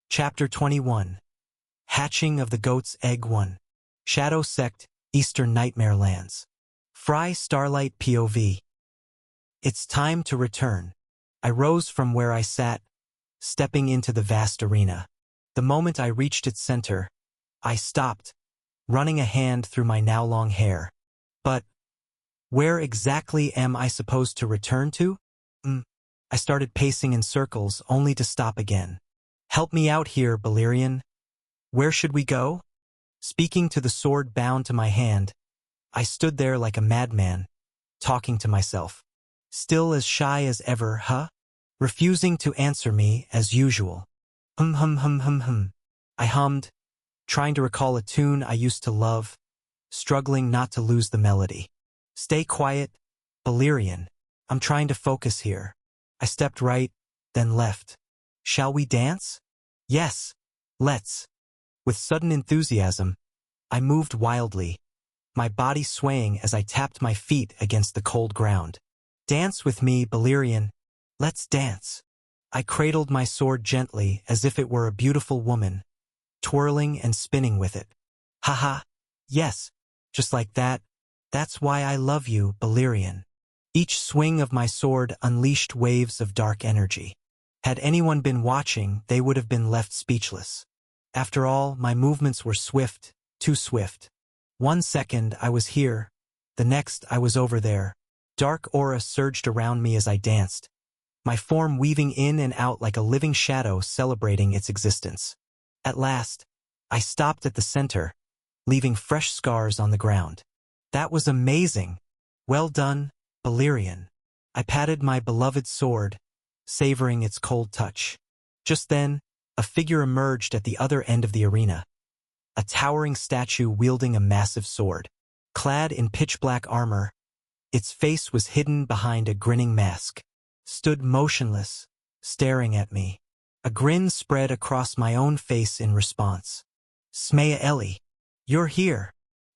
Chapter 21. Hatching of the Goat's Egg 1. Shadow Sect, Eastern Nightmare Lands. Fry Starlight POV. It's time to return. I rose from where I sat, stepping into the vast arena. The moment I reached its center, I stopped, running a hand through my now long hair. But where exactly am I supposed to return to? I started pacing in circles, only to stop again. Help me out here, Balerion. Where should we go? Speaking to the sword bound to my hand, I stood there like a madman, talking to myself. Still as shy as ever, huh? Refusing to answer me as usual. I hummed, trying to recall a tune I used to love, struggling not to lose the melody. Stay quiet, Balerion. I'm trying to focus here. I stepped right, then left. Shall we dance? Yes, let's. With sudden enthusiasm, I moved wildly, my body swaying as I tapped my feet against the cold ground. Dance with me, Balerion. Let's dance. I cradled my sword gently as if it were a beautiful woman, twirling and spinning with it. Haha, yes, just like that. That's why I love you, Balerion. Each swing of my sword unleashed waves of dark energy. Had anyone been watching, they would have been left speechless. After all, my movements were swift, too swift. 1 second I was here, the next I was over there. Dark aura surged around me as I danced, my form weaving in and out like a living shadow celebrating its existence. At last, I stopped at the center, leaving fresh scars on the ground. That was amazing. Well done, Balerion. I patted my beloved sword, savoring its cold touch. Just then, a figure emerged at the other end of the arena. A towering statue wielding a massive sword. Clad in pitch-black armor, its face was hidden behind a grinning mask. Stood motionless, staring at me. A grin spread across my own face in response. Smaeli, you're here.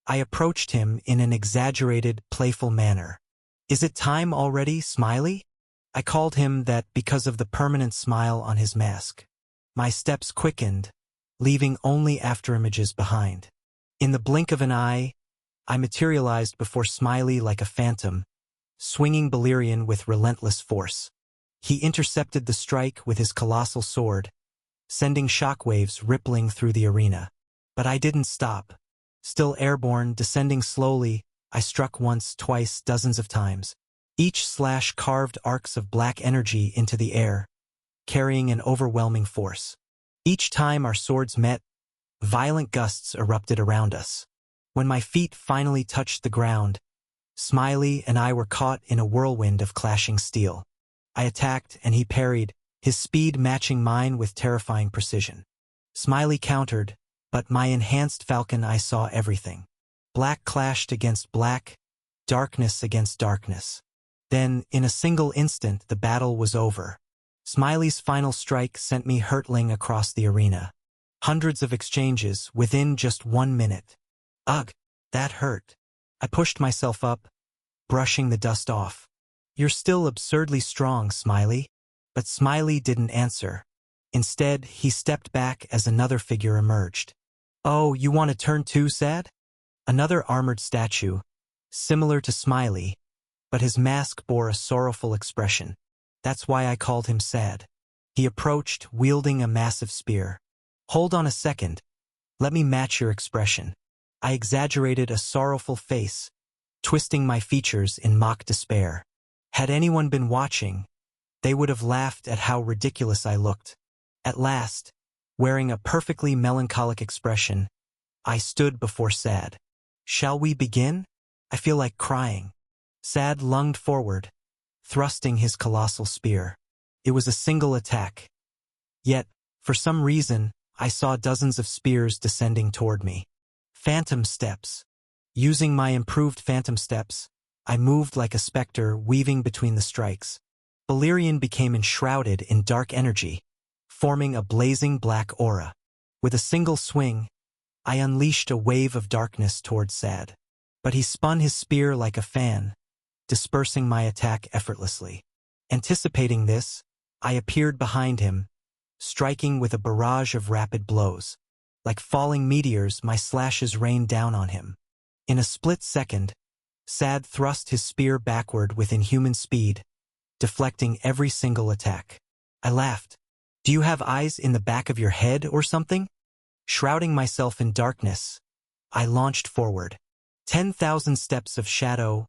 I approached him in an exaggerated, playful manner. Is it time already, Smiley? I called him that because of the permanent smile on his mask. My steps quickened, leaving only afterimages behind. In the blink of an eye, I materialized before Smiley like a phantom, swinging Balerion with relentless force. He intercepted the strike with his colossal sword, sending shockwaves rippling through the arena. But I didn't stop. Still airborne, descending slowly, I struck once, twice, dozens of times. Each slash carved arcs of black energy into the air, carrying an overwhelming force. Each time our swords met, violent gusts erupted around us. When my feet finally touched the ground, Smiley and I were caught in a whirlwind of clashing steel. I attacked and he parried, his speed matching mine with terrifying precision. Smiley countered, but my enhanced falcon eye saw everything. Black clashed against black, darkness against darkness. Then, in a single instant, the battle was over. Smiley's final strike sent me hurtling across the arena. Hundreds of exchanges within just 1 minute. Ugh, that hurt. I pushed myself up, brushing the dust off. You're still absurdly strong, Smiley. But Smiley didn't answer. Instead, he stepped back as another figure emerged. Oh, you want to turn too, Sad? Another armored statue, similar to Smiley, but his mask bore a sorrowful expression. That's why I called him Sad. He approached, wielding a massive spear. Hold on a second. Let me match your expression. I exaggerated a sorrowful face, twisting my features in mock despair. Had anyone been watching, they would have laughed at how ridiculous I looked. At last, wearing a perfectly melancholic expression, I stood before Sad. Shall we begin? I feel like crying. Sad lunged forward, thrusting his colossal spear. It was a single attack. Yet, for some reason, I saw dozens of spears descending toward me. Phantom steps. Using my improved phantom steps, I moved like a specter, weaving between the strikes. Balerion became enshrouded in dark energy, forming a blazing black aura. With a single swing, I unleashed a wave of darkness toward Sad. But he spun his spear like a fan, dispersing my attack effortlessly. Anticipating this, I appeared behind him, striking with a barrage of rapid blows. Like falling meteors, my slashes rained down on him. In a split second, Sad thrust his spear backward with inhuman speed, deflecting every single attack. I laughed. Do you have eyes in the back of your head or something? Shrouding myself in darkness, I launched forward. 10,000 steps of shadow.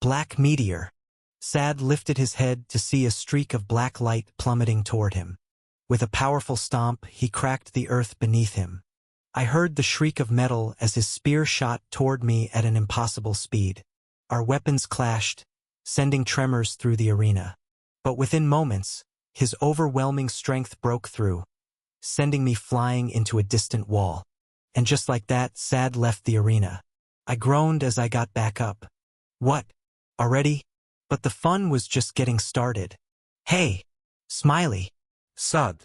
Black meteor. Sad lifted his head to see a streak of black light plummeting toward him. With a powerful stomp, he cracked the earth beneath him. I heard the shriek of metal as his spear shot toward me at an impossible speed. Our weapons clashed, sending tremors through the arena. But within moments, his overwhelming strength broke through, sending me flying into a distant wall. And just like that, Sad left the arena. I groaned as I got back up. What? Already? But the fun was just getting started. Hey, Smiley. Sad.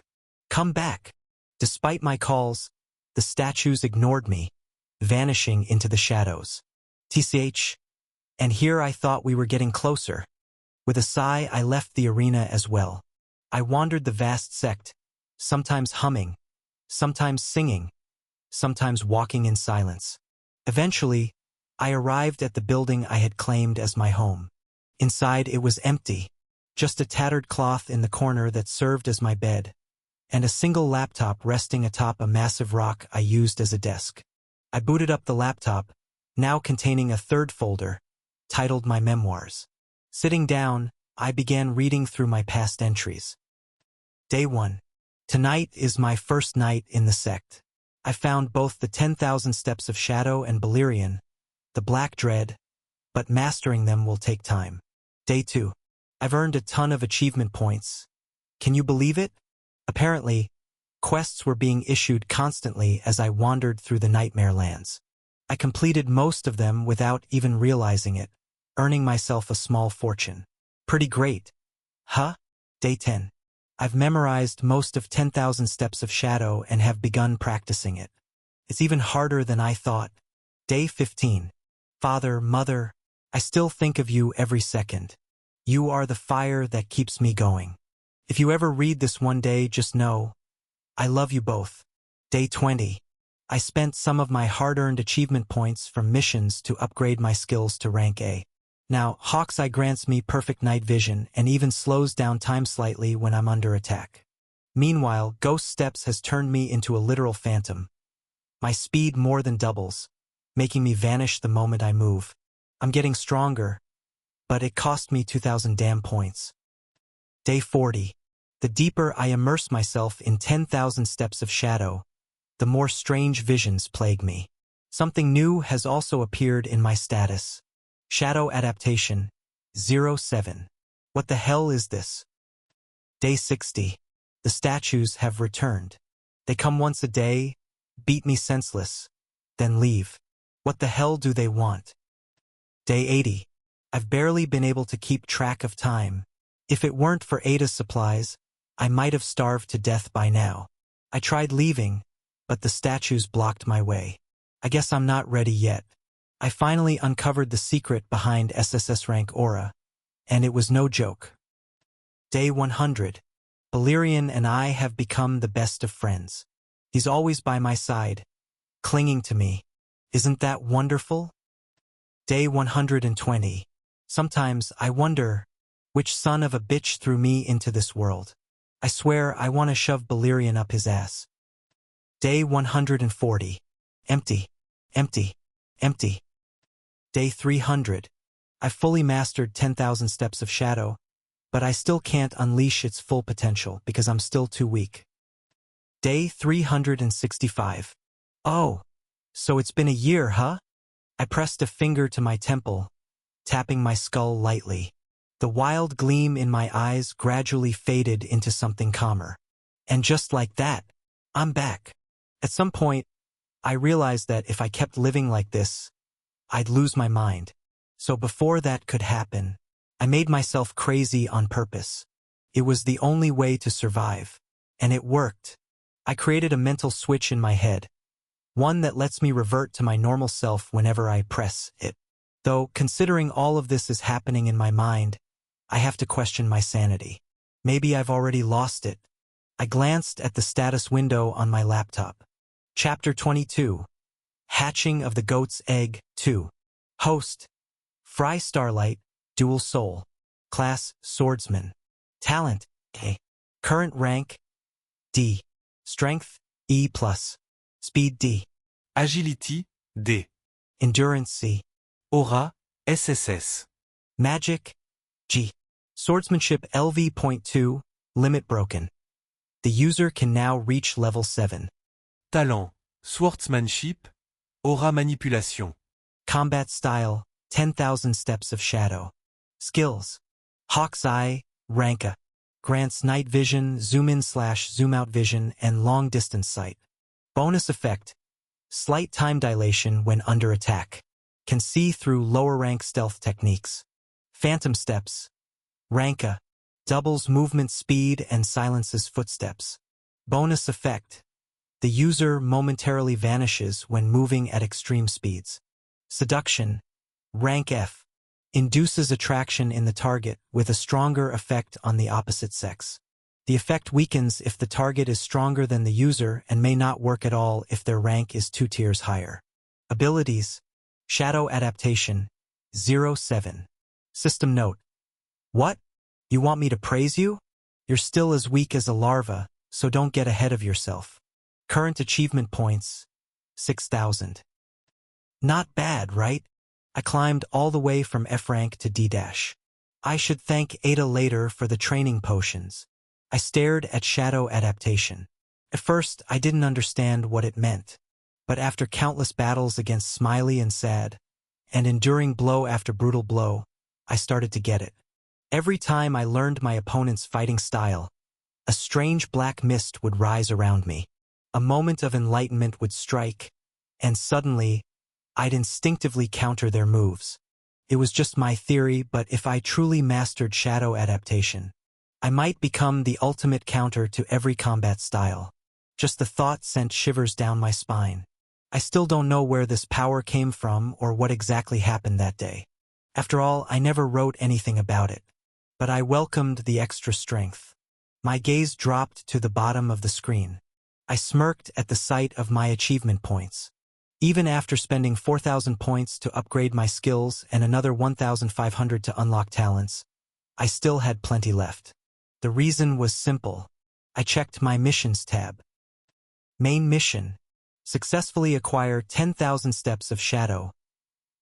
Come back. Despite my calls, the statues ignored me, vanishing into the shadows. TCH. And here I thought we were getting closer. With a sigh, I left the arena as well. I wandered the vast sect, sometimes humming, sometimes singing, sometimes walking in silence. Eventually, I arrived at the building I had claimed as my home. Inside, it was empty, just a tattered cloth in the corner that served as my bed, and a single laptop resting atop a massive rock I used as a desk. I booted up the laptop, now containing a third folder, titled My Memoirs. Sitting down, I began reading through my past entries. Day 1. Tonight is my first night in the sect. I found both the 10,000 Steps of Shadow and Valerian, the Black Dread, but mastering them will take time. Day 2. I've earned a ton of achievement points. Can you believe it? Apparently, quests were being issued constantly as I wandered through the Nightmare Lands. I completed most of them without even realizing it, earning myself a small fortune. Pretty great. Huh? Day 10. I've memorized most of 10,000 Steps of Shadow and have begun practicing it. It's even harder than I thought. Day 15. Father, Mother, I still think of you every second. You are the fire that keeps me going. If you ever read this one day, just know, I love you both. Day 20. I spent some of my hard-earned achievement points from missions to upgrade my skills to rank A. Now, Hawk's Eye grants me perfect night vision and even slows down time slightly when I'm under attack. Meanwhile, Ghost Steps has turned me into a literal phantom. My speed more than doubles, making me vanish the moment I move. I'm getting stronger, but it cost me 2,000 damn points. Day 40. The deeper I immerse myself in 10,000 Steps of Shadow, the more strange visions plague me. Something new has also appeared in my status. Shadow Adaptation 07. What the hell is this? Day 60. The statues have returned. They come once a day, beat me senseless, then leave. What the hell do they want? Day 80. I've barely been able to keep track of time. If it weren't for Ada's supplies, I might have starved to death by now. I tried leaving, but the statues blocked my way. I guess I'm not ready yet. I finally uncovered the secret behind SSS rank aura, and it was no joke. Day 100. Valerian and I have become the best of friends. He's always by my side, clinging to me. Isn't that wonderful? Day 120. Sometimes I wonder, which son of a bitch threw me into this world? I swear I want to shove Valerian up his ass. Day 140. Empty. Empty. Empty. Day 300. I've fully mastered 10,000 Steps of Shadow, but I still can't unleash its full potential because I'm still too weak. Day 365. Oh, so it's been a year, huh? I pressed a finger to my temple, tapping my skull lightly. The wild gleam in my eyes gradually faded into something calmer. And just like that, I'm back. At some point, I realized that if I kept living like this, I'd lose my mind. So before that could happen, I made myself crazy on purpose. It was the only way to survive. And it worked. I created a mental switch in my head, one that lets me revert to my normal self whenever I press it. Though, considering all of this is happening in my mind, I have to question my sanity. Maybe I've already lost it. I glanced at the status window on my laptop. Chapter 22. Hatching of the Goat's Egg 2. Host: Fry Starlight, Dual Soul. Class: Swordsman. Talent: A. Current rank: D. Strength: E+. Speed: D. Agility, D. Endurance: C. Aura, SSS. Magic: G. Swordsmanship LV.2, limit broken. The user can now reach level 7. Talent, Swordsmanship, Aura Manipulation. Combat style: 10,000 Steps of Shadow. Skills: Hawk's Eye, rank A. Grants night vision, zoom-in/zoom out vision, and long-distance sight. Bonus effect: slight time dilation when under attack. Can see through lower-rank stealth techniques. Phantom Steps. Rank A. Doubles movement speed and silences footsteps. Bonus effect: the user momentarily vanishes when moving at extreme speeds. Seduction. Rank F. Induces attraction in the target with a stronger effect on the opposite sex. The effect weakens if the target is stronger than the user and may not work at all if their rank is 2 tiers higher. Abilities: Shadow Adaptation, 07. System note: what? You want me to praise you? You're still as weak as a larva, so don't get ahead of yourself. Current achievement points: 6,000. Not bad, right? I climbed all the way from F rank to D-. I should thank Ada later for the training potions. I stared at Shadow Adaptation. At first, I didn't understand what it meant. But after countless battles against Smiley and Sad, and enduring blow after brutal blow, I started to get it. Every time I learned my opponent's fighting style, a strange black mist would rise around me. A moment of enlightenment would strike, and suddenly, I'd instinctively counter their moves. It was just my theory, but if I truly mastered Shadow Adaptation, I might become the ultimate counter to every combat style. Just the thought sent shivers down my spine. I still don't know where this power came from or what exactly happened that day. After all, I never wrote anything about it. But I welcomed the extra strength. My gaze dropped to the bottom of the screen. I smirked at the sight of my achievement points. Even after spending 4,000 points to upgrade my skills and another 1,500 to unlock talents, I still had plenty left. The reason was simple. I checked my missions tab. Main mission: successfully acquire 10,000 Steps of Shadow,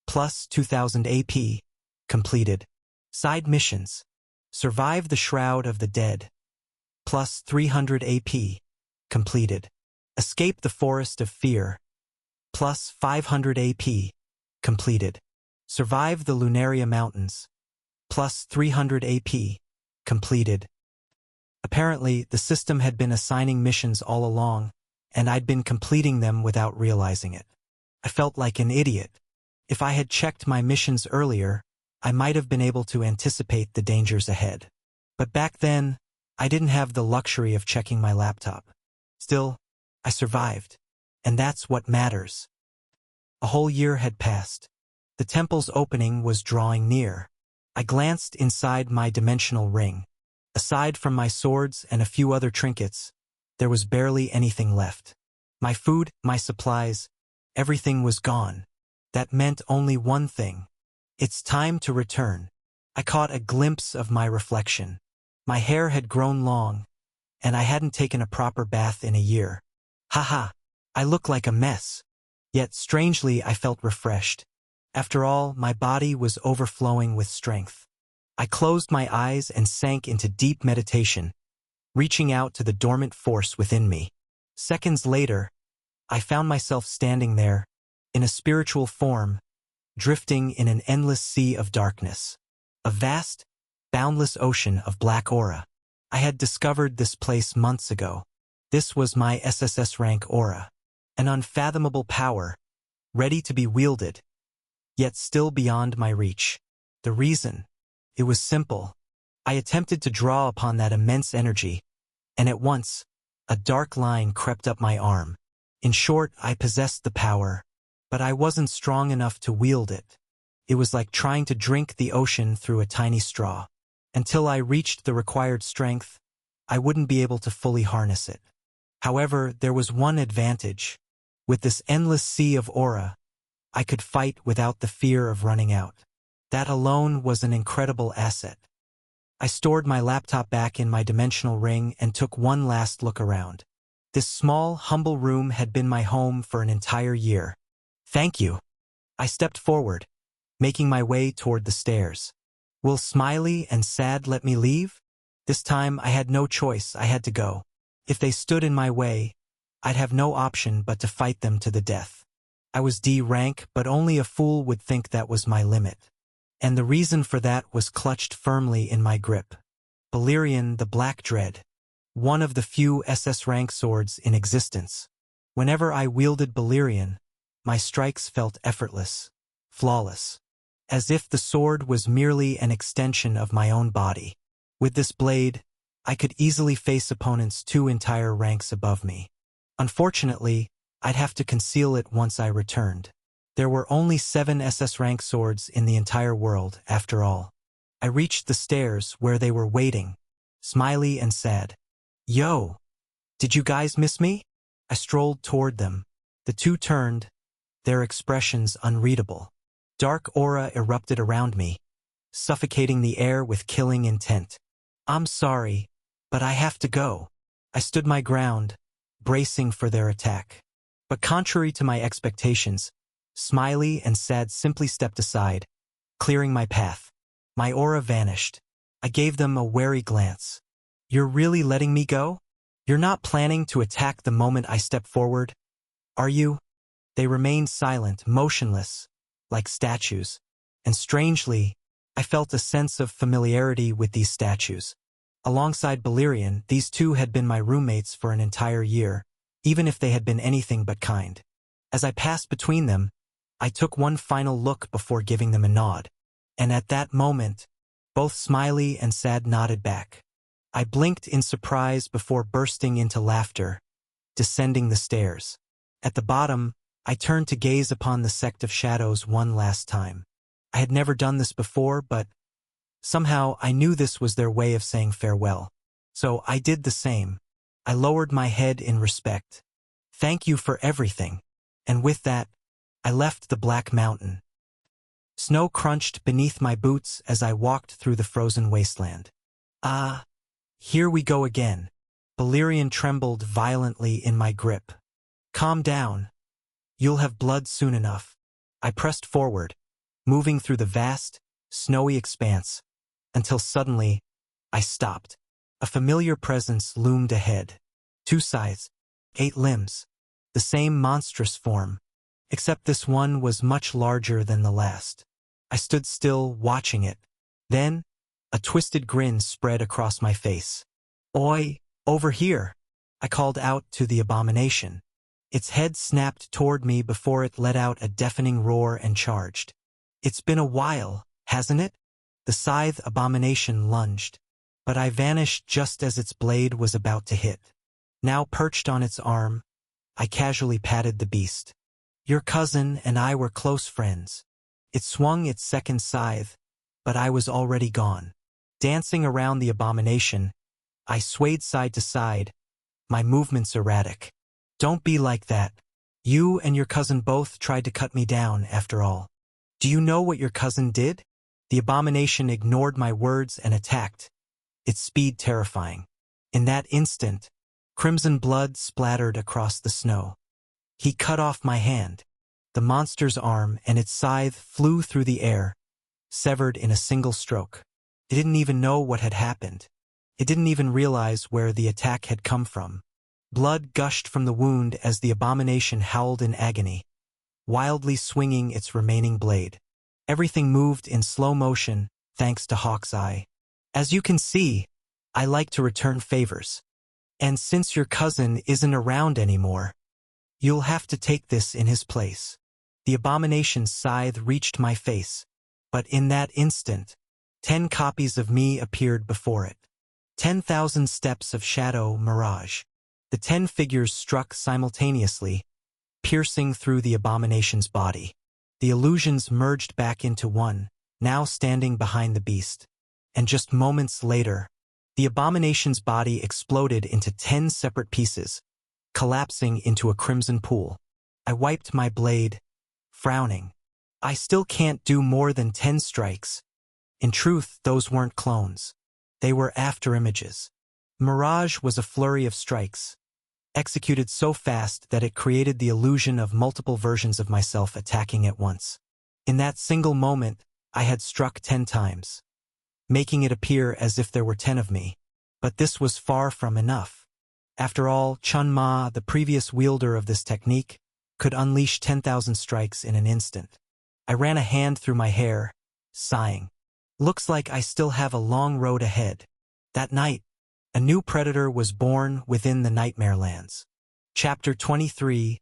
plus 2,000 AP, completed. Side missions: survive the Shroud of the Dead, plus 300 AP, completed. Escape the Forest of Fear, plus 500 AP, completed. Survive the Lunaria Mountains, plus 300 AP, completed. Apparently, the system had been assigning missions all along, and I'd been completing them without realizing it. I felt like an idiot. If I had checked my missions earlier, I might have been able to anticipate the dangers ahead. But back then, I didn't have the luxury of checking my laptop. Still, I survived. And that's what matters. A whole year had passed. The temple's opening was drawing near. I glanced inside my dimensional ring. Aside from my swords and a few other trinkets, there was barely anything left. My food, my supplies, everything was gone. That meant only one thing. It's time to return. I caught a glimpse of my reflection. My hair had grown long, and I hadn't taken a proper bath in a year. Haha, I look like a mess. Yet strangely, I felt refreshed. After all, my body was overflowing with strength. I closed my eyes and sank into deep meditation, reaching out to the dormant force within me. Seconds later, I found myself standing there, in a spiritual form, drifting in an endless sea of darkness. A vast, boundless ocean of black aura. I had discovered this place months ago. This was my SSS rank aura. An unfathomable power, ready to be wielded, yet still beyond my reach. The reason? It was simple. I attempted to draw upon that immense energy, and at once, a dark line crept up my arm. In short, I possessed the power, but I wasn't strong enough to wield it. It was like trying to drink the ocean through a tiny straw. Until I reached the required strength, I wouldn't be able to fully harness it. However, there was one advantage. With this endless sea of aura, I could fight without the fear of running out. That alone was an incredible asset. I stored my laptop back in my dimensional ring and took one last look around. This small, humble room had been my home for an entire year. Thank you. I stepped forward, making my way toward the stairs. Will Smiley and Sad let me leave? This time I had no choice, I had to go. If they stood in my way, I'd have no option but to fight them to the death. I was D rank, but only a fool would think that was my limit. And the reason for that was clutched firmly in my grip. Balerion the Black Dread, one of the few SS rank swords in existence. Whenever I wielded Balerion, my strikes felt effortless, flawless, as if the sword was merely an extension of my own body. With this blade, I could easily face opponents 2 entire ranks above me. Unfortunately, I'd have to conceal it once I returned. There were only 7 SS rank swords in the entire world, after all. I reached the stairs where they were waiting, Smiley and Sad. Yo! Did you guys miss me? I strolled toward them. The two turned, their expressions unreadable. Dark aura erupted around me, suffocating the air with killing intent. I'm sorry, but I have to go. I stood my ground, bracing for their attack. But contrary to my expectations, Smiley and Sad simply stepped aside, clearing my path. My aura vanished. I gave them a wary glance. You're really letting me go? You're not planning to attack the moment I step forward, are you? They remained silent, motionless, like statues. And strangely, I felt a sense of familiarity with these statues. Alongside Balerion, these two had been my roommates for an entire year, even if they had been anything but kind. As I passed between them, I took one final look before giving them a nod. And at that moment, both Smiley and Sad nodded back. I blinked in surprise before bursting into laughter, descending the stairs. At the bottom, I turned to gaze upon the sect of shadows one last time. I had never done this before, but somehow I knew this was their way of saying farewell. So I did the same. I lowered my head in respect. Thank you for everything. And with that, I left the Black Mountain. Snow crunched beneath my boots as I walked through the frozen wasteland. Ah, here we go again. Balerion trembled violently in my grip. Calm down. You'll have blood soon enough. I pressed forward, moving through the vast, snowy expanse, until suddenly, I stopped. A familiar presence loomed ahead. 2 sides, 8 limbs, the same monstrous form, except this one was much larger than the last. I stood still, watching it. Then, a twisted grin spread across my face. Oi, over here! I called out to the abomination. Its head snapped toward me before it let out a deafening roar and charged. It's been a while, hasn't it? The scythe abomination lunged, but I vanished just as its blade was about to hit. Now perched on its arm, I casually patted the beast. Your cousin and I were close friends. It swung its second scythe, but I was already gone. Dancing around the abomination, I swayed side to side, my movements erratic. Don't be like that. You and your cousin both tried to cut me down, after all. Do you know what your cousin did? The abomination ignored my words and attacked, its speed terrifying. In that instant, crimson blood splattered across the snow. He cut off my hand. The monster's arm and its scythe flew through the air, severed in a single stroke. It didn't even know what had happened. It didn't even realize where the attack had come from. Blood gushed from the wound as the abomination howled in agony, wildly swinging its remaining blade. Everything moved in slow motion, thanks to Hawk's Eye. As you can see, I like to return favors. And since your cousin isn't around anymore, you'll have to take this in his place. The abomination's scythe reached my face, but in that instant, 10 copies of me appeared before it. 10,000 steps of shadow mirage. The 10 figures struck simultaneously, piercing through the abomination's body. The illusions merged back into one, now standing behind the beast. And just moments later, The abomination's body exploded into 10 separate pieces, collapsing into a crimson pool. I wiped my blade, frowning. I still can't do more than 10 strikes. In truth, those weren't clones. They were afterimages. Mirage was a flurry of strikes, executed so fast that it created the illusion of multiple versions of myself attacking at once. In that single moment, I had struck 10 times, making it appear as if there were 10 of me. But this was far from enough. After all, Chun Ma, the previous wielder of this technique, could unleash 10,000 strikes in an instant. I ran a hand through my hair, sighing. Looks like I still have a long road ahead. That night, a new predator was born within the Nightmare Lands. Chapter 23,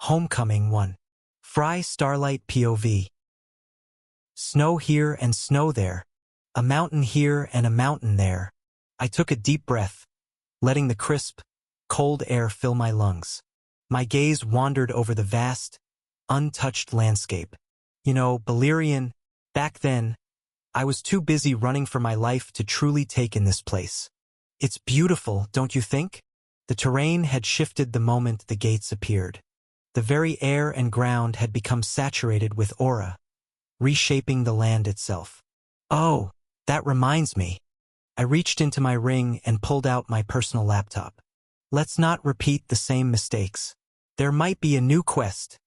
Homecoming 1. Fry Starlight POV. Snow here and snow there. A mountain here and a mountain there. I took a deep breath, letting the crisp, cold air fill my lungs. My gaze wandered over the vast, untouched landscape. You know, Valyrian, back then, I was too busy running for my life to truly take in this place. It's beautiful, don't you think? The terrain had shifted the moment the gates appeared. The very air and ground had become saturated with aura, reshaping the land itself. Oh, that reminds me. I reached into my ring and pulled out my personal laptop. Let's not repeat the same mistakes. There might be a new quest.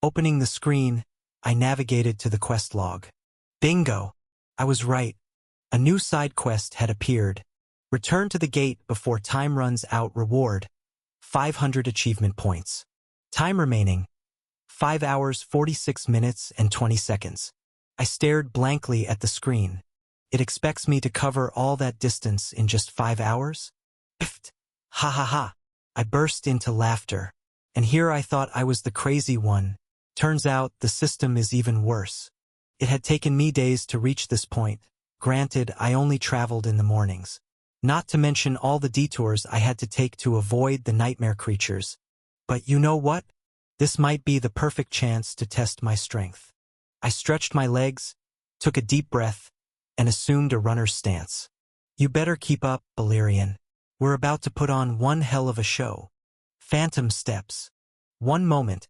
Opening the screen, I navigated to the quest log. Bingo! I was right. A new side quest had appeared. Return to the gate before time runs out. Reward: 500 achievement points. Time remaining: 5 hours 46 minutes and 20 seconds. I stared blankly at the screen. It expects me to cover all that distance in just 5 hours? Pfft! Ha ha ha! I burst into laughter. And here I thought I was the crazy one. Turns out the system is even worse. It had taken me days to reach this point. Granted, I only traveled in the mornings. Not to mention all the detours I had to take to avoid the nightmare creatures. But you know what? This might be the perfect chance to test my strength. I stretched my legs, took a deep breath, and assumed a runner's stance. You better keep up, Valyrian. We're about to put on one hell of a show. Phantom steps. One moment,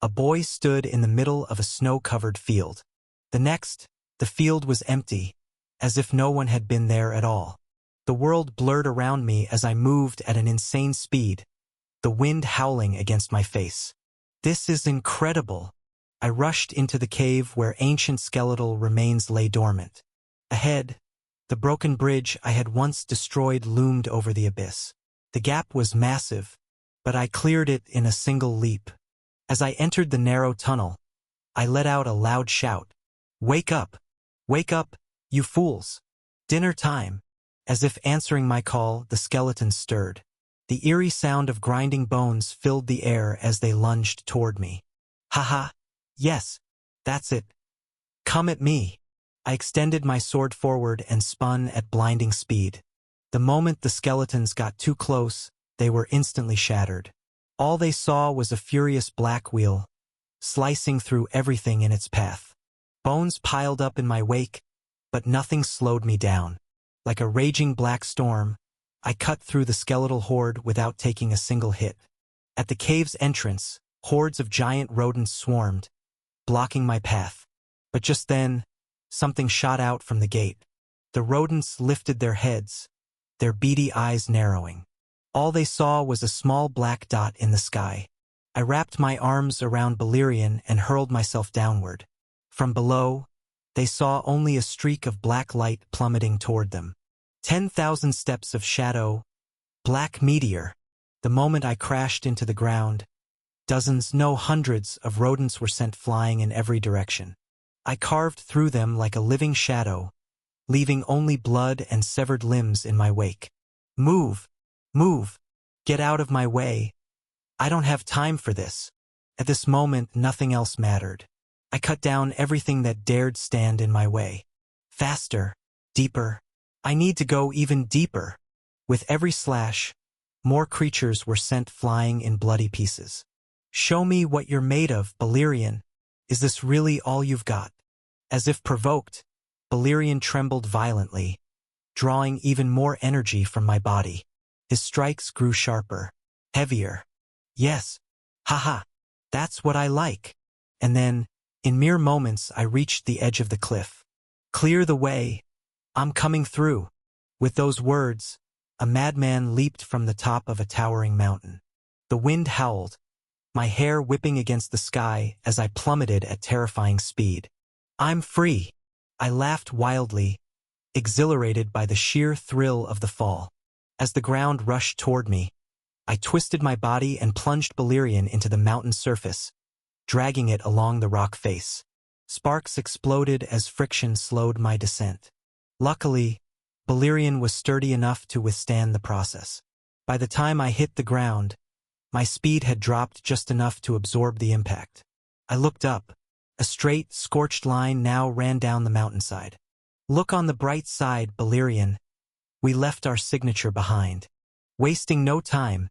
a boy stood in the middle of a snow-covered field. The next, the field was empty, as if no one had been there at all. The world blurred around me as I moved at an insane speed, the wind howling against my face. This is incredible. I rushed into the cave where ancient skeletal remains lay dormant. Ahead, the broken bridge I had once destroyed loomed over the abyss. The gap was massive, but I cleared it in a single leap. As I entered the narrow tunnel, I let out a loud shout. Wake up! Wake up, you fools! Dinner time! As if answering my call, the skeletons stirred. The eerie sound of grinding bones filled the air as they lunged toward me. Haha! Yes, that's it. Come at me! I extended my sword forward and spun at blinding speed. The moment the skeletons got too close, they were instantly shattered. All they saw was a furious black wheel, slicing through everything in its path. Bones piled up in my wake, but nothing slowed me down. Like a raging black storm, I cut through the skeletal horde without taking a single hit. At the cave's entrance, hordes of giant rodents swarmed, blocking my path. But just then, something shot out from the gate. The rodents lifted their heads, their beady eyes narrowing. All they saw was a small black dot in the sky. I wrapped my arms around Valyrian and hurled myself downward. From below, they saw only a streak of black light plummeting toward them. 10,000 steps of shadow, black meteor. The moment I crashed into the ground, dozens, no hundreds, of rodents were sent flying in every direction. I carved through them like a living shadow, leaving only blood and severed limbs in my wake. Move! Move! Get out of my way! I don't have time for this. At this moment, nothing else mattered. I cut down everything that dared stand in my way. Faster, deeper. I need to go even deeper. With every slash, more creatures were sent flying in bloody pieces. Show me what you're made of, Valyrian. Is this really all you've got? As if provoked, Valyrian trembled violently, drawing even more energy from my body. His strikes grew sharper, heavier. Yes. Haha. That's what I like. And then, in mere moments, I reached the edge of the cliff. Clear the way. I'm coming through. With those words, a madman leaped from the top of a towering mountain. The wind howled, my hair whipping against the sky as I plummeted at terrifying speed. I'm free. I laughed wildly, exhilarated by the sheer thrill of the fall. As the ground rushed toward me, I twisted my body and plunged Balerion into the mountain surface, dragging it along the rock face. Sparks exploded as friction slowed my descent. Luckily, Balerion was sturdy enough to withstand the process. By the time I hit the ground, my speed had dropped just enough to absorb the impact. I looked up. A straight, scorched line now ran down the mountainside. Look on the bright side, Balerion. We left our signature behind. Wasting no time,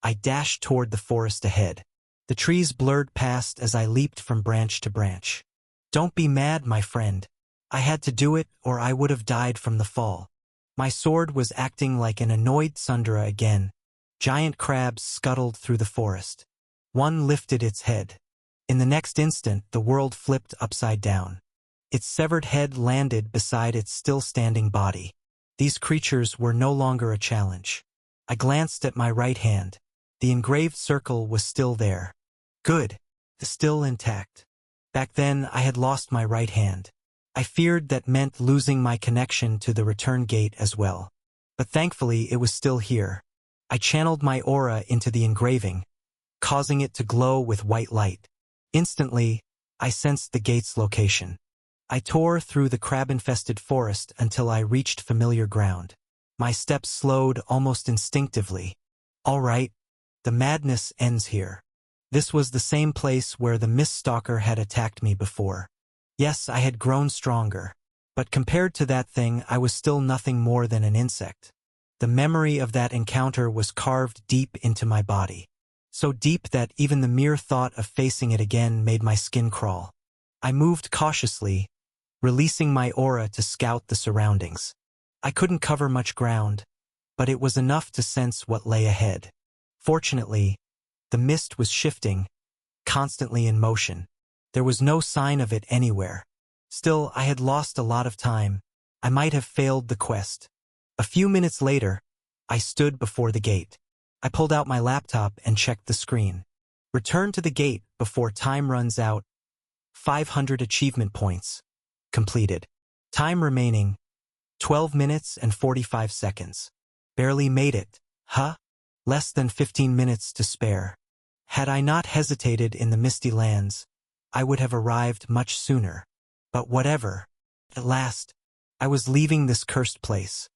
I dashed toward the forest ahead. The trees blurred past as I leaped from branch to branch. Don't be mad, my friend. I had to do it, or I would have died from the fall. My sword was acting like an annoyed Sundara again. Giant crabs scuttled through the forest. One lifted its head. In the next instant, the world flipped upside down. Its severed head landed beside its still-standing body. These creatures were no longer a challenge. I glanced at my right hand. The engraved circle was still there. Good. Still intact. Back then, I had lost my right hand. I feared that meant losing my connection to the return gate as well. But thankfully, it was still here. I channeled my aura into the engraving, causing it to glow with white light. Instantly, I sensed the gate's location. I tore through the crab-infested forest until I reached familiar ground. My steps slowed almost instinctively. All right, the madness ends here. This was the same place where the Miststalker had attacked me before. Yes, I had grown stronger, but compared to that thing, I was still nothing more than an insect. The memory of that encounter was carved deep into my body. So deep that even the mere thought of facing it again made my skin crawl. I moved cautiously, releasing my aura to scout the surroundings. I couldn't cover much ground, but it was enough to sense what lay ahead. Fortunately, the mist was shifting, constantly in motion. There was no sign of it anywhere. Still, I had lost a lot of time. I might have failed the quest. A few minutes later, I stood before the gate. I pulled out my laptop and checked the screen. Return to the gate before time runs out. 500 achievement points. Completed. Time remaining, 12 minutes and 45 seconds. Barely made it, huh? Less than 15 minutes to spare. Had I not hesitated in the misty lands, I would have arrived much sooner. But whatever. At last, I was leaving this cursed place.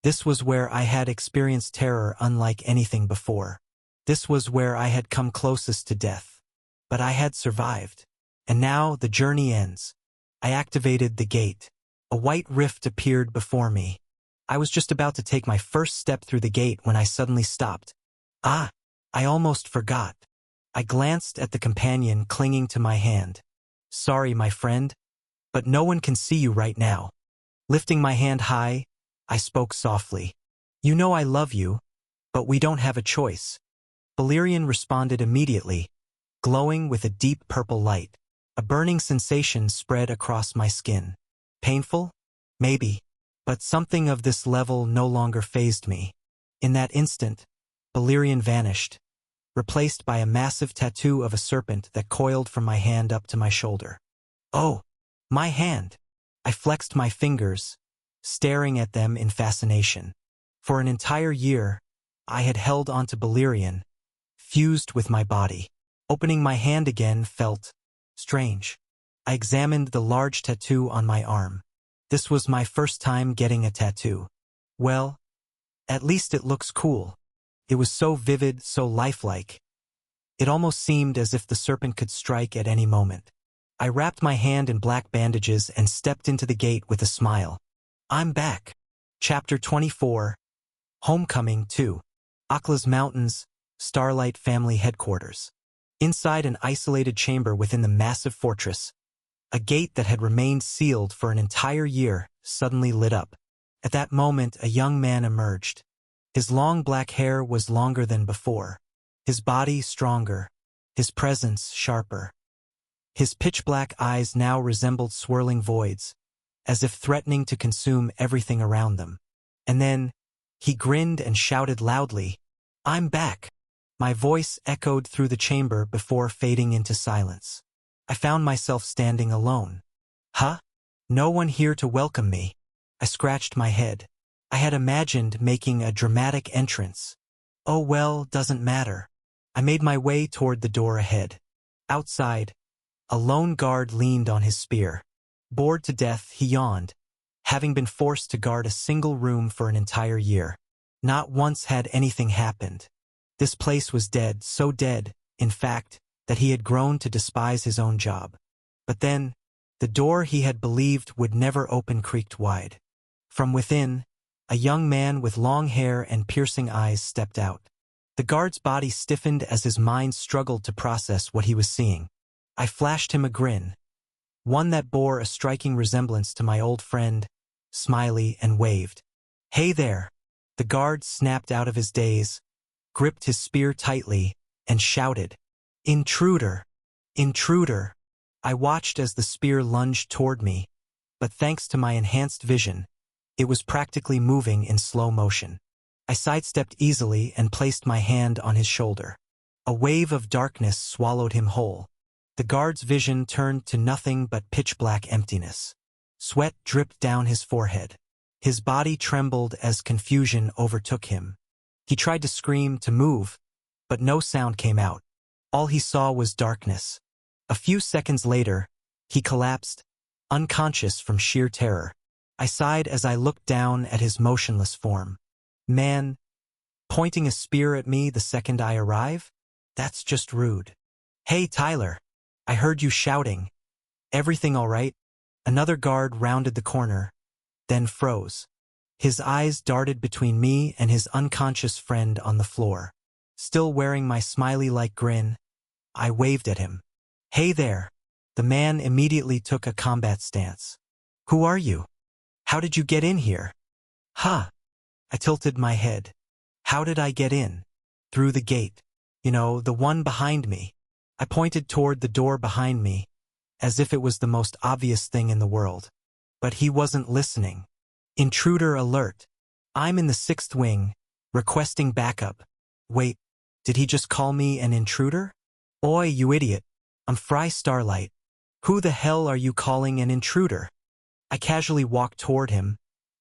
This was where I had experienced terror unlike anything before. This was where I had come closest to death. But I had survived. And now the journey ends. I activated the gate. A white rift appeared before me. I was just about to take my first step through the gate when I suddenly stopped. Ah, I almost forgot. I glanced at the companion clinging to my hand. Sorry, my friend, but no one can see you right now. Lifting my hand high, I spoke softly. You know I love you, but we don't have a choice. Balerion responded immediately, glowing with a deep purple light. A burning sensation spread across my skin. Painful? Maybe. But something of this level no longer fazed me. In that instant, Balerion vanished, replaced by a massive tattoo of a serpent that coiled from my hand up to my shoulder. Oh, my hand! I flexed my fingers, staring at them in fascination. For an entire year, I had held onto Balerion, fused with my body. Opening my hand again felt strange. I examined the large tattoo on my arm. This was my first time getting a tattoo. Well, at least it looks cool. It was so vivid, so lifelike. It almost seemed as if the serpent could strike at any moment. I wrapped my hand in black bandages and stepped into the gate with a smile. I'm back. Chapter 24. Homecoming 2. Akla's Mountains, Starlight Family Headquarters. Inside an isolated chamber within the massive fortress, a gate that had remained sealed for an entire year suddenly lit up. At that moment, a young man emerged. His long black hair was longer than before, his body stronger, his presence sharper. His pitch-black eyes now resembled swirling voids, as if threatening to consume everything around them. And then, he grinned and shouted loudly, "I'm back!" My voice echoed through the chamber before fading into silence. I found myself standing alone. Huh? No one here to welcome me. I scratched my head. I had imagined making a dramatic entrance. Oh well, doesn't matter. I made my way toward the door ahead. Outside, a lone guard leaned on his spear. Bored to death, he yawned, having been forced to guard a single room for an entire year. Not once had anything happened. This place was dead, so dead, in fact, that he had grown to despise his own job. But then, the door he had believed would never open creaked wide. From within, a young man with long hair and piercing eyes stepped out. The guard's body stiffened as his mind struggled to process what he was seeing. I flashed him a grin, one that bore a striking resemblance to my old friend, Smiley, and waved. "Hey there!" The guard snapped out of his daze, gripped his spear tightly, and shouted, "Intruder! Intruder!" I watched as the spear lunged toward me, but thanks to my enhanced vision, it was practically moving in slow motion. I sidestepped easily and placed my hand on his shoulder. A wave of darkness swallowed him whole. The guard's vision turned to nothing but pitch-black emptiness. Sweat dripped down his forehead. His body trembled as confusion overtook him. He tried to scream, to move, but no sound came out. All he saw was darkness. A few seconds later, he collapsed, unconscious from sheer terror. I sighed as I looked down at his motionless form. Man, pointing a spear at me the second I arrive? That's just rude. "Hey, Tyler. I heard you shouting. Everything all right?" Another guard rounded the corner, then froze. His eyes darted between me and his unconscious friend on the floor. Still wearing my smiley-like grin, I waved at him. "Hey there." The man immediately took a combat stance. "Who are you? How did you get in here?" "Huh." I tilted my head. "How did I get in?" "Through the gate. You know, the one behind me." I pointed toward the door behind me, as if it was the most obvious thing in the world. But he wasn't listening. "Intruder alert. I'm in the 6th wing, requesting backup." Wait, did he just call me an intruder? "Oi, you idiot. I'm Fry Starlight. Who the hell are you calling an intruder?" I casually walked toward him,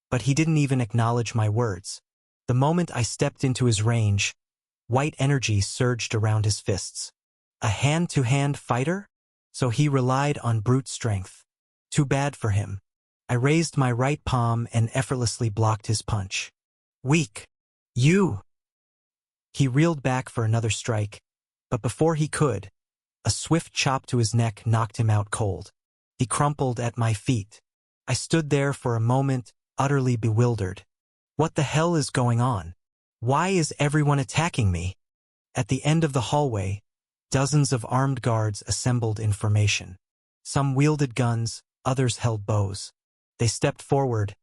but he didn't even acknowledge my words. The moment I stepped into his range, white energy surged around his fists. A hand-to-hand fighter? So he relied on brute strength. Too bad for him. I raised my right palm and effortlessly blocked his punch. "Weak. You!" He reeled back for another strike, but before he could, a swift chop to his neck knocked him out cold. He crumpled at my feet. I stood there for a moment, utterly bewildered. What the hell is going on? Why is everyone attacking me? At the end of the hallway, dozens of armed guards assembled in formation. Some wielded guns, others held bows. They stepped forward,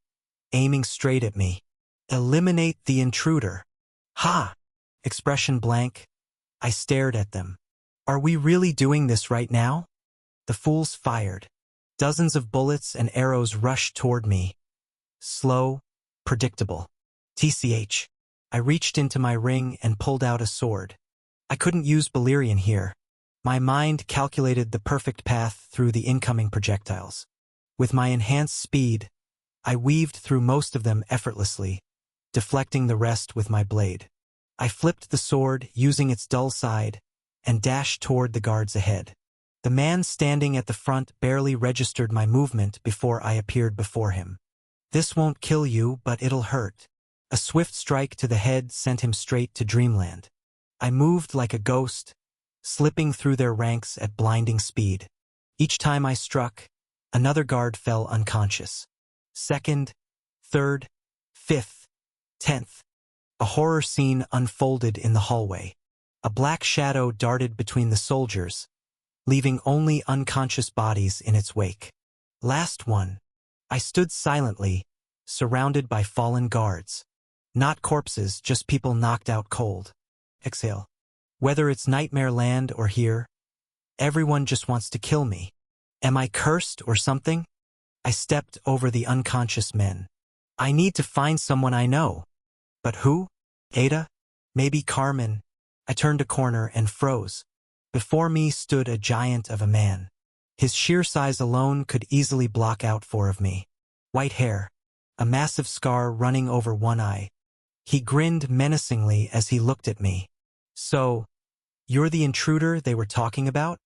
aiming straight at me. "Eliminate the intruder." "Ha!" Expression blank. I stared at them. "Are we really doing this right now?" The fools fired. Dozens of bullets and arrows rushed toward me. Slow, predictable. TCH. I reached into my ring and pulled out a sword. I couldn't use Valyrian here. My mind calculated the perfect path through the incoming projectiles. With my enhanced speed, I weaved through most of them effortlessly, deflecting the rest with my blade. I flipped the sword, using its dull side, and dashed toward the guards ahead. The man standing at the front barely registered my movement before I appeared before him. "This won't kill you, but it'll hurt." A swift strike to the head sent him straight to dreamland. I moved like a ghost, slipping through their ranks at blinding speed. Each time I struck, another guard fell unconscious. 2nd, 3rd, 5th, 10th. A horror scene unfolded in the hallway. A black shadow darted between the soldiers, leaving only unconscious bodies in its wake. Last one. I stood silently, surrounded by fallen guards. Not corpses, just people knocked out cold. Exhale. Whether it's nightmare land or here, everyone just wants to kill me. Am I cursed or something? I stepped over the unconscious men. I need to find someone I know. But who? Ada? Maybe Carmen? I turned a corner and froze. Before me stood a giant of a man. His sheer size alone could easily block out four of me. White hair, a massive scar running over one eye. He grinned menacingly as he looked at me. So, you're the intruder they were talking about?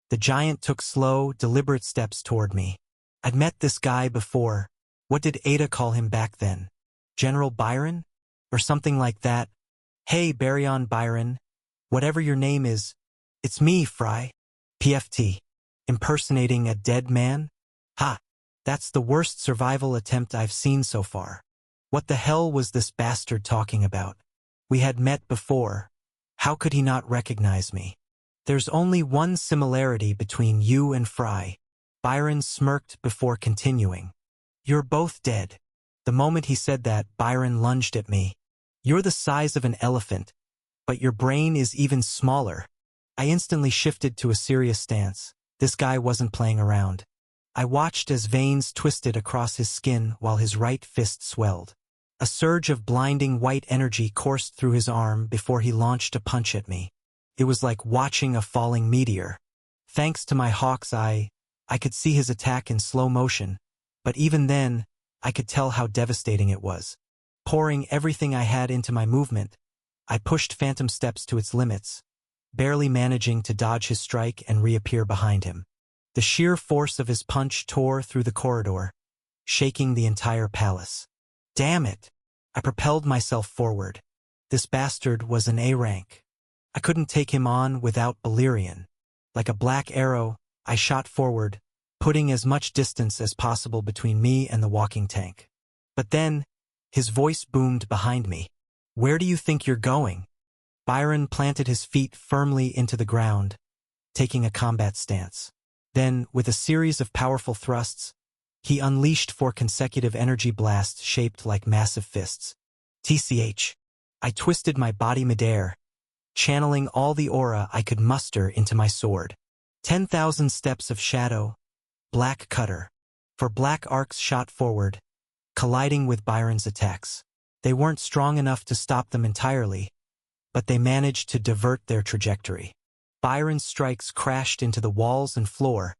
The giant took slow, deliberate steps toward me. I'd met this guy before. What did Ada call him back then? General Byron? Or something like that? Hey, Baryon Byron. Whatever your name is, it's me, Fry. PFT. Impersonating a dead man? Ha! That's the worst survival attempt I've seen so far. What the hell was this bastard talking about? We had met before. How could he not recognize me? There's only one similarity between you and Fry. Byron smirked before continuing. You're both dead. The moment he said that, Byron lunged at me. You're the size of an elephant, but your brain is even smaller. I instantly shifted to a serious stance. This guy wasn't playing around. I watched as veins twisted across his skin while his right fist swelled. A surge of blinding white energy coursed through his arm before he launched a punch at me. It was like watching a falling meteor. Thanks to my hawk's eye, I could see his attack in slow motion, but even then, I could tell how devastating it was. Pouring everything I had into my movement, I pushed phantom steps to its limits, barely managing to dodge his strike and reappear behind him. The sheer force of his punch tore through the corridor, shaking the entire palace. Damn it! I propelled myself forward. This bastard was an A rank. I couldn't take him on without Valyrian. Like a black arrow, I shot forward, putting as much distance as possible between me and the walking tank. But then, his voice boomed behind me. Where do you think you're going? Byron planted his feet firmly into the ground, taking a combat stance. Then, with a series of powerful thrusts, he unleashed 4 consecutive energy blasts shaped like massive fists. TCH. I twisted my body midair, channeling all the aura I could muster into my sword. 10,000 steps of shadow, black cutter. 4 black arcs shot forward, colliding with Byron's attacks. They weren't strong enough to stop them entirely, but they managed to divert their trajectory. Byron's strikes crashed into the walls and floor,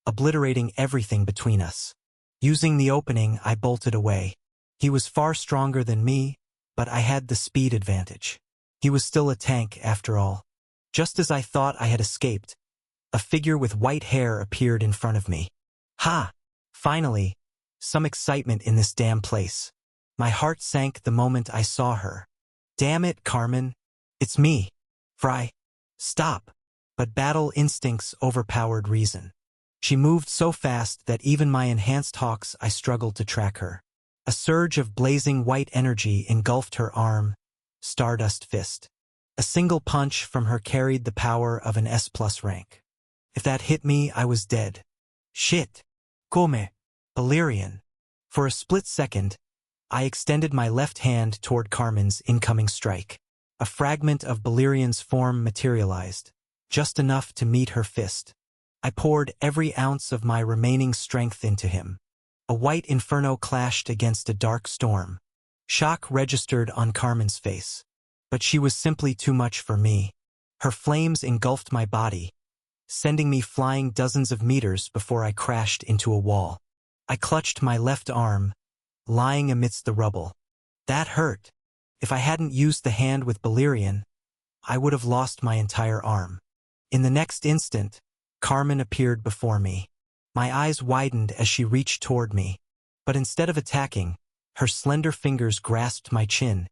obliterating everything between us. Using the opening, I bolted away. He was far stronger than me, but I had the speed advantage. He was still a tank, after all. Just as I thought I had escaped, a figure with white hair appeared in front of me. Ha! Finally, some excitement in this damn place. My heart sank the moment I saw her. Damn it, Carmen. It's me. Fry. Stop. But battle instincts overpowered reason. She moved so fast that even my enhanced hawks I struggled to track her. A surge of blazing white energy engulfed her arm, Stardust Fist. A single punch from her carried the power of an S+ rank. If that hit me, I was dead. Shit. Come. Valyrian. For a split second, I extended my left hand toward Carmen's incoming strike. A fragment of Valyrian's form materialized, just enough to meet her fist. I poured every ounce of my remaining strength into him. A white inferno clashed against a dark storm. Shock registered on Carmen's face. But she was simply too much for me. Her flames engulfed my body, sending me flying dozens of meters before I crashed into a wall. I clutched my left arm, lying amidst the rubble. That hurt. If I hadn't used the hand with Valyrian, I would have lost my entire arm. In the next instant, Carmen appeared before me. My eyes widened as she reached toward me, but instead of attacking, her slender fingers grasped my chin,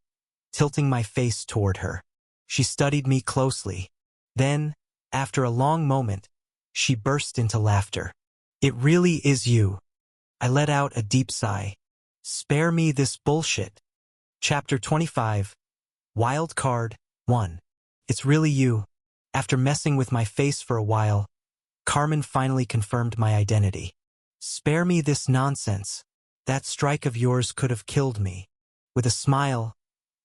tilting my face toward her. She studied me closely. Then, after a long moment, she burst into laughter. It really is you. I let out a deep sigh. Spare me this bullshit. Chapter 25. Wild Card 1. It's really you. After messing with my face for a while, Carmen finally confirmed my identity. Spare me this nonsense. That strike of yours could have killed me. With a smile,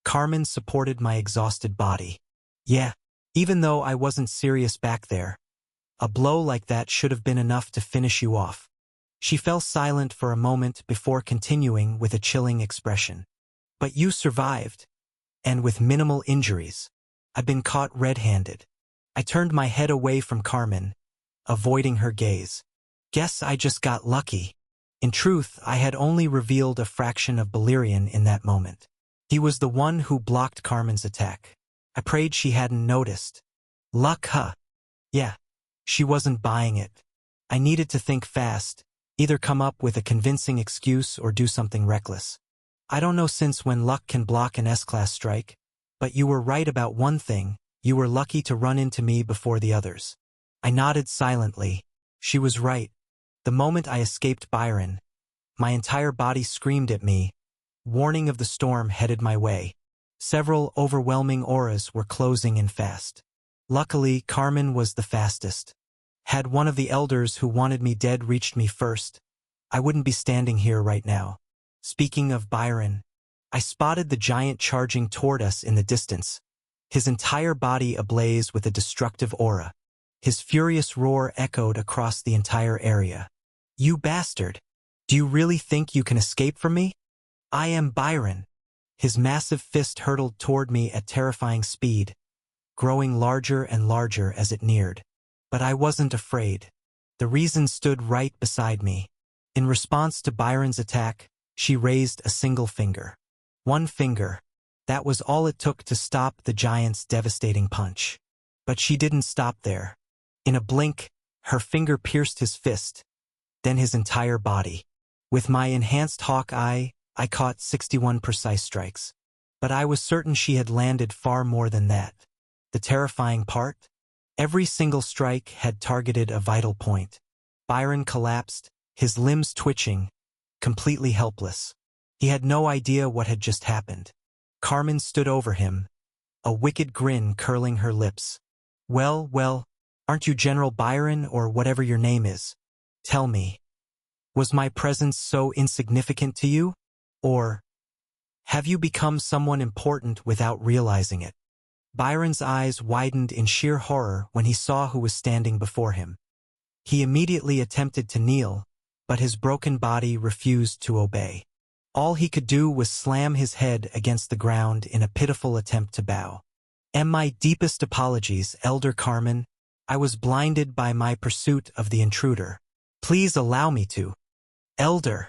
Carmen supported my exhausted body. Yeah, even though I wasn't serious back there, a blow like that should have been enough to finish you off. She fell silent for a moment before continuing with a chilling expression. But you survived, and with minimal injuries. I've been caught red-handed. I turned my head away from Carmen, avoiding her gaze. Guess I just got lucky. In truth, I had only revealed a fraction of Valerian in that moment. He was the one who blocked Carmen's attack. I prayed she hadn't noticed. Luck, huh? Yeah. She wasn't buying it. I needed to think fast, either come up with a convincing excuse or do something reckless. I don't know since when luck can block an S-class strike, but you were right about one thing, you were lucky to run into me before the others. I nodded silently. She was right. The moment I escaped Byron, my entire body screamed at me. Warning of the storm headed my way. Several overwhelming auras were closing in fast. Luckily, Carmen was the fastest. Had one of the elders who wanted me dead reached me first, I wouldn't be standing here right now. Speaking of Byron, I spotted the giant charging toward us in the distance, his entire body ablaze with a destructive aura. His furious roar echoed across the entire area. You bastard! Do you really think you can escape from me? I am Byron. His massive fist hurtled toward me at terrifying speed, growing larger and larger as it neared. But I wasn't afraid. The reason stood right beside me. In response to Byron's attack, she raised a single finger. One finger. That was all it took to stop the giant's devastating punch. But she didn't stop there. In a blink, her finger pierced his fist, then his entire body. With my enhanced hawk eye, I caught 61 precise strikes. But I was certain she had landed far more than that. The terrifying part? Every single strike had targeted a vital point. Byron collapsed, his limbs twitching, completely helpless. He had no idea what had just happened. Carmen stood over him, a wicked grin curling her lips. Well, aren't you General Byron or whatever your name is? Tell me, was my presence so insignificant to you? Or have you become someone important without realizing it? Byron's eyes widened in sheer horror when he saw who was standing before him. He immediately attempted to kneel, but his broken body refused to obey. All he could do was slam his head against the ground in a pitiful attempt to bow. My deepest apologies, Elder Carmen. I was blinded by my pursuit of the intruder. Please allow me to. Elder.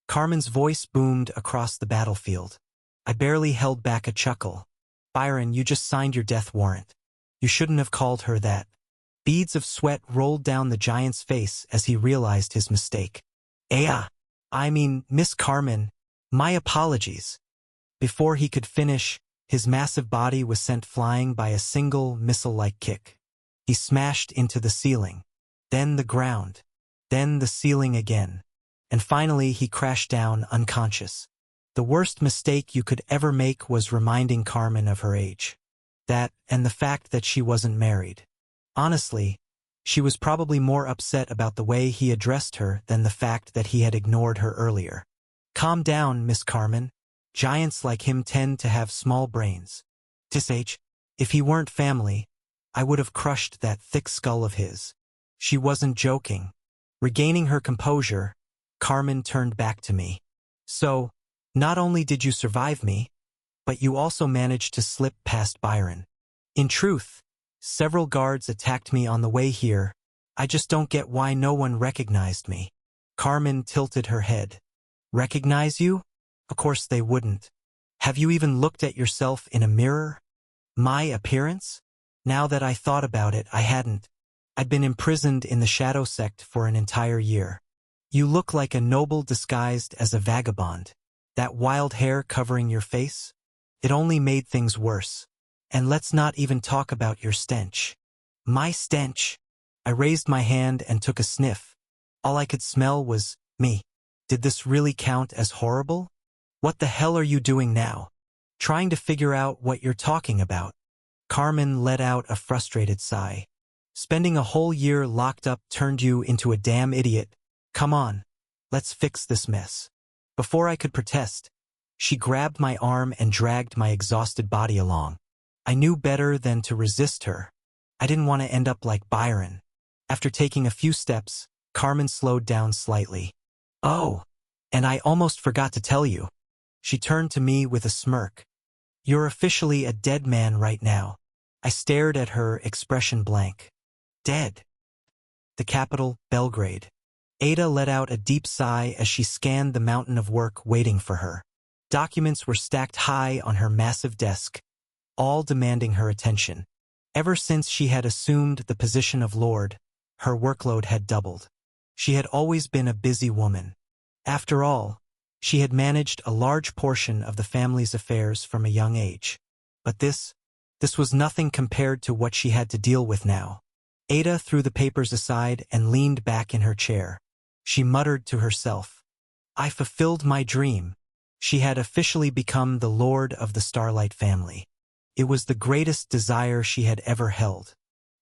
Carmen's voice boomed across the battlefield. I barely held back a chuckle. Byron, you just signed your death warrant. You shouldn't have called her that. Beads of sweat rolled down the giant's face as he realized his mistake. Miss Carmen, my apologies. Before he could finish, his massive body was sent flying by a single missile-like kick. He smashed into the ceiling, then the ground, then the ceiling again, and finally he crashed down unconscious. The worst mistake you could ever make was reminding Carmen of her age. That, and the fact that she wasn't married. Honestly, she was probably more upset about the way he addressed her than the fact that he had ignored her earlier. Calm down, Miss Carmen. Giants like him tend to have small brains. If he weren't family, I would have crushed that thick skull of his. She wasn't joking. Regaining her composure, Carmen turned back to me. So, not only did you survive me, but you also managed to slip past Byron. In truth, several guards attacked me on the way here. I just don't get why no one recognized me. Carmen tilted her head. Recognize you? Of course they wouldn't. Have you even looked at yourself in a mirror? My appearance? Now that I thought about it, I hadn't. I'd been imprisoned in the Shadow Sect for an entire year. You look like a noble disguised as a vagabond. That wild hair covering your face? It only made things worse. And let's not even talk about your stench. My stench? I raised my hand and took a sniff. All I could smell was me. Did this really count as horrible? What the hell are you doing now? Trying to figure out what you're talking about. Carmen let out a frustrated sigh. Spending a whole year locked up turned you into a damn idiot. Come on, let's fix this mess. Before I could protest, she grabbed my arm and dragged my exhausted body along. I knew better than to resist her. I didn't want to end up like Byron. After taking a few steps, Carmen slowed down slightly. "Oh, and I almost forgot to tell you." She turned to me with a smirk. "You're officially a dead man right now." I stared at her, expression blank. Dead. The capital, Belgrade. Ada let out a deep sigh as she scanned the mountain of work waiting for her. Documents were stacked high on her massive desk, all demanding her attention. Ever since she had assumed the position of Lord, her workload had doubled. She had always been a busy woman. After all, she had managed a large portion of the family's affairs from a young age. But this was nothing compared to what she had to deal with now. Ada threw the papers aside and leaned back in her chair. She muttered to herself, "I fulfilled my dream." She had officially become the lord of the Starlight family. It was the greatest desire she had ever held.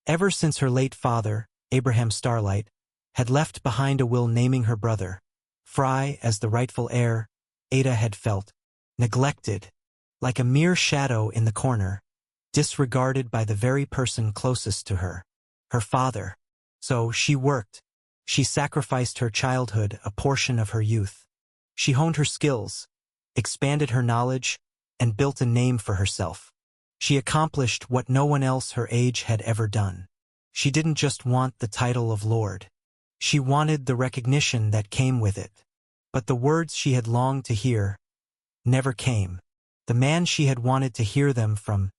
Ever since her late father, Abraham Starlight, had left behind a will naming her brother, Fry, as the rightful heir, Ada had felt neglected, like a mere shadow in the corner, disregarded by the very person closest to her, her father. So she worked. She sacrificed her childhood, a portion of her youth. She honed her skills, expanded her knowledge, and built a name for herself. She accomplished what no one else her age had ever done. She didn't just want the title of Lord. She wanted the recognition that came with it. But the words she had longed to hear never came. The man she had wanted to hear them from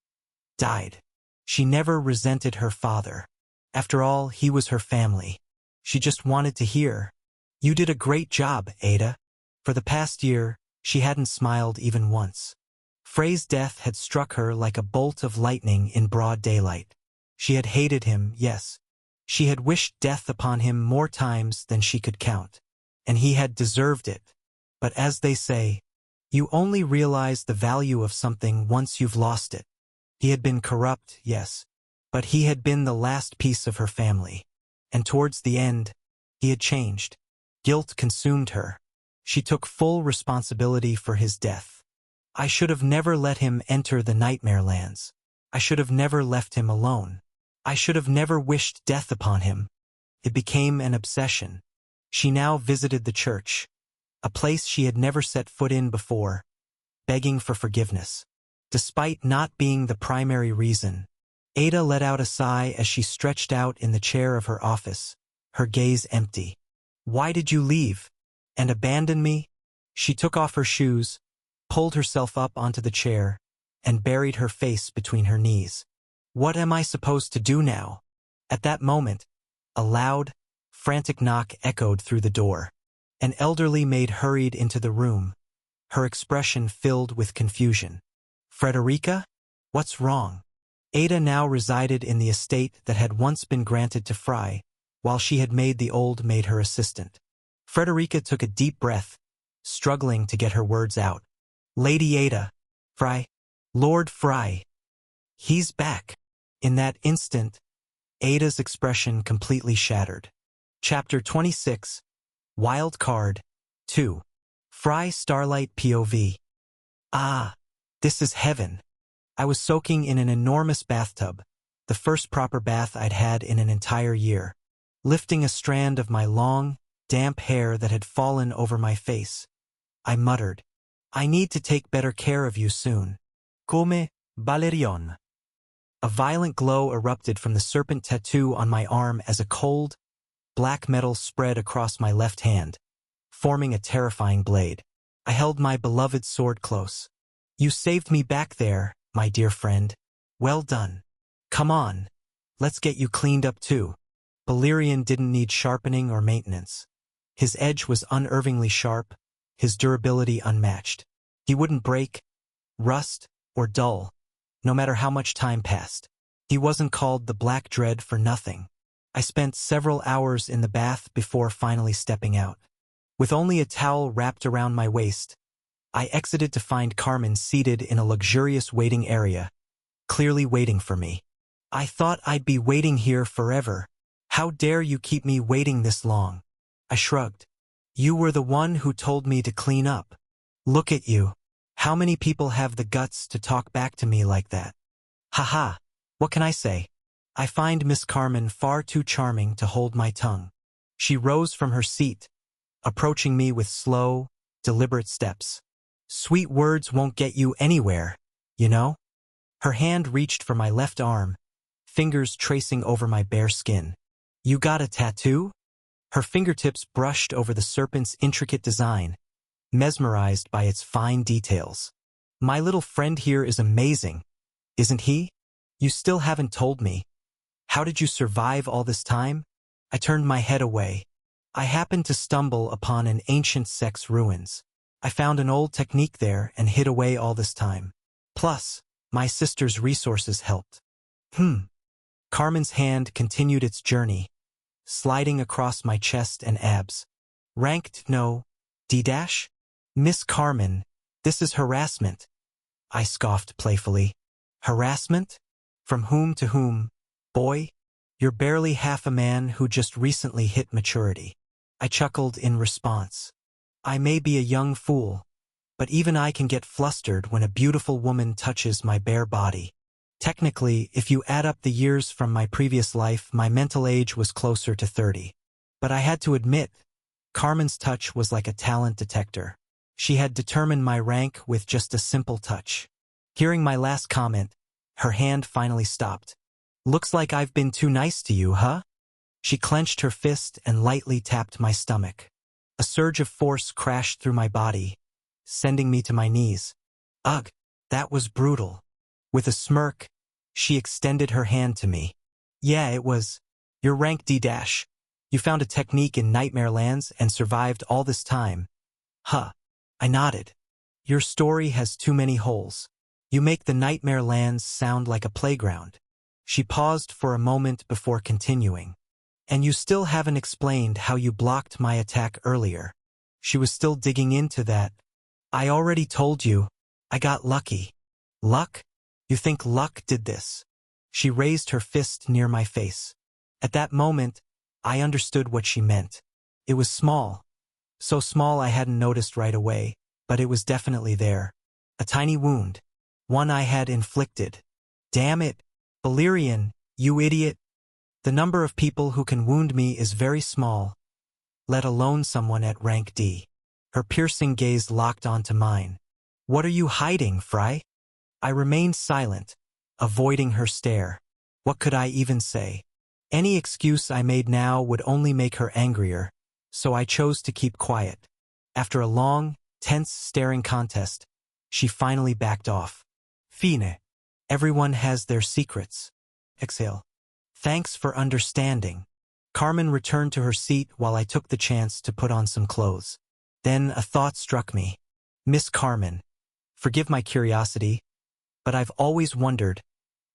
died. She never resented her father. After all, he was her family. She just wanted to hear, "You did a great job, Ada." For the past year, she hadn't smiled even once. Frey's death had struck her like a bolt of lightning in broad daylight. She had hated him, yes. She had wished death upon him more times than she could count. And he had deserved it. But as they say, you only realize the value of something once you've lost it. He had been corrupt, yes, but he had been the last piece of her family. And towards the end, he had changed. Guilt consumed her. She took full responsibility for his death. "I should have never let him enter the nightmare lands. I should have never left him alone. I should have never wished death upon him." It became an obsession. She now visited the church, a place she had never set foot in before, begging for forgiveness. Despite not being the primary reason, Ada let out a sigh as she stretched out in the chair of her office, her gaze empty. "Why did you leave? And abandon me?" She took off her shoes, pulled herself up onto the chair, and buried her face between her knees. "What am I supposed to do now?" At that moment, a loud, frantic knock echoed through the door. An elderly maid hurried into the room, her expression filled with confusion. "Frederica? What's wrong?" Ada now resided in the estate that had once been granted to Fry, while she had made the old maid her assistant. Frederica took a deep breath, struggling to get her words out. "Lady Ada, Fry, Lord Fry, he's back." In that instant, Ada's expression completely shattered. Chapter 26, Wild Card 2. Fry Starlight POV. Ah, this is heaven. I was soaking in an enormous bathtub, the first proper bath I'd had in an entire year. Lifting a strand of my long, damp hair that had fallen over my face, I muttered, "I need to take better care of you soon." Come, Valerion. A violent glow erupted from the serpent tattoo on my arm as a cold, black metal spread across my left hand, forming a terrifying blade. I held my beloved sword close. "You saved me back there, my dear friend. Well done. Come on, let's get you cleaned up too." Valerian didn't need sharpening or maintenance. His edge was unervingly sharp, his durability unmatched. He wouldn't break, rust, or dull, no matter how much time passed. He wasn't called the Black Dread for nothing. I spent several hours in the bath before finally stepping out. With only a towel wrapped around my waist, I exited to find Carmen seated in a luxurious waiting area, clearly waiting for me. "I thought I'd be waiting here forever. How dare you keep me waiting this long?" I shrugged. You were the one who told me to clean up. Look at you. How many people have the guts to talk back to me like that? Haha, what can I say? I find Miss Carmen far too charming to hold my tongue. She rose from her seat, approaching me with slow, deliberate steps. Sweet words won't get you anywhere, you know? Her hand reached for my left arm, fingers tracing over my bare skin. You got a tattoo? Her fingertips brushed over the serpent's intricate design, mesmerized by its fine details. My little friend here is amazing, isn't he? You still haven't told me. How did you survive all this time? I turned my head away. I happened to stumble upon an ancient sect's ruins. I found an old technique there and hid away all this time. Plus, my sister's resources helped. Carmen's hand continued its journey, sliding across my chest and abs. Ranked no. D-dash? Miss Carmen, this is harassment. I scoffed playfully. Harassment? From whom to whom? Boy, you're barely half a man who just recently hit maturity. I chuckled in response. I may be a young fool, but even I can get flustered when a beautiful woman touches my bare body. Technically, if you add up the years from my previous life, my mental age was closer to 30. But I had to admit, Carmen's touch was like a talent detector. She had determined my rank with just a simple touch. Hearing my last comment, her hand finally stopped. Looks like I've been too nice to you, huh? She clenched her fist and lightly tapped my stomach. A surge of force crashed through my body, sending me to my knees. Ugh, that was brutal. With a smirk, she extended her hand to me. Yeah, it was. Your rank D-dash. You found a technique in Nightmare Lands and survived all this time. Huh. I nodded. Your story has too many holes. You make the Nightmare Lands sound like a playground. She paused for a moment before continuing. And you still haven't explained how you blocked my attack earlier. She was still digging into that. I already told you. I got lucky. Luck? You think luck did this? She raised her fist near my face. At that moment, I understood what she meant. It was small. So small I hadn't noticed right away, but it was definitely there. A tiny wound. One I had inflicted. Damn it, Valerian, you idiot. The number of people who can wound me is very small, let alone someone at rank D. Her piercing gaze locked onto mine. What are you hiding, Fry? I remained silent, avoiding her stare. What could I even say? Any excuse I made now would only make her angrier, so I chose to keep quiet. After a long, tense staring contest, she finally backed off. Fine. Everyone has their secrets. Exhale. Thanks for understanding. Carmen returned to her seat while I took the chance to put on some clothes. Then a thought struck me. Miss Carmen, forgive my curiosity, but I've always wondered,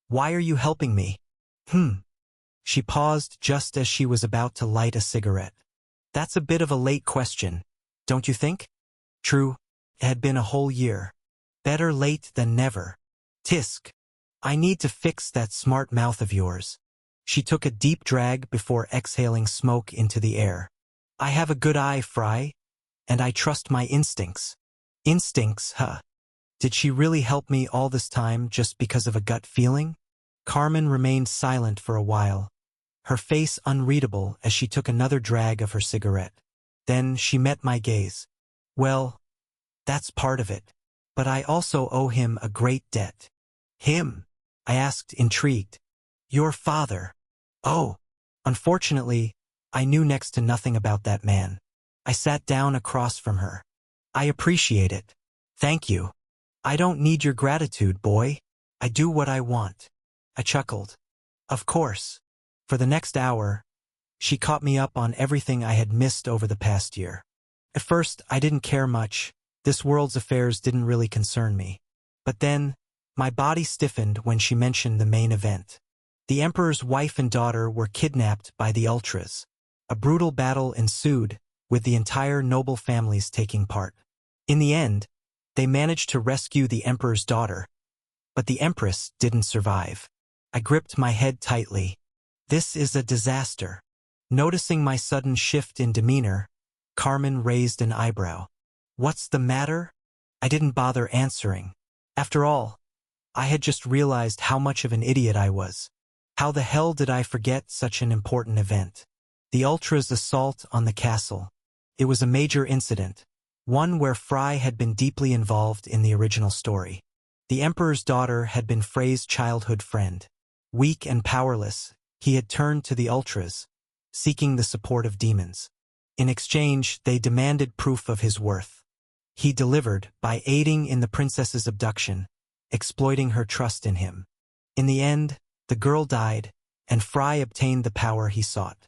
why are you helping me? She paused just as she was about to light a cigarette. That's a bit of a late question, don't you think? True, it had been a whole year. Better late than never. Tisk. I need to fix that smart mouth of yours. She took a deep drag before exhaling smoke into the air. I have a good eye, Fry, and I trust my instincts. Instincts, huh? Did she really help me all this time just because of a gut feeling? Carmen remained silent for a while, her face unreadable as she took another drag of her cigarette. Then she met my gaze. Well, that's part of it. But I also owe him a great debt. Him? I asked, intrigued. Your father. Oh, unfortunately, I knew next to nothing about that man. I sat down across from her. I appreciate it. Thank you. I don't need your gratitude, boy. I do what I want. I chuckled. Of course. For the next hour, she caught me up on everything I had missed over the past year. At first, I didn't care much. This world's affairs didn't really concern me. But then, my body stiffened when she mentioned the main event. The Emperor's wife and daughter were kidnapped by the Ultras. A brutal battle ensued, with the entire noble families taking part. In the end, they managed to rescue the Emperor's daughter, but the Empress didn't survive. I gripped my head tightly. This is a disaster. Noticing my sudden shift in demeanor, Carmen raised an eyebrow. What's the matter? I didn't bother answering. After all, I had just realized how much of an idiot I was. How the hell did I forget such an important event? The Ultra's assault on the castle. It was a major incident, one where Fry had been deeply involved in the original story. The Emperor's daughter had been Frey's childhood friend. Weak and powerless, he had turned to the Ultras, seeking the support of demons. In exchange, they demanded proof of his worth. He delivered by aiding in the princess's abduction, exploiting her trust in him. In the end, the girl died, and Fry obtained the power he sought.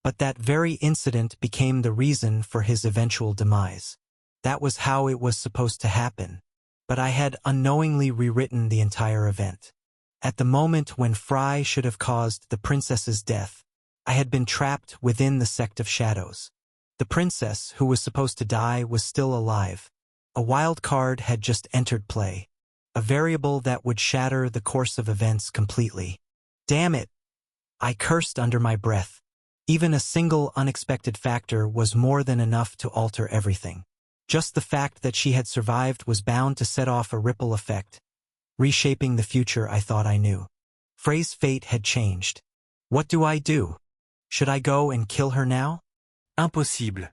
But that very incident became the reason for his eventual demise. That was how it was supposed to happen. But I had unknowingly rewritten the entire event. At the moment when Fry should have caused the princess's death, I had been trapped within the Sect of Shadows. The princess, who was supposed to die, was still alive. A wild card had just entered play. A variable that would shatter the course of events completely. Damn it! I cursed under my breath. Even a single unexpected factor was more than enough to alter everything. Just the fact that she had survived was bound to set off a ripple effect, reshaping the future I thought I knew. Frey's fate had changed. What do I do? Should I go and kill her now? Impossible.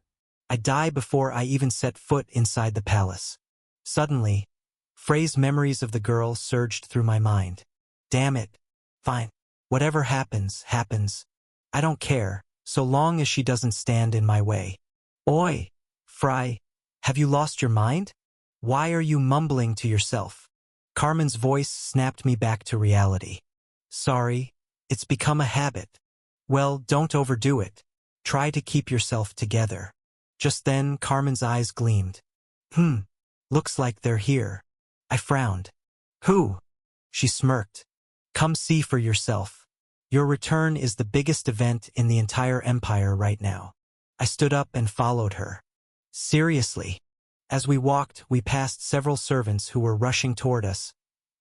I'd die before I even set foot inside the palace. Suddenly, Frey's memories of the girl surged through my mind. Damn it. Fine. Whatever happens, happens. I don't care, so long as she doesn't stand in my way. Oi, Fry, have you lost your mind? Why are you mumbling to yourself? Carmen's voice snapped me back to reality. Sorry, it's become a habit. Well, don't overdo it. Try to keep yourself together. Just then, Carmen's eyes gleamed. Looks like they're here. I frowned. Who? She smirked. Come see for yourself. Your return is the biggest event in the entire empire right now. I stood up and followed her. Seriously. As we walked, we passed several servants who were rushing toward us,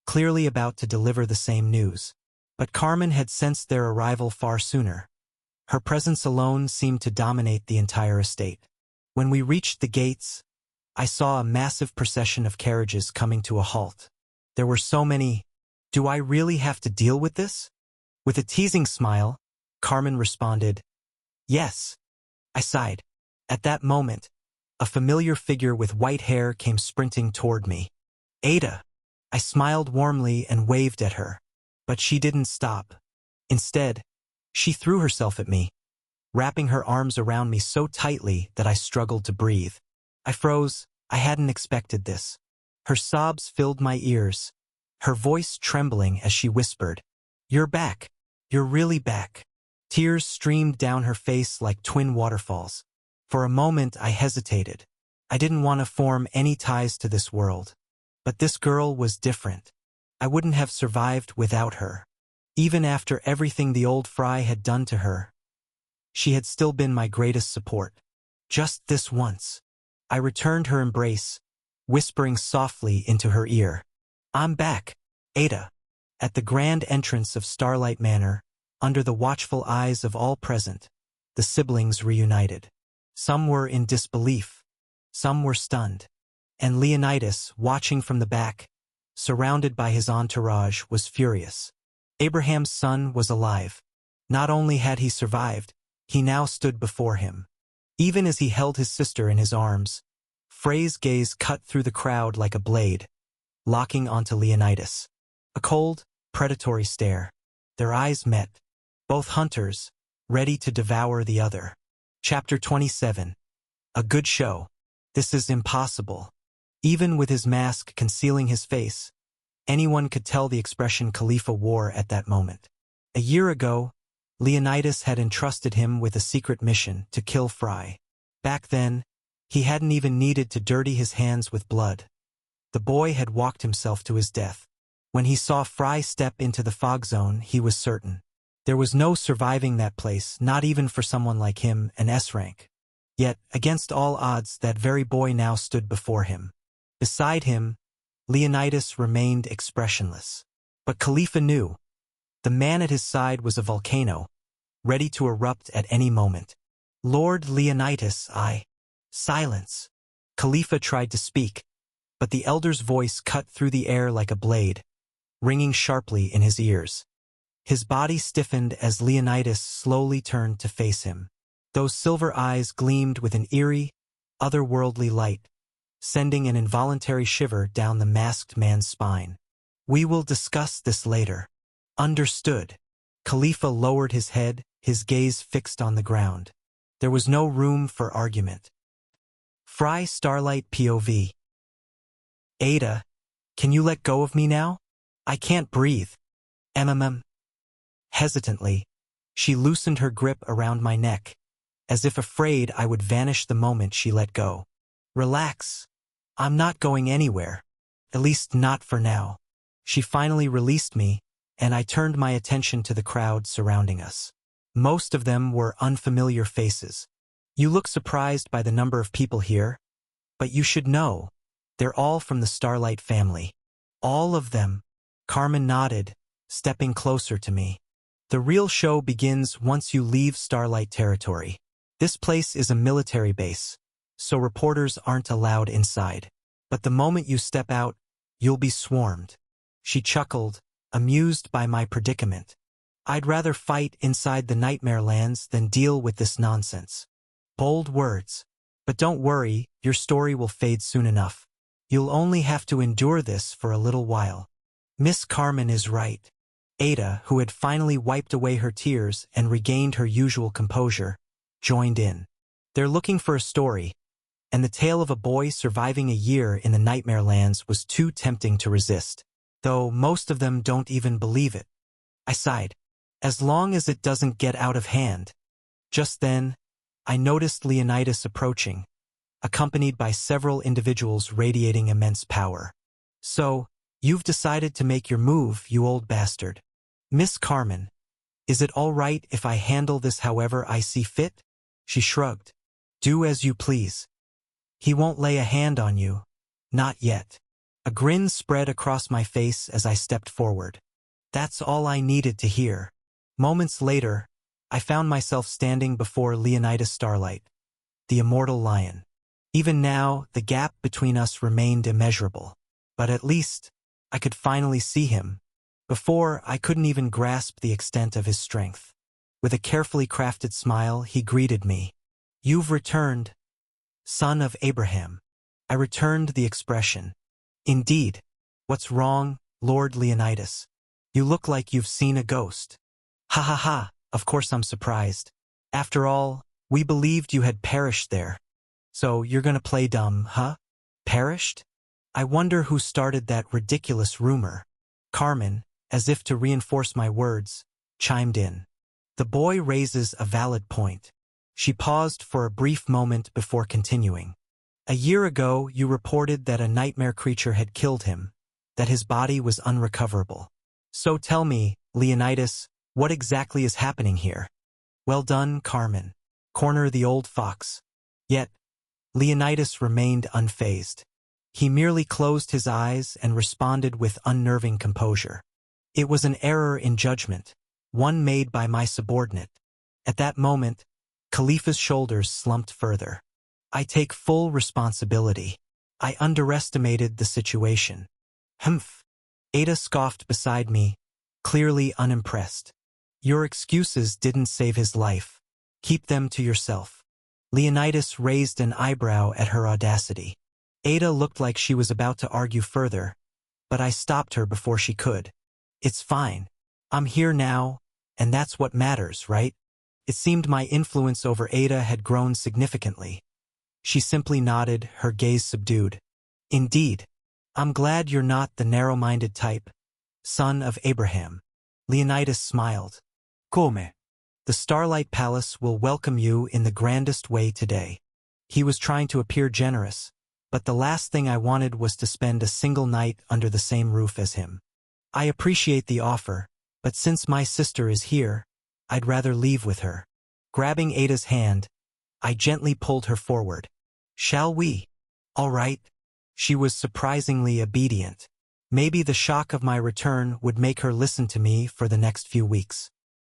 clearly about to deliver the same news. But Carmen had sensed their arrival far sooner. Her presence alone seemed to dominate the entire estate. When we reached the gates, I saw a massive procession of carriages coming to a halt. There were so many. Do I really have to deal with this? With a teasing smile, Carmen responded, Yes. I sighed. At that moment, a familiar figure with white hair came sprinting toward me. Ada. I smiled warmly and waved at her. But she didn't stop. Instead, she threw herself at me, wrapping her arms around me so tightly that I struggled to breathe. I froze. I hadn't expected this. Her sobs filled my ears, her voice trembling as she whispered, You're back. You're really back. Tears streamed down her face like twin waterfalls. For a moment, I hesitated. I didn't want to form any ties to this world. But this girl was different. I wouldn't have survived without her. Even after everything the old Fry had done to her, she had still been my greatest support. Just this once. I returned her embrace, whispering softly into her ear. I'm back, Ada. At the grand entrance of Starlight Manor, under the watchful eyes of all present, the siblings reunited. Some were in disbelief. Some were stunned. And Leonidas, watching from the back, surrounded by his entourage, was furious. Abraham's son was alive. Not only had he survived, he now stood before him. Even as he held his sister in his arms, Frey's gaze cut through the crowd like a blade, locking onto Leonidas. A cold, predatory stare. Their eyes met, both hunters, ready to devour the other. Chapter 27. A good show. This is impossible. Even with his mask concealing his face, anyone could tell the expression Khalifa wore at that moment. A year ago, Leonidas had entrusted him with a secret mission to kill Fry. Back then, he hadn't even needed to dirty his hands with blood. The boy had walked himself to his death. When he saw Fry step into the fog zone, he was certain. There was no surviving that place, not even for someone like him, an S-rank. Yet, against all odds, that very boy now stood before him. Beside him, Leonidas remained expressionless. But Khalifa knew. The man at his side was a volcano, ready to erupt at any moment. Lord Leonidas, Silence. Khalifa tried to speak, but the elder's voice cut through the air like a blade, ringing sharply in his ears. His body stiffened as Leonidas slowly turned to face him. Those silver eyes gleamed with an eerie, otherworldly light, sending an involuntary shiver down the masked man's spine. We will discuss this later. Understood. Khalifa lowered his head, his gaze fixed on the ground. There was no room for argument. Fry Starlight POV. Ada, can you let go of me now? I can't breathe. MMM. Hesitantly, she loosened her grip around my neck, as if afraid I would vanish the moment she let go. Relax. I'm not going anywhere. At least not for now. She finally released me, and I turned my attention to the crowd surrounding us. Most of them were unfamiliar faces. You look surprised by the number of people here, but you should know, they're all from the Starlight family. All of them. Carmen nodded, stepping closer to me. The real show begins once you leave Starlight territory. This place is a military base, so reporters aren't allowed inside. But the moment you step out, you'll be swarmed. She chuckled, amused by my predicament. I'd rather fight inside the Nightmare Lands than deal with this nonsense. Bold words. But don't worry, your story will fade soon enough. You'll only have to endure this for a little while. Miss Carmen is right. Ada, who had finally wiped away her tears and regained her usual composure, joined in. They're looking for a story, and the tale of a boy surviving a year in the Nightmare Lands was too tempting to resist, though most of them don't even believe it. I sighed. As long as it doesn't get out of hand. Just then, I noticed Leonidas approaching, accompanied by several individuals radiating immense power. So, you've decided to make your move, you old bastard. Miss Carmen, is it all right if I handle this however I see fit? She shrugged. Do as you please. He won't lay a hand on you. Not yet. A grin spread across my face as I stepped forward. That's all I needed to hear. Moments later, I found myself standing before Leonidas Starlight, the immortal lion. Even now, the gap between us remained immeasurable. But at least, I could finally see him. Before, I couldn't even grasp the extent of his strength. With a carefully crafted smile, he greeted me. You've returned, son of Abraham. I returned the expression. Indeed. What's wrong, Lord Leonidas? You look like you've seen a ghost. Ha ha ha, of course I'm surprised. After all, we believed you had perished there. So you're gonna play dumb, huh? Perished? I wonder who started that ridiculous rumor. Carmen, as if to reinforce my words, chimed in. The boy raises a valid point. She paused for a brief moment before continuing. A year ago, you reported that a nightmare creature had killed him, that his body was unrecoverable. So tell me, Leonidas, what exactly is happening here? Well done, Carmen. Corner the old fox. Yet, Leonidas remained unfazed. He merely closed his eyes and responded with unnerving composure. It was an error in judgment, one made by my subordinate. At that moment, Khalifa's shoulders slumped further. I take full responsibility. I underestimated the situation. Humph. Ada scoffed beside me, clearly unimpressed. Your excuses didn't save his life. Keep them to yourself. Leonidas raised an eyebrow at her audacity. Ada looked like she was about to argue further, but I stopped her before she could. It's fine. I'm here now, and that's what matters, right? It seemed my influence over Ada had grown significantly. She simply nodded, her gaze subdued. Indeed. I'm glad you're not the narrow-minded type, son of Abraham. Leonidas smiled. Come. The Starlight Palace will welcome you in the grandest way today. He was trying to appear generous, but the last thing I wanted was to spend a single night under the same roof as him. I appreciate the offer, but since my sister is here, I'd rather leave with her. Grabbing Ada's hand, I gently pulled her forward. Shall we? All right. She was surprisingly obedient. Maybe the shock of my return would make her listen to me for the next few weeks.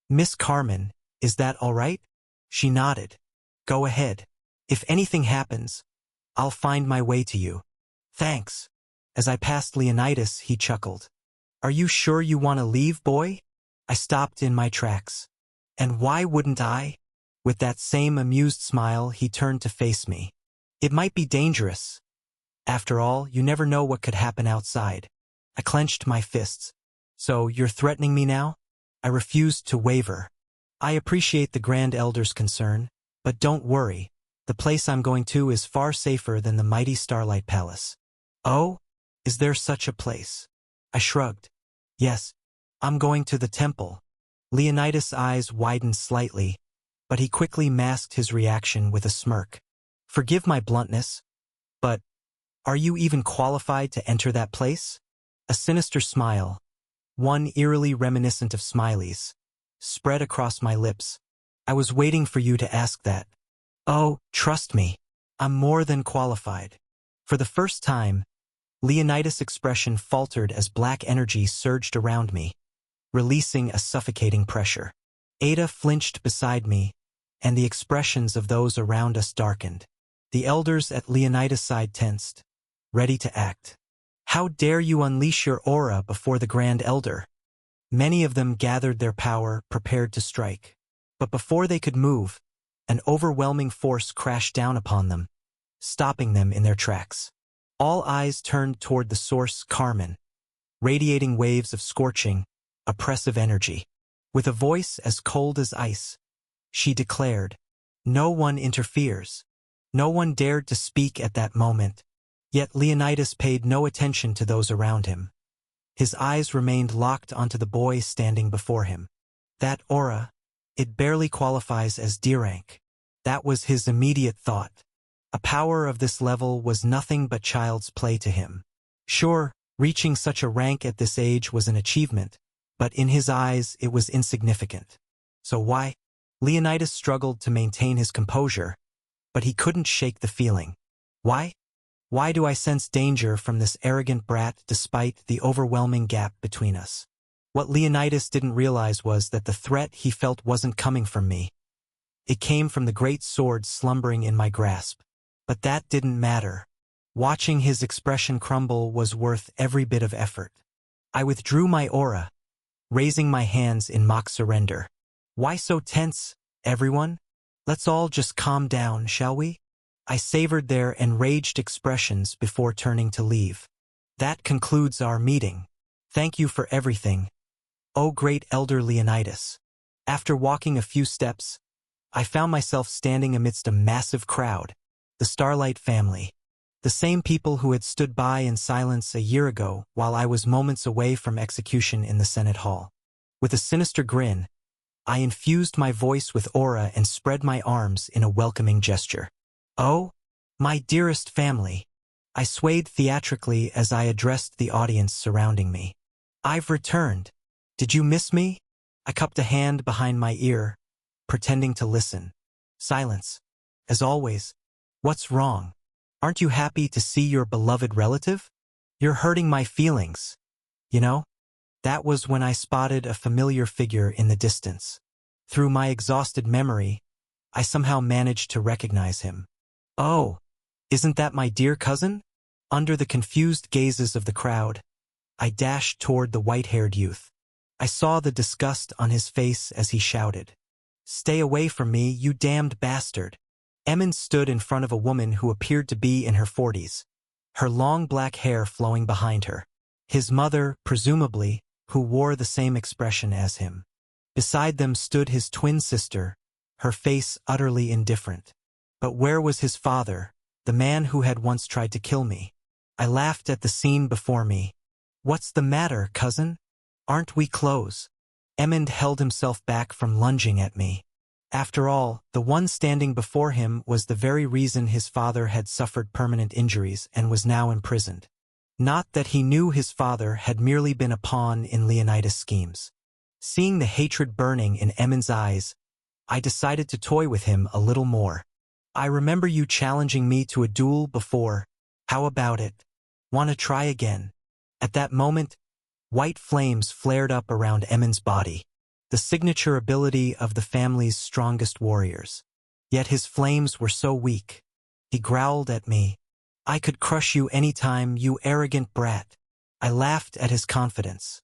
Miss Carmen, is that all right? She nodded. Go ahead. If anything happens, I'll find my way to you. Thanks. As I passed Leonidas, he chuckled. Are you sure you want to leave, boy? I stopped in my tracks. And why wouldn't I? With that same amused smile, he turned to face me. It might be dangerous. After all, you never know what could happen outside. I clenched my fists. So, you're threatening me now? I refused to waver. I appreciate the Grand Elder's concern, but don't worry. The place I'm going to is far safer than the mighty Starlight Palace. Oh? Is there such a place? I shrugged. Yes, I'm going to the temple. Leonidas' eyes widened slightly, but he quickly masked his reaction with a smirk. Forgive my bluntness, but are you even qualified to enter that place? A sinister smile, one eerily reminiscent of Smiley's, spread across my lips. I was waiting for you to ask that. Oh, trust me, I'm more than qualified. For the first time, Leonidas' expression faltered as black energy surged around me, releasing a suffocating pressure. Ada flinched beside me, and the expressions of those around us darkened. The elders at Leonidas' side tensed, ready to act. How dare you unleash your aura before the Grand Elder? Many of them gathered their power, prepared to strike. But before they could move, an overwhelming force crashed down upon them, stopping them in their tracks. All eyes turned toward the source, Carmen, radiating waves of scorching, oppressive energy. With a voice as cold as ice, she declared, "No one interferes." No one dared to speak at that moment, yet Leonidas paid no attention to those around him. His eyes remained locked onto the boy standing before him. That aura, it barely qualifies as D rank. That was his immediate thought. A power of this level was nothing but child's play to him. Sure, reaching such a rank at this age was an achievement, but in his eyes it was insignificant. So why? Leonidas struggled to maintain his composure, but he couldn't shake the feeling. Why? Why do I sense danger from this arrogant brat despite the overwhelming gap between us? What Leonidas didn't realize was that the threat he felt wasn't coming from me. It came from the great sword slumbering in my grasp. But that didn't matter. Watching his expression crumble was worth every bit of effort. I withdrew my aura, raising my hands in mock surrender. Why so tense, everyone? Let's all just calm down, shall we? I savored their enraged expressions before turning to leave. That concludes our meeting. Thank you for everything, O great Elder Leonidas. After walking a few steps, I found myself standing amidst a massive crowd, the Starlight family. The same people who had stood by in silence a year ago while I was moments away from execution in the Senate Hall. With a sinister grin, I infused my voice with aura and spread my arms in a welcoming gesture. Oh, my dearest family. I swayed theatrically as I addressed the audience surrounding me. I've returned. Did you miss me? I cupped a hand behind my ear, pretending to listen. Silence. As always. What's wrong? Aren't you happy to see your beloved relative? You're hurting my feelings. You know? That was when I spotted a familiar figure in the distance. Through my exhausted memory, I somehow managed to recognize him. Oh, isn't that my dear cousin? Under the confused gazes of the crowd, I dashed toward the white-haired youth. I saw the disgust on his face as he shouted, "Stay away from me, you damned bastard." Emmons stood in front of a woman who appeared to be in her 40s, her long black hair flowing behind her. His mother, presumably, who wore the same expression as him. Beside them stood his twin sister, her face utterly indifferent. But where was his father, the man who had once tried to kill me? I laughed at the scene before me. What's the matter, cousin? Aren't we close? Emmond held himself back from lunging at me. After all, the one standing before him was the very reason his father had suffered permanent injuries and was now imprisoned. Not that he knew his father had merely been a pawn in Leonidas' schemes. Seeing the hatred burning in Emmond's eyes, I decided to toy with him a little more. I remember you challenging me to a duel before. How about it? Want to try again? At that moment, white flames flared up around Emmond's body, the signature ability of the family's strongest warriors. Yet his flames were so weak. He growled at me. I could crush you anytime, you arrogant brat. I laughed at his confidence.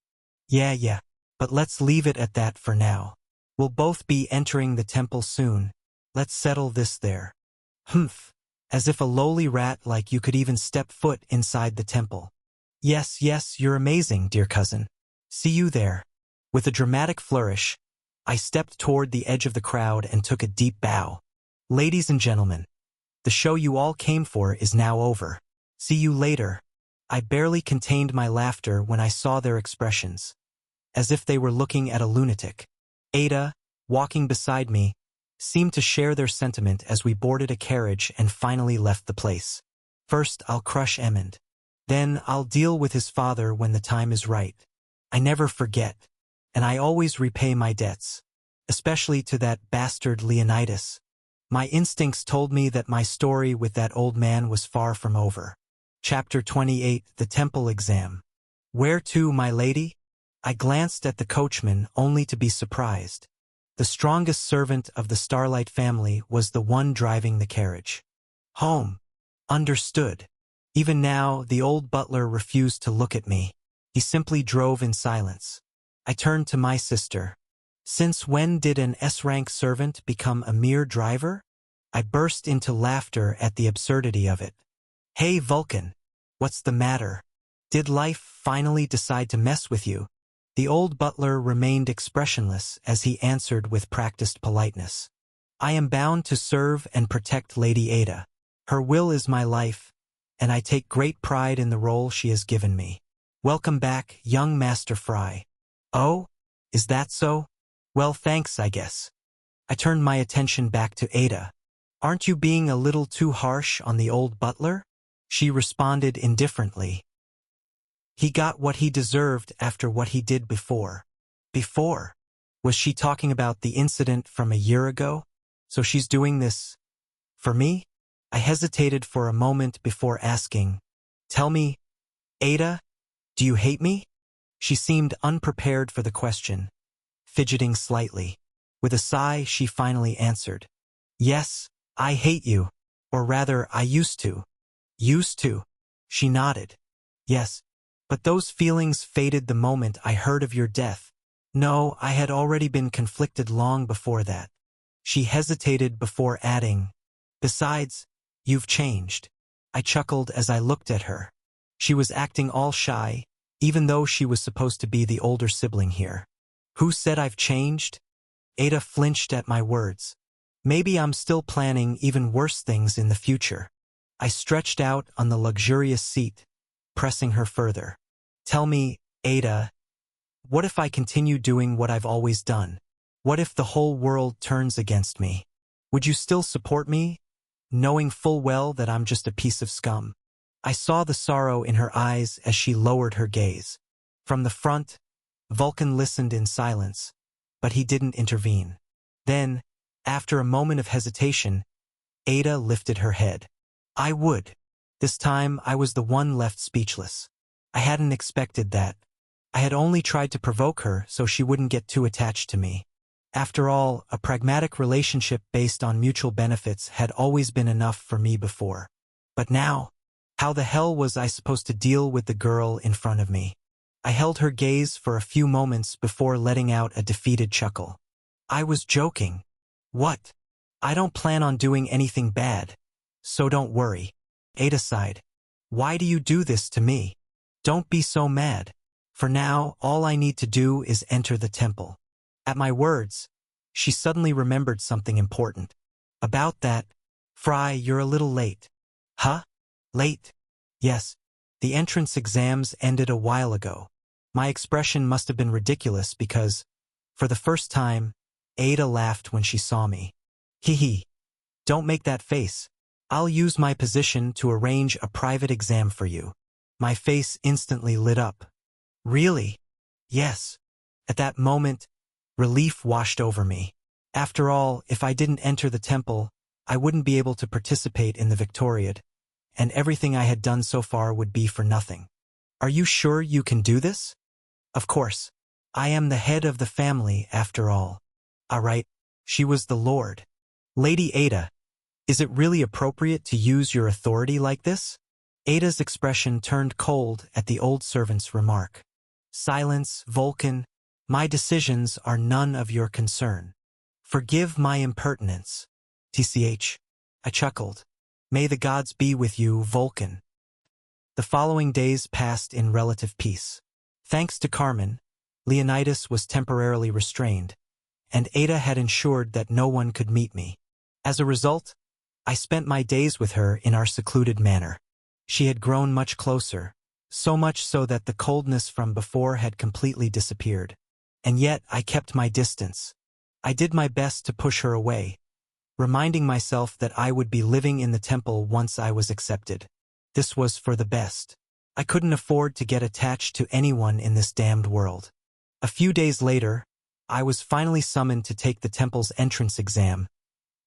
Yeah, but let's leave it at that for now. We'll both be entering the temple soon. Let's settle this there. Humph, as if a lowly rat like you could even step foot inside the temple. Yes, you're amazing, dear cousin. See you there. With a dramatic flourish, I stepped toward the edge of the crowd and took a deep bow. Ladies and gentlemen, the show you all came for is now over. See you later. I barely contained my laughter when I saw their expressions, as if they were looking at a lunatic. Ada, walking beside me, seemed to share their sentiment as we boarded a carriage and finally left the place. First, I'll crush Emmond. Then I'll deal with his father when the time is right. I never forget, and I always repay my debts, especially to that bastard Leonidas. My instincts told me that my story with that old man was far from over. Chapter 28, The Temple Exam. Where to, my lady? I glanced at the coachman only to be surprised. The strongest servant of the Starlight family was the one driving the carriage. Home. Understood. Even now, the old butler refused to look at me. He simply drove in silence. I turned to my sister. Since when did an S-rank servant become a mere driver? I burst into laughter at the absurdity of it. Hey, Vulcan, what's the matter? Did life finally decide to mess with you? The old butler remained expressionless as he answered with practiced politeness. I am bound to serve and protect Lady Ada. Her will is my life, and I take great pride in the role she has given me. Welcome back, young Master Fry. Oh, is that so? Well, thanks, I guess. I turned my attention back to Ada. Aren't you being a little too harsh on the old butler? She responded indifferently. He got what he deserved after what he did before. Before? Was she talking about the incident from a year ago? So she's doing this for me? I hesitated for a moment before asking, Tell me, Ada, do you hate me? She seemed unprepared for the question, fidgeting slightly. With a sigh, she finally answered, Yes, I hate you. Or rather, I used to. Used to? She nodded. Yes, but those feelings faded the moment I heard of your death. No, I had already been conflicted long before that. She hesitated before adding, Besides, you've changed. I chuckled as I looked at her. She was acting all shy, even though she was supposed to be the older sibling here. Who said I've changed? Ada flinched at my words. Maybe I'm still planning even worse things in the future. I stretched out on the luxurious seat, pressing her further. Tell me, Ada, what if I continue doing what I've always done? What if the whole world turns against me? Would you still support me, knowing full well that I'm just a piece of scum? I saw the sorrow in her eyes as she lowered her gaze. From the front, Vulcan listened in silence, but he didn't intervene. Then, after a moment of hesitation, Ada lifted her head. I would. This time I was the one left speechless. I hadn't expected that. I had only tried to provoke her so she wouldn't get too attached to me. After all, a pragmatic relationship based on mutual benefits had always been enough for me before. But now, how the hell was I supposed to deal with the girl in front of me? I held her gaze for a few moments before letting out a defeated chuckle. I was joking. What? I don't plan on doing anything bad. So don't worry. Ada sighed. Why do you do this to me? Don't be so mad. For now, all I need to do is enter the temple. At my words, she suddenly remembered something important. About that, Fry, you're a little late. Huh? Late? Yes. The entrance exams ended a while ago. My expression must have been ridiculous because, for the first time, Ada laughed when she saw me. Hee hee. Don't make that face. I'll use my position to arrange a private exam for you. My face instantly lit up. Really? Yes. At that moment, relief washed over me. After all, if I didn't enter the temple, I wouldn't be able to participate in the Victoriad, and everything I had done so far would be for nothing. Are you sure you can do this? Of course. I am the head of the family, after all. All right, she was the Lord. Lady Ada, is it really appropriate to use your authority like this? Ada's expression turned cold at the old servant's remark. Silence, Vulcan. My decisions are none of your concern. Forgive my impertinence. TCH. I chuckled. May the gods be with you, Vulcan. The following days passed in relative peace. Thanks to Carmen, Leonidas was temporarily restrained, and Ada had ensured that no one could meet me. As a result, I spent my days with her in our secluded manor. She had grown much closer, so much so that the coldness from before had completely disappeared. And yet I kept my distance. I did my best to push her away, reminding myself that I would be living in the temple once I was accepted. This was for the best. I couldn't afford to get attached to anyone in this damned world. A few days later, I was finally summoned to take the temple's entrance exam,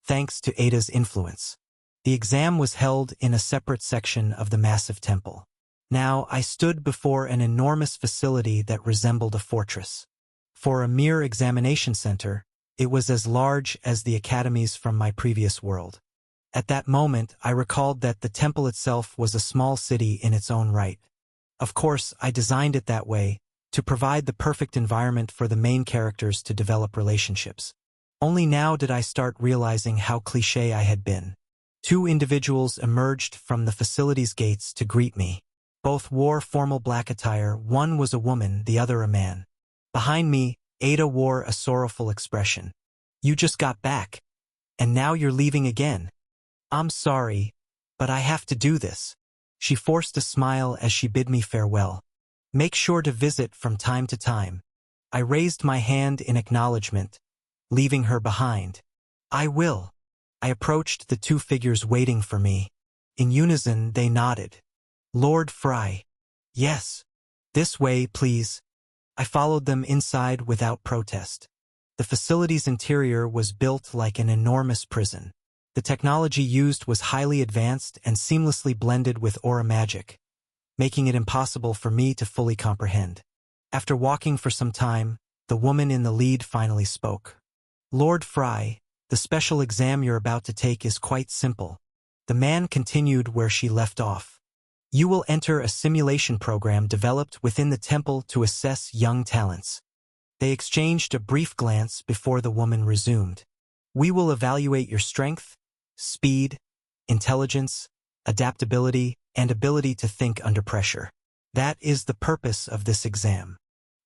thanks to Ada's influence. The exam was held in a separate section of the massive temple. Now I stood before an enormous facility that resembled a fortress. For a mere examination center, it was as large as the academies from my previous world. At that moment, I recalled that the temple itself was a small city in its own right. Of course, I designed it that way, to provide the perfect environment for the main characters to develop relationships. Only now did I start realizing how cliché I had been. Two individuals emerged from the facility's gates to greet me. Both wore formal black attire, one was a woman, the other a man. Behind me, Ada wore a sorrowful expression. You just got back, and now you're leaving again. I'm sorry, but I have to do this. She forced a smile as she bid me farewell. Make sure to visit from time to time. I raised my hand in acknowledgement, leaving her behind. I will. I approached the two figures waiting for me. In unison, they nodded. Lord Fry. Yes. This way, please. I followed them inside without protest. The facility's interior was built like an enormous prison. The technology used was highly advanced and seamlessly blended with aura magic, making it impossible for me to fully comprehend. After walking for some time, the woman in the lead finally spoke. Lord Fry, the special exam you're about to take is quite simple. The man continued where she left off. You will enter a simulation program developed within the temple to assess young talents. They exchanged a brief glance before the woman resumed. We will evaluate your strength, speed, intelligence, adaptability, and ability to think under pressure. That is the purpose of this exam.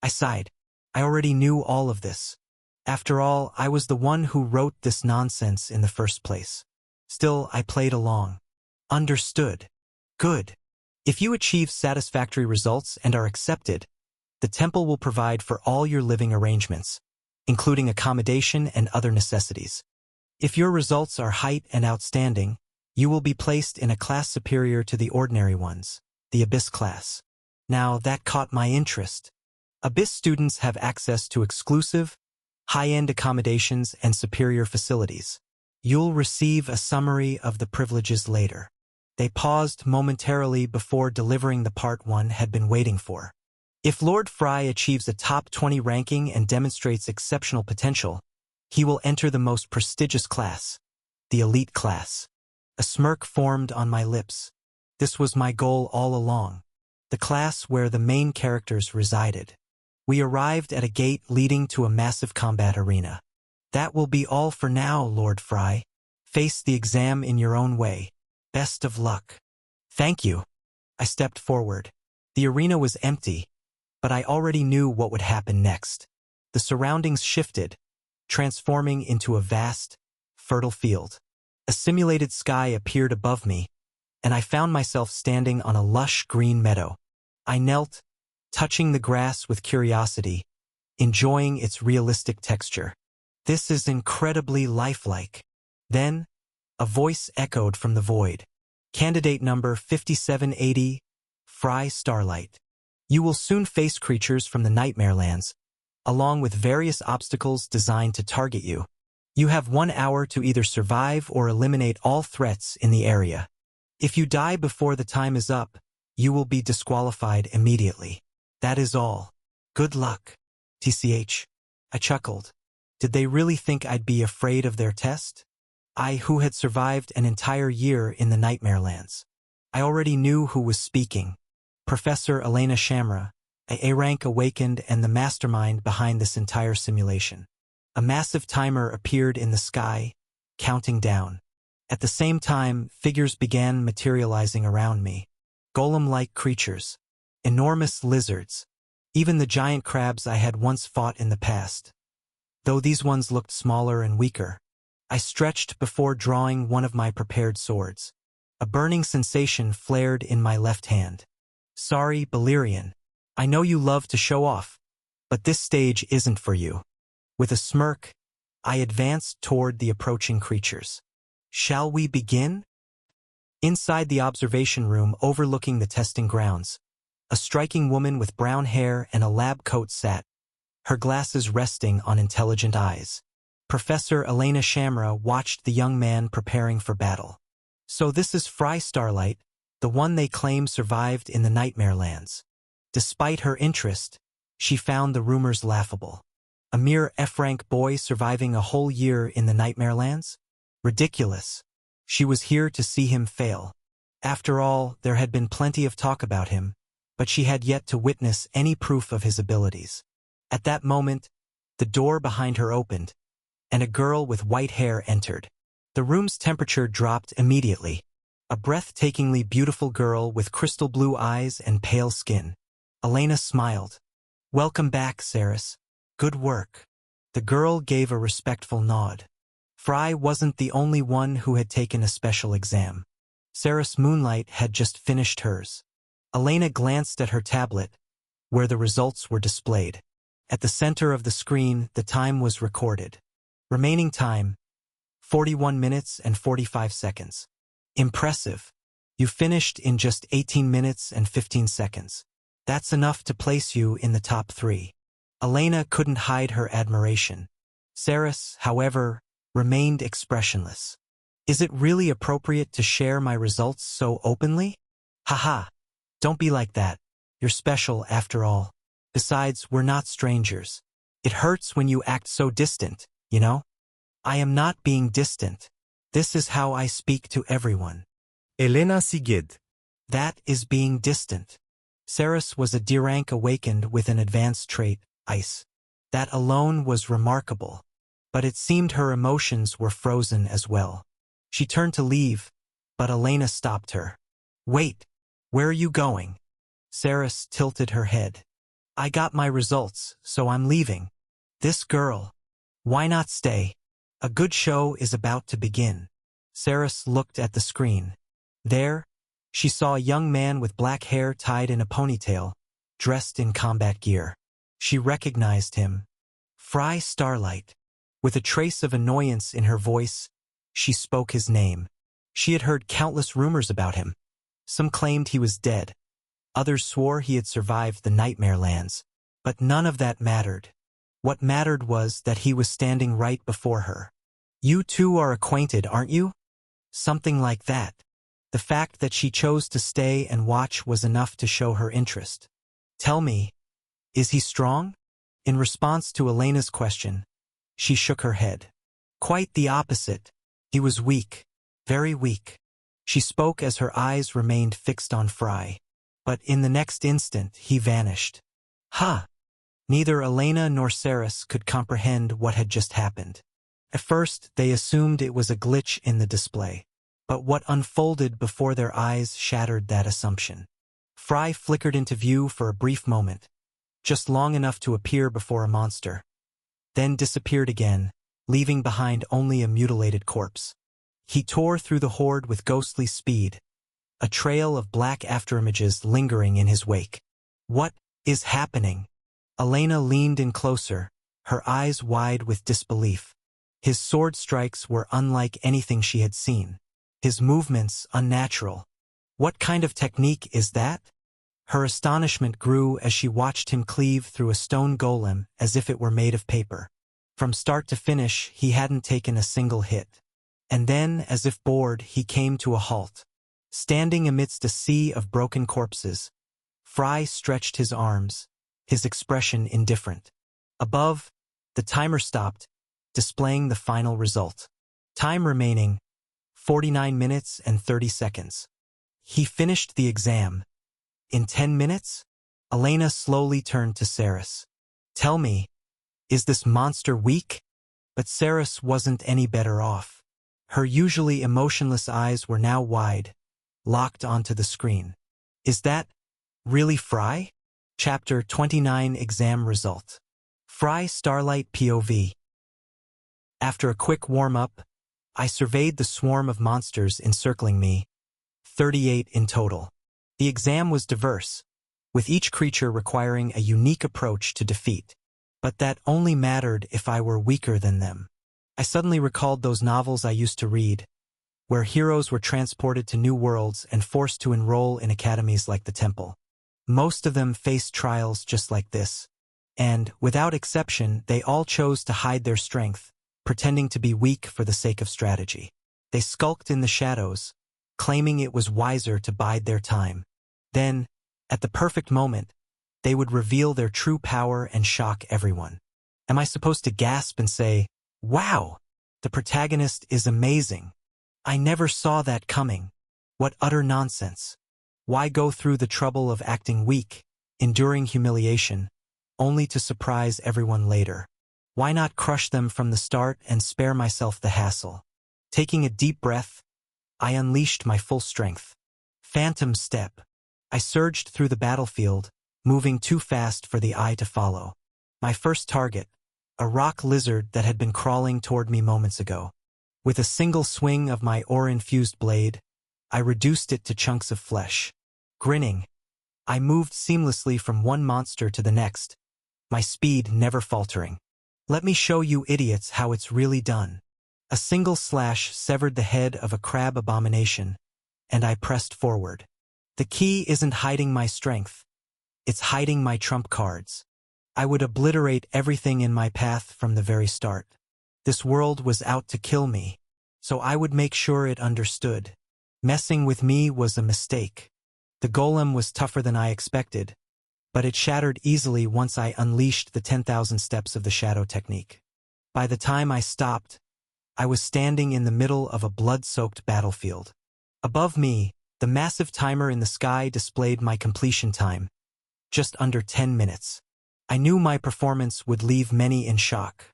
I sighed. I already knew all of this. After all, I was the one who wrote this nonsense in the first place. Still, I played along. Understood. Good. If you achieve satisfactory results and are accepted, the temple will provide for all your living arrangements, including accommodation and other necessities. If your results are height and outstanding, you will be placed in a class superior to the ordinary ones, the Abyss class. Now that caught my interest. Abyss students have access to exclusive, high-end accommodations and superior facilities. You'll receive a summary of the privileges later. They paused momentarily before delivering the part one had been waiting for. If Lord Fry achieves a top 20 ranking and demonstrates exceptional potential, he will enter the most prestigious class, the elite class. A smirk formed on my lips. This was my goal all along, the class where the main characters resided. We arrived at a gate leading to a massive combat arena. That will be all for now, Lord Fry. Face the exam in your own way. Best of luck. Thank you. I stepped forward. The arena was empty, but I already knew what would happen next. The surroundings shifted, transforming into a vast, fertile field. A simulated sky appeared above me, and I found myself standing on a lush green meadow. I knelt, touching the grass with curiosity, enjoying its realistic texture. This is incredibly lifelike. Then, a voice echoed from the void. Candidate number 5780, Fry Starlight. You will soon face creatures from the Nightmare Lands, along with various obstacles designed to target you. You have 1 hour to either survive or eliminate all threats in the area. If you die before the time is up, you will be disqualified immediately. That is all. Good luck. TCH. I chuckled. Did they really think I'd be afraid of their test? I who had survived an entire year in the Nightmare Lands. I already knew who was speaking. Professor Elena Shamra, a rank awakened and the mastermind behind this entire simulation. A massive timer appeared in the sky, counting down. At the same time, figures began materializing around me. Golem-like creatures. Enormous lizards. Even the giant crabs I had once fought in the past. Though these ones looked smaller and weaker. I stretched before drawing one of my prepared swords. A burning sensation flared in my left hand. Sorry, Balerion. I know you love to show off, but this stage isn't for you. With a smirk, I advanced toward the approaching creatures. Shall we begin? Inside the observation room overlooking the testing grounds, a striking woman with brown hair and a lab coat sat, her glasses resting on intelligent eyes. Professor Elena Shamra watched the young man preparing for battle. So this is Fry Starlight, the one they claim survived in the Nightmare Lands. Despite her interest, she found the rumors laughable. A mere F-rank boy surviving a whole year in the Nightmare Lands? Ridiculous. She was here to see him fail. After all, there had been plenty of talk about him, but she had yet to witness any proof of his abilities. At that moment, the door behind her opened, and a girl with white hair entered. The room's temperature dropped immediately. A breathtakingly beautiful girl with crystal blue eyes and pale skin. Elena smiled. Welcome back, Saris. Good work. The girl gave a respectful nod. Fry wasn't the only one who had taken a special exam. Saris Moonlight had just finished hers. Elena glanced at her tablet, where the results were displayed. At the center of the screen, the time was recorded. Remaining time, 41 minutes and 45 seconds. Impressive. You finished in just 18 minutes and 15 seconds. That's enough to place you in the top 3. Elena couldn't hide her admiration. Saris, however, remained expressionless. Is it really appropriate to share my results so openly? Haha. Don't be like that. You're special after all. Besides, we're not strangers. It hurts when you act so distant, you know? I am not being distant. This is how I speak to everyone. Elena Sigid. That is being distant. Saris was a D-rank awakened with an advanced trait, Ice. That alone was remarkable. But it seemed her emotions were frozen as well. She turned to leave, but Elena stopped her. Wait, where are you going? Saris tilted her head. I got my results, so I'm leaving. This girl. Why not stay? A good show is about to begin. Saris looked at the screen. There, she saw a young man with black hair tied in a ponytail, dressed in combat gear. She recognized him. Fry Starlight. With a trace of annoyance in her voice, she spoke his name. She had heard countless rumors about him. Some claimed he was dead. Others swore he had survived the Nightmare Lands. But none of that mattered. What mattered was that he was standing right before her. You two are acquainted, aren't you? Something like that. The fact that she chose to stay and watch was enough to show her interest. Tell me, is he strong? In response to Elena's question, she shook her head. Quite the opposite. He was weak. Very weak. She spoke as her eyes remained fixed on Fry. But in the next instant, he vanished. Ha! Neither Elena nor Saris could comprehend what had just happened. At first, they assumed it was a glitch in the display. But what unfolded before their eyes shattered that assumption. Fry flickered into view for a brief moment, just long enough to appear before a monster. Then disappeared again, leaving behind only a mutilated corpse. He tore through the horde with ghostly speed, a trail of black afterimages lingering in his wake. What is happening? Elena leaned in closer, her eyes wide with disbelief. His sword strikes were unlike anything she had seen. His movements unnatural. What kind of technique is that? Her astonishment grew as she watched him cleave through a stone golem as if it were made of paper. From start to finish, he hadn't taken a single hit. And then, as if bored, he came to a halt. Standing amidst a sea of broken corpses, Fry stretched his arms, his expression indifferent. Above, the timer stopped, displaying the final result. Time remaining, 49 minutes and 30 seconds. He finished the exam. In 10 minutes? Elena slowly turned to Saris. Tell me, is this monster weak? But Saris wasn't any better off. Her usually emotionless eyes were now wide, locked onto the screen. Is that really Fry? Chapter 29 Exam Result. Fry Starlight POV. After a quick warm-up, I surveyed the swarm of monsters encircling me, 38 in total. The exam was diverse, with each creature requiring a unique approach to defeat. But that only mattered if I were weaker than them. I suddenly recalled those novels I used to read, where heroes were transported to new worlds and forced to enroll in academies like the Temple. Most of them faced trials just like this, and, without exception, they all chose to hide their strength, pretending to be weak for the sake of strategy. They skulked in the shadows, claiming it was wiser to bide their time. Then, at the perfect moment, they would reveal their true power and shock everyone. Am I supposed to gasp and say, "Wow, the protagonist is amazing. I never saw that coming. What utter nonsense. Why go through the trouble of acting weak, enduring humiliation, only to surprise everyone later? Why not crush them from the start and spare myself the hassle?" Taking a deep breath, I unleashed my full strength. Phantom step. I surged through the battlefield, moving too fast for the eye to follow. My first target, a rock lizard that had been crawling toward me moments ago. With a single swing of my ore-infused blade, I reduced it to chunks of flesh. Grinning, I moved seamlessly from one monster to the next, my speed never faltering. Let me show you idiots how it's really done. A single slash severed the head of a crab abomination, and I pressed forward. The key isn't hiding my strength. It's hiding my trump cards. I would obliterate everything in my path from the very start. This world was out to kill me, so I would make sure it understood. Messing with me was a mistake. The golem was tougher than I expected, but it shattered easily once I unleashed the 10,000 steps of the shadow technique. By the time I stopped, I was standing in the middle of a blood-soaked battlefield. Above me, the massive timer in the sky displayed my completion time, just under 10 minutes. I knew my performance would leave many in shock,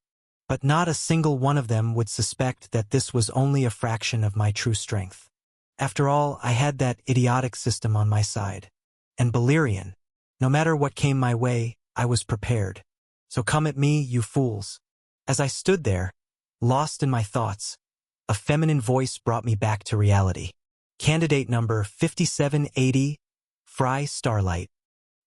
but not a single one of them would suspect that this was only a fraction of my true strength. After all, I had that idiotic system on my side. And Valyrian, no matter what came my way, I was prepared. So come at me, you fools. As I stood there, lost in my thoughts, a feminine voice brought me back to reality. Candidate number 5780, Fry Starlight.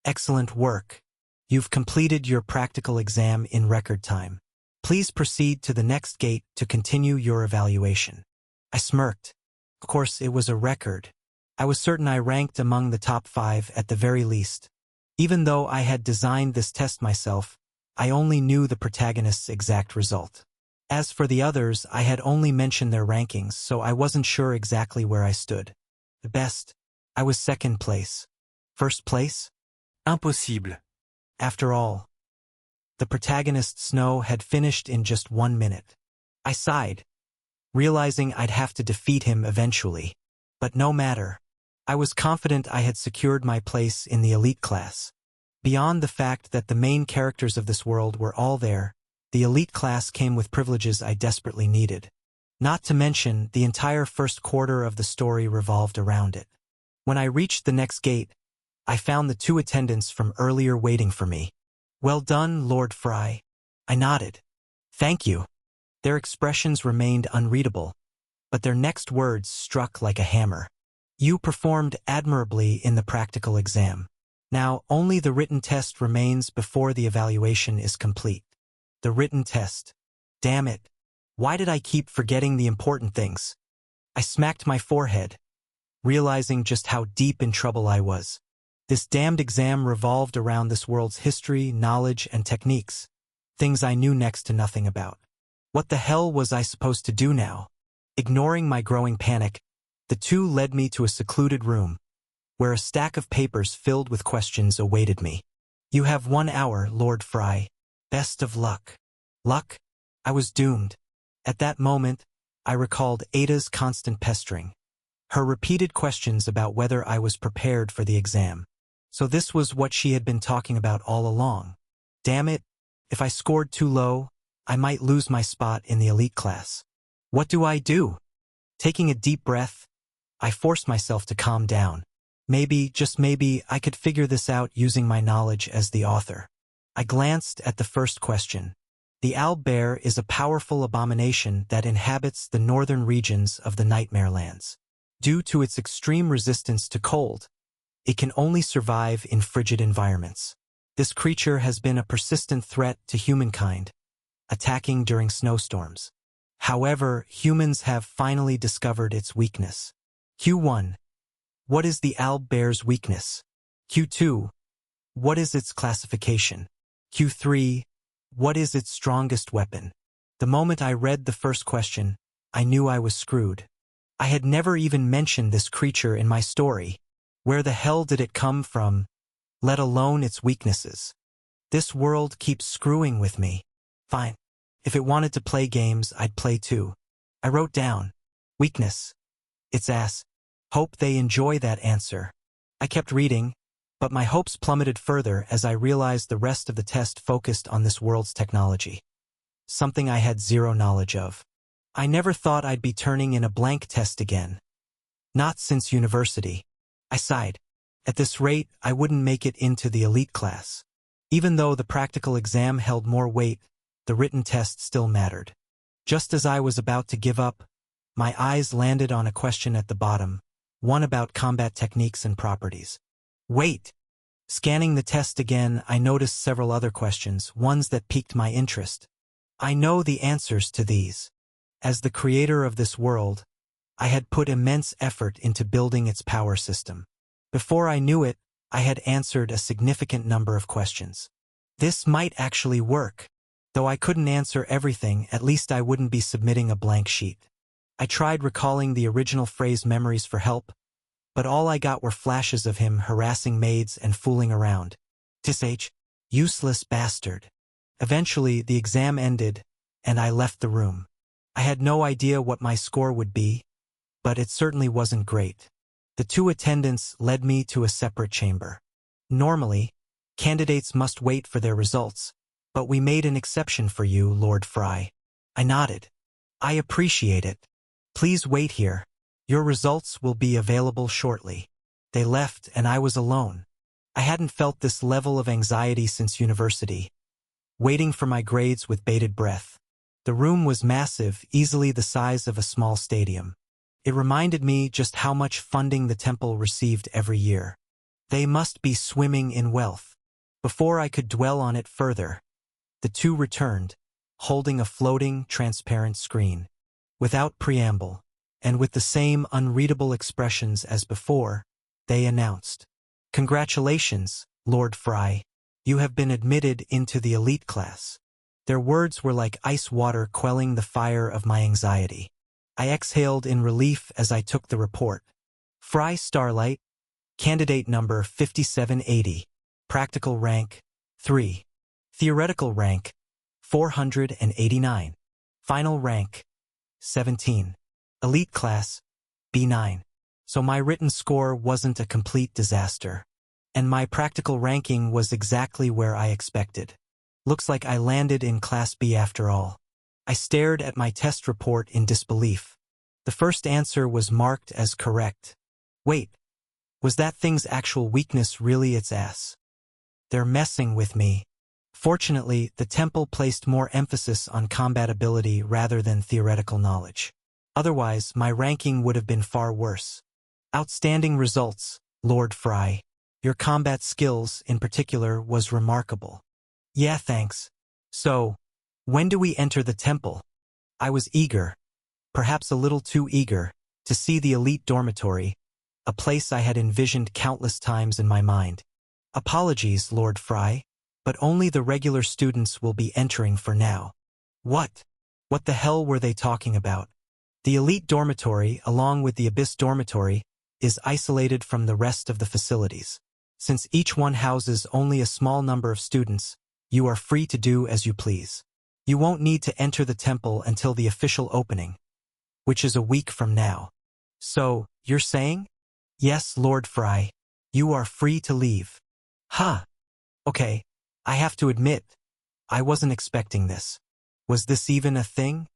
Excellent work. You've completed your practical exam in record time. Please proceed to the next gate to continue your evaluation. I smirked. Of course, it was a record. I was certain I ranked among the top 5 at the very least. Even though I had designed this test myself, I only knew the protagonist's exact result. As for the others, I had only mentioned their rankings, so I wasn't sure exactly where I stood. The best, I was second place. First place? Impossible. After all, the protagonist Snow had finished in just 1 minute. I sighed, realizing I'd have to defeat him eventually. But no matter. I was confident I had secured my place in the elite class. Beyond the fact that the main characters of this world were all there, the elite class came with privileges I desperately needed. Not to mention, the entire first quarter of the story revolved around it. When I reached the next gate, I found the 2 attendants from earlier waiting for me. "Well done, Lord Fry." I nodded. "Thank you." Their expressions remained unreadable, but their next words struck like a hammer. "You performed admirably in the practical exam. Now, only the written test remains before the evaluation is complete." The written test. Damn it. Why did I keep forgetting the important things? I smacked my forehead, realizing just how deep in trouble I was. This damned exam revolved around this world's history, knowledge, and techniques, things I knew next to nothing about. What the hell was I supposed to do now? Ignoring my growing panic, the 2 led me to a secluded room, where a stack of papers filled with questions awaited me. "You have 1 hour, Lord Fry. Best of luck." Luck? I was doomed. At that moment, I recalled Ada's constant pestering. Her repeated questions about whether I was prepared for the exam. So this was what she had been talking about all along. Damn it, if I scored too low, I might lose my spot in the elite class. What do I do? Taking a deep breath, I forced myself to calm down. Maybe, just maybe, I could figure this out using my knowledge as the author. I glanced at the first question. The owlbear is a powerful abomination that inhabits the northern regions of the Nightmare Lands. Due to its extreme resistance to cold, it can only survive in frigid environments. This creature has been a persistent threat to humankind, attacking during snowstorms. However, humans have finally discovered its weakness. Q1. What is the owlbear's weakness? Q2. What is its classification? Q3. What is its strongest weapon? The moment I read the first question, I knew I was screwed. I had never even mentioned this creature in my story. Where the hell did it come from, let alone its weaknesses? This world keeps screwing with me. Fine. If it wanted to play games, I'd play too. I wrote down, weakness. Its ass. Hope they enjoy that answer. I kept reading, but my hopes plummeted further as I realized the rest of the test focused on this world's technology. Something I had zero knowledge of. I never thought I'd be turning in a blank test again. Not since university. I sighed. At this rate, I wouldn't make it into the elite class. Even though the practical exam held more weight, the written test still mattered. Just as I was about to give up, my eyes landed on a question at the bottom, one about combat techniques and properties. Wait! Scanning the test again, I noticed several other questions, ones that piqued my interest. I know the answers to these. As the creator of this world, I had put immense effort into building its power system. Before I knew it, I had answered a significant number of questions. This might actually work. Though I couldn't answer everything, at least I wouldn't be submitting a blank sheet. I tried recalling the original phrase memories for help, but all I got were flashes of him harassing maids and fooling around. Tsh, useless bastard. Eventually, the exam ended, and I left the room. I had no idea what my score would be, but it certainly wasn't great. The two attendants led me to a separate chamber. Normally, candidates must wait for their results, but we made an exception for you, Lord Fry. I nodded. I appreciate it. Please wait here. Your results will be available shortly. They left, and I was alone. I hadn't felt this level of anxiety since university, waiting for my grades with bated breath. The room was massive, easily the size of a small stadium. It reminded me just how much funding the temple received every year. They must be swimming in wealth. Before I could dwell on it further, the two returned, holding a floating, transparent screen. Without preamble, and with the same unreadable expressions as before, they announced, "Congratulations, Lord Fry. You have been admitted into the elite class." Their words were like ice water quelling the fire of my anxiety. I exhaled in relief as I took the report. Fry Starlight, candidate number 5780, practical rank, 3. Theoretical rank, 489. Final rank, 17. Elite class, B9. So my written score wasn't a complete disaster. And my practical ranking was exactly where I expected. Looks like I landed in Class B after all. I stared at my test report in disbelief. The first answer was marked as correct. Wait, was that thing's actual weakness really its ass? They're messing with me. Fortunately, the temple placed more emphasis on combat ability rather than theoretical knowledge. Otherwise, my ranking would have been far worse. Outstanding results, Lord Fry. Your combat skills, in particular, was remarkable. Yeah, thanks. So, when do we enter the temple? I was eager, perhaps a little too eager, to see the elite dormitory, a place I had envisioned countless times in my mind. Apologies, Lord Fry, but only the regular students will be entering for now. What? What the hell were they talking about? The elite dormitory, along with the abyss dormitory, is isolated from the rest of the facilities. Since each one houses only a small number of students, you are free to do as you please. You won't need to enter the temple until the official opening, which is a week from now. So, you're saying? Yes, Lord Fry. You are free to leave. Huh. Okay. I have to admit, I wasn't expecting this. Was this even a thing?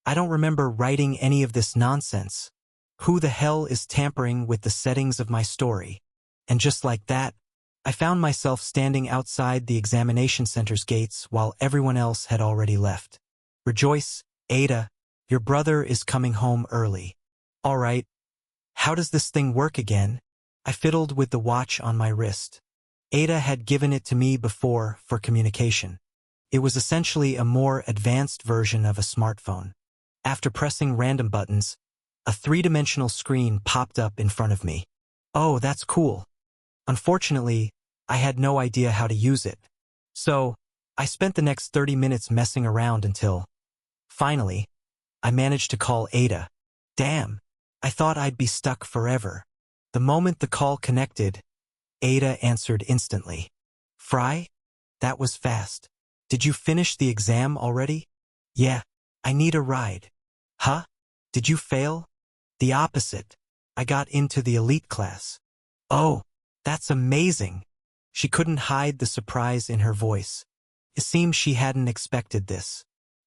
I don't remember writing any of this nonsense. Who the hell is tampering with the settings of my story? And just like that, I found myself standing outside the examination center's gates while everyone else had already left. Rejoice, Ada, your brother is coming home early. All right. How does this thing work again? I fiddled with the watch on my wrist. Ada had given it to me before for communication. It was essentially a more advanced version of a smartphone. After pressing random buttons, a three-dimensional screen popped up in front of me. Oh, that's cool. Unfortunately, I had no idea how to use it. So, I spent the next 30 minutes messing around until, finally, I managed to call Ada. Damn, I thought I'd be stuck forever. The moment the call connected, Ada answered instantly. Fry? That was fast. Did you finish the exam already? Yeah, I need a ride. Huh? Did you fail? The opposite. I got into the elite class. Oh, that's amazing. She couldn't hide the surprise in her voice. It seemed she hadn't expected this.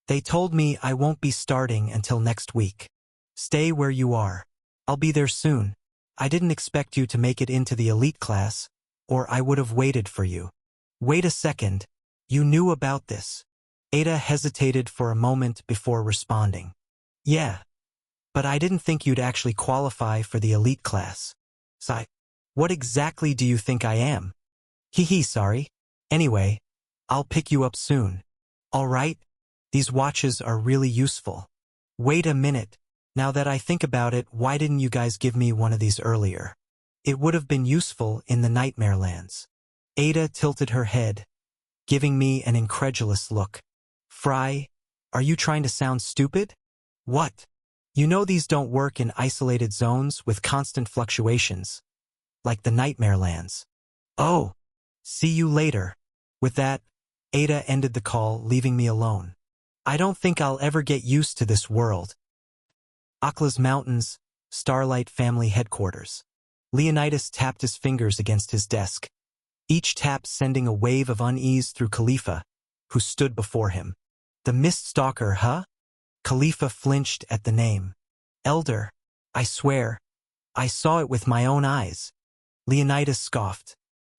They told me I won't be starting until next week. Stay where you are. I'll be there soon. I didn't expect you to make it into the elite class, or I would have waited for you. Wait a second. You knew about this. Ada hesitated for a moment before responding. Yeah, but I didn't think you'd actually qualify for the elite class. Sigh. What exactly do you think I am? Hee, sorry. Anyway, I'll pick you up soon. All right? These watches are really useful. Wait a minute. Now that I think about it, why didn't you guys give me one of these earlier? It would have been useful in the Nightmare Lands. Ada tilted her head, giving me an incredulous look. Fry, are you trying to sound stupid? What? You know these don't work in isolated zones with constant fluctuations, like the Nightmare Lands. Oh, see you later. With that, Ada ended the call, leaving me alone. I don't think I'll ever get used to this world. Akla's Mountains, Starlight Family Headquarters. Leonidas tapped his fingers against his desk, each tap sending a wave of unease through Khalifa, who stood before him. The Mist Stalker, huh? Khalifa flinched at the name. Elder, I swear, I saw it with my own eyes. Leonidas scoffed.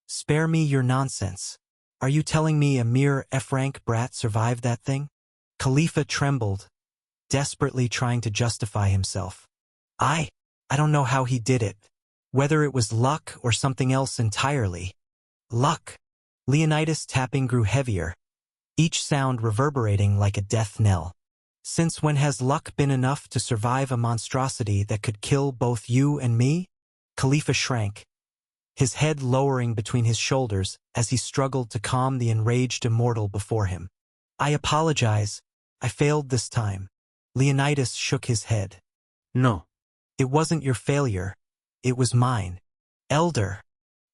Spare me your nonsense. Are you telling me a mere F-rank brat survived that thing? Khalifa trembled, desperately trying to justify himself. I don't know how he did it. Whether it was luck or something else entirely. Luck. Leonidas' tapping grew heavier, each sound reverberating like a death knell. Since when has luck been enough to survive a monstrosity that could kill both you and me? Khalifa shrank, his head lowering between his shoulders as he struggled to calm the enraged immortal before him. I apologize. I failed this time. Leonidas shook his head. No. It wasn't your failure. It was mine. Elder.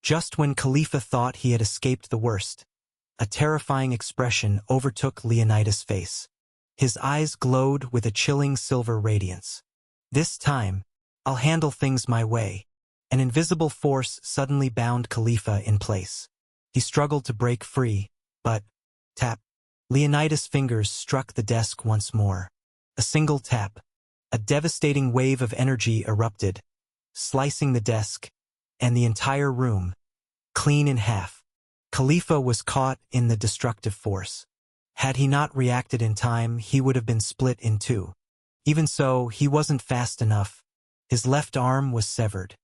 Just when Khalifa thought he had escaped the worst, a terrifying expression overtook Leonidas' face. His eyes glowed with a chilling silver radiance. This time, I'll handle things my way. An invisible force suddenly bound Khalifa in place. He struggled to break free, but, tap. Leonidas' fingers struck the desk once more. A single tap. A devastating wave of energy erupted, slicing the desk and the entire room, clean in half. Khalifa was caught in the destructive force. Had he not reacted in time, he would have been split in two. Even so, he wasn't fast enough. His left arm was severed.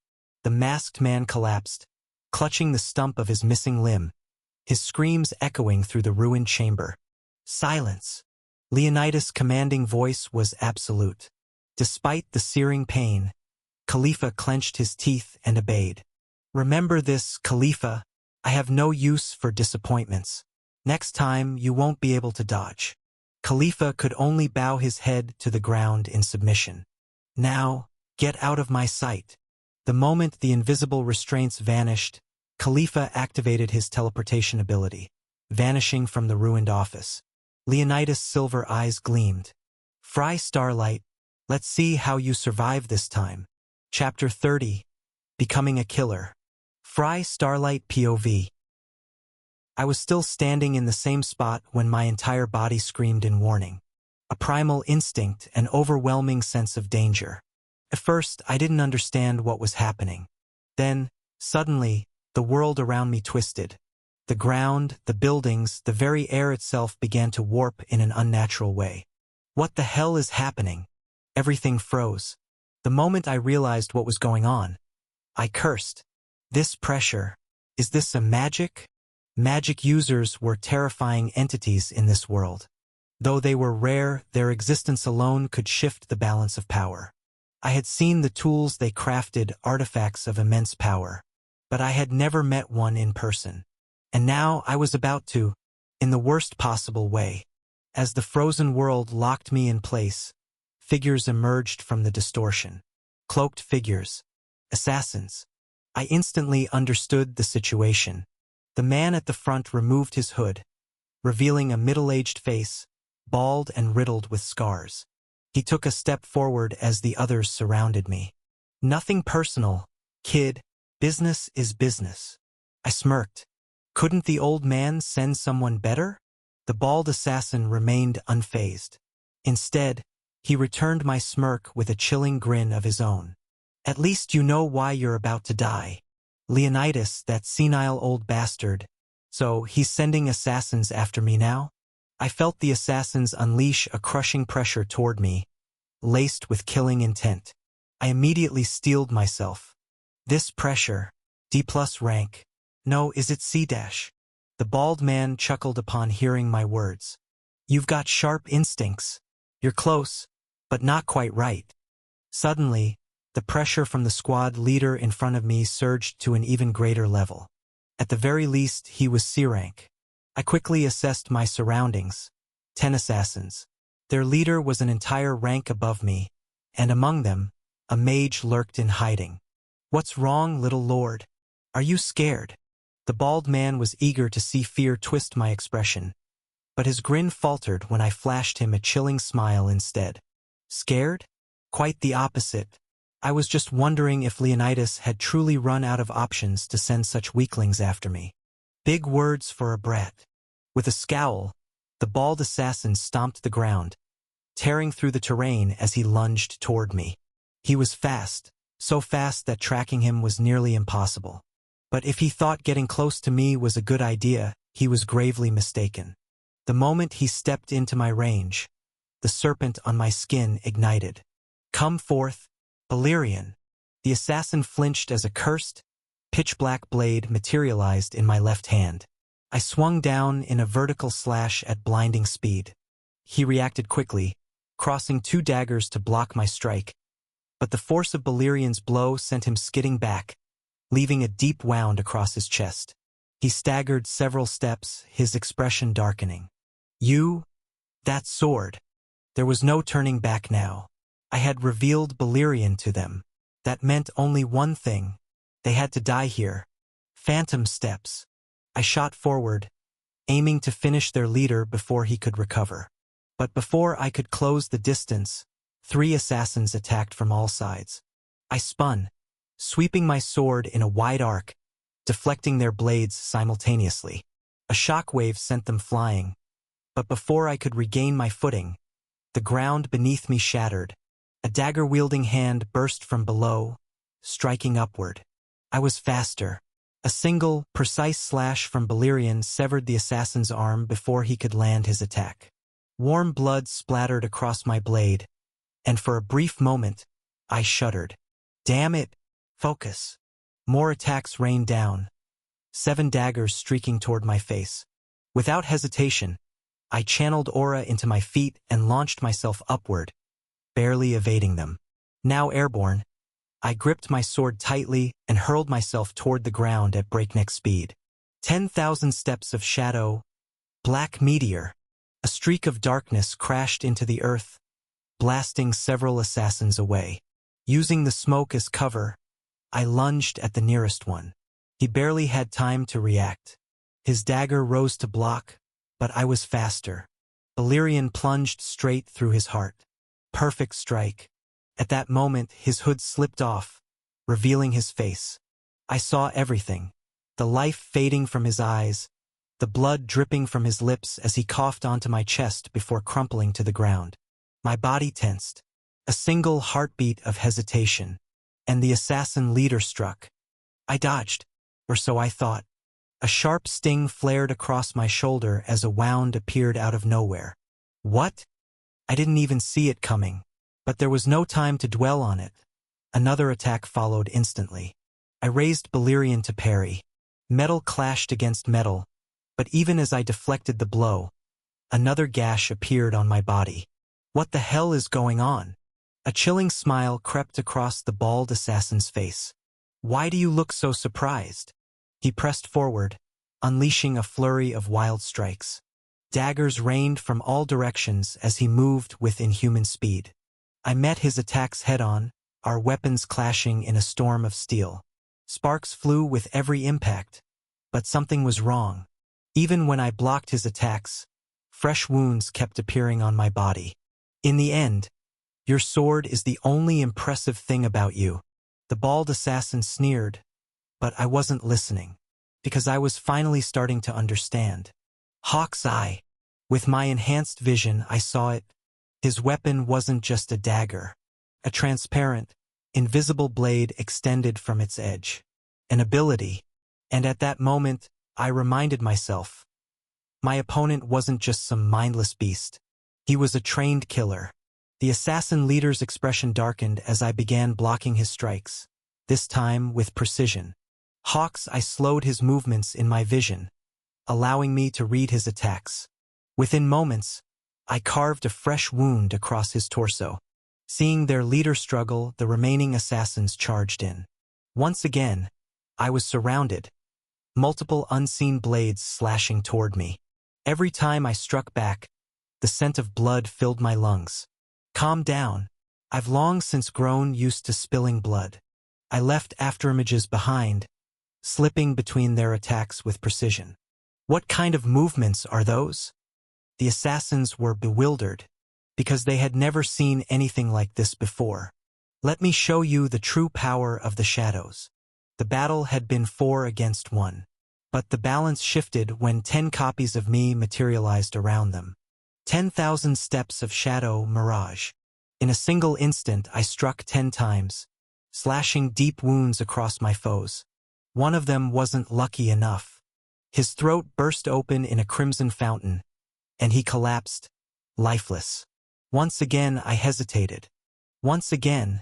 The masked man collapsed, clutching the stump of his missing limb, his screams echoing through the ruined chamber. Silence. Leonidas' commanding voice was absolute. Despite the searing pain, Khalifa clenched his teeth and obeyed. Remember this, Khalifa. I have no use for disappointments. Next time, you won't be able to dodge. Khalifa could only bow his head to the ground in submission. Now, get out of my sight. The moment the invisible restraints vanished, Khalifa activated his teleportation ability, vanishing from the ruined office. Leonidas' silver eyes gleamed. Fry Starlight, Let's see how you survive this time. Chapter 30. Becoming a Killer. Fry Starlight POV. I was still standing in the same spot when my entire body screamed in warning. A primal instinct, an overwhelming sense of danger. At first, I didn't understand what was happening. Then, suddenly, the world around me twisted. The ground, the buildings, the very air itself began to warp in an unnatural way. What the hell is happening? Everything froze. The moment I realized what was going on, I cursed. This pressure. Is this a magic? Magic users were terrifying entities in this world. Though they were rare, their existence alone could shift the balance of power. I had seen the tools they crafted, artifacts of immense power. But I had never met one in person. And now I was about to, in the worst possible way. As the frozen world locked me in place, figures emerged from the distortion. Cloaked figures. Assassins. I instantly understood the situation. The man at the front removed his hood, revealing a middle-aged face, bald and riddled with scars. He took a step forward as the others surrounded me. Nothing personal, kid. Business is business. I smirked. Couldn't the old man send someone better? The bald assassin remained unfazed. Instead, he returned my smirk with a chilling grin of his own. At least you know why you're about to die. Villainous, that senile old bastard. So he's sending assassins after me now? I felt the assassins unleash a crushing pressure toward me, laced with killing intent. I immediately steeled myself. This pressure, D+ rank. No, is it C-? The bald man chuckled upon hearing my words. You've got sharp instincts. You're close, but not quite right. Suddenly, the pressure from the squad leader in front of me surged to an even greater level. At the very least, he was C-rank. I quickly assessed my surroundings. 10 assassins. Their leader was an entire rank above me, and among them, a mage lurked in hiding. What's wrong, little lord? Are you scared? The bald man was eager to see fear twist my expression, but his grin faltered when I flashed him a chilling smile instead. Scared? Quite the opposite. I was just wondering if Villainous had truly run out of options to send such weaklings after me. Big words for a brat. With a scowl, the bald assassin stomped the ground, tearing through the terrain as he lunged toward me. He was fast, so fast that tracking him was nearly impossible. But if he thought getting close to me was a good idea, he was gravely mistaken. The moment he stepped into my range, the serpent on my skin ignited. Come forth, Valerian. The assassin flinched as a cursed, pitch-black blade materialized in my left hand. I swung down in a vertical slash at blinding speed. He reacted quickly, crossing 2 daggers to block my strike. But the force of Valerian's blow sent him skidding back, leaving a deep wound across his chest. He staggered several steps, his expression darkening. You? That sword. There was no turning back now. I had revealed Valerian to them. That meant only one thing. They had to die here. Phantom steps. I shot forward, aiming to finish their leader before he could recover. But before I could close the distance, 3 assassins attacked from all sides. I spun, sweeping my sword in a wide arc, deflecting their blades simultaneously. A shockwave sent them flying, but before I could regain my footing, the ground beneath me shattered. A dagger-wielding hand burst from below, striking upward. I was faster. A single, precise slash from Valerian severed the assassin's arm before he could land his attack. Warm blood splattered across my blade, and for a brief moment, I shuddered. Damn it! Focus. More attacks rained down, 7 daggers streaking toward my face. Without hesitation, I channeled aura into my feet and launched myself upward, barely evading them. Now airborne, I gripped my sword tightly and hurled myself toward the ground at breakneck speed. 10,000 steps of shadow. Black meteor. A streak of darkness crashed into the earth, blasting several assassins away. Using the smoke as cover, I lunged at the nearest one. He barely had time to react. His dagger rose to block, but I was faster. Valerian plunged straight through his heart. Perfect strike. At that moment, his hood slipped off, revealing his face. I saw everything. The life fading from his eyes, the blood dripping from his lips as he coughed onto my chest before crumpling to the ground. My body tensed. A single heartbeat of hesitation, and the assassin leader struck. I dodged, or so I thought. A sharp sting flared across my shoulder as a wound appeared out of nowhere. What? I didn't even see it coming. But there was no time to dwell on it. Another attack followed instantly. I raised Valyrian to parry. Metal clashed against metal, but even as I deflected the blow, another gash appeared on my body. What the hell is going on? A chilling smile crept across the bald assassin's face. Why do you look so surprised? He pressed forward, unleashing a flurry of wild strikes. Daggers rained from all directions as he moved with inhuman speed. I met his attacks head-on, our weapons clashing in a storm of steel. Sparks flew with every impact, but something was wrong. Even when I blocked his attacks, fresh wounds kept appearing on my body. In the end, your sword is the only impressive thing about you. The bald assassin sneered, but I wasn't listening, because I was finally starting to understand. Hawk's eye. With my enhanced vision, I saw it. His weapon wasn't just a dagger. A transparent, invisible blade extended from its edge. An ability. And at that moment, I reminded myself. My opponent wasn't just some mindless beast. He was a trained killer. The assassin leader's expression darkened as I began blocking his strikes, this time with precision. Hawk's eye slowed his movements in my vision, allowing me to read his attacks. Within moments, I carved a fresh wound across his torso. Seeing their leader struggle, the remaining assassins charged in. Once again, I was surrounded, multiple unseen blades slashing toward me. Every time I struck back, the scent of blood filled my lungs. Calm down. I've long since grown used to spilling blood. I left afterimages behind, slipping between their attacks with precision. What kind of movements are those? The assassins were bewildered, because they had never seen anything like this before. Let me show you the true power of the shadows. The battle had been 4 against 1, but the balance shifted when 10 copies of me materialized around them. 10,000 steps of shadow mirage. In a single instant, I struck 10 times, slashing deep wounds across my foes. One of them wasn't lucky enough. His throat burst open in a crimson fountain, and he collapsed, lifeless. Once again, I hesitated. Once again,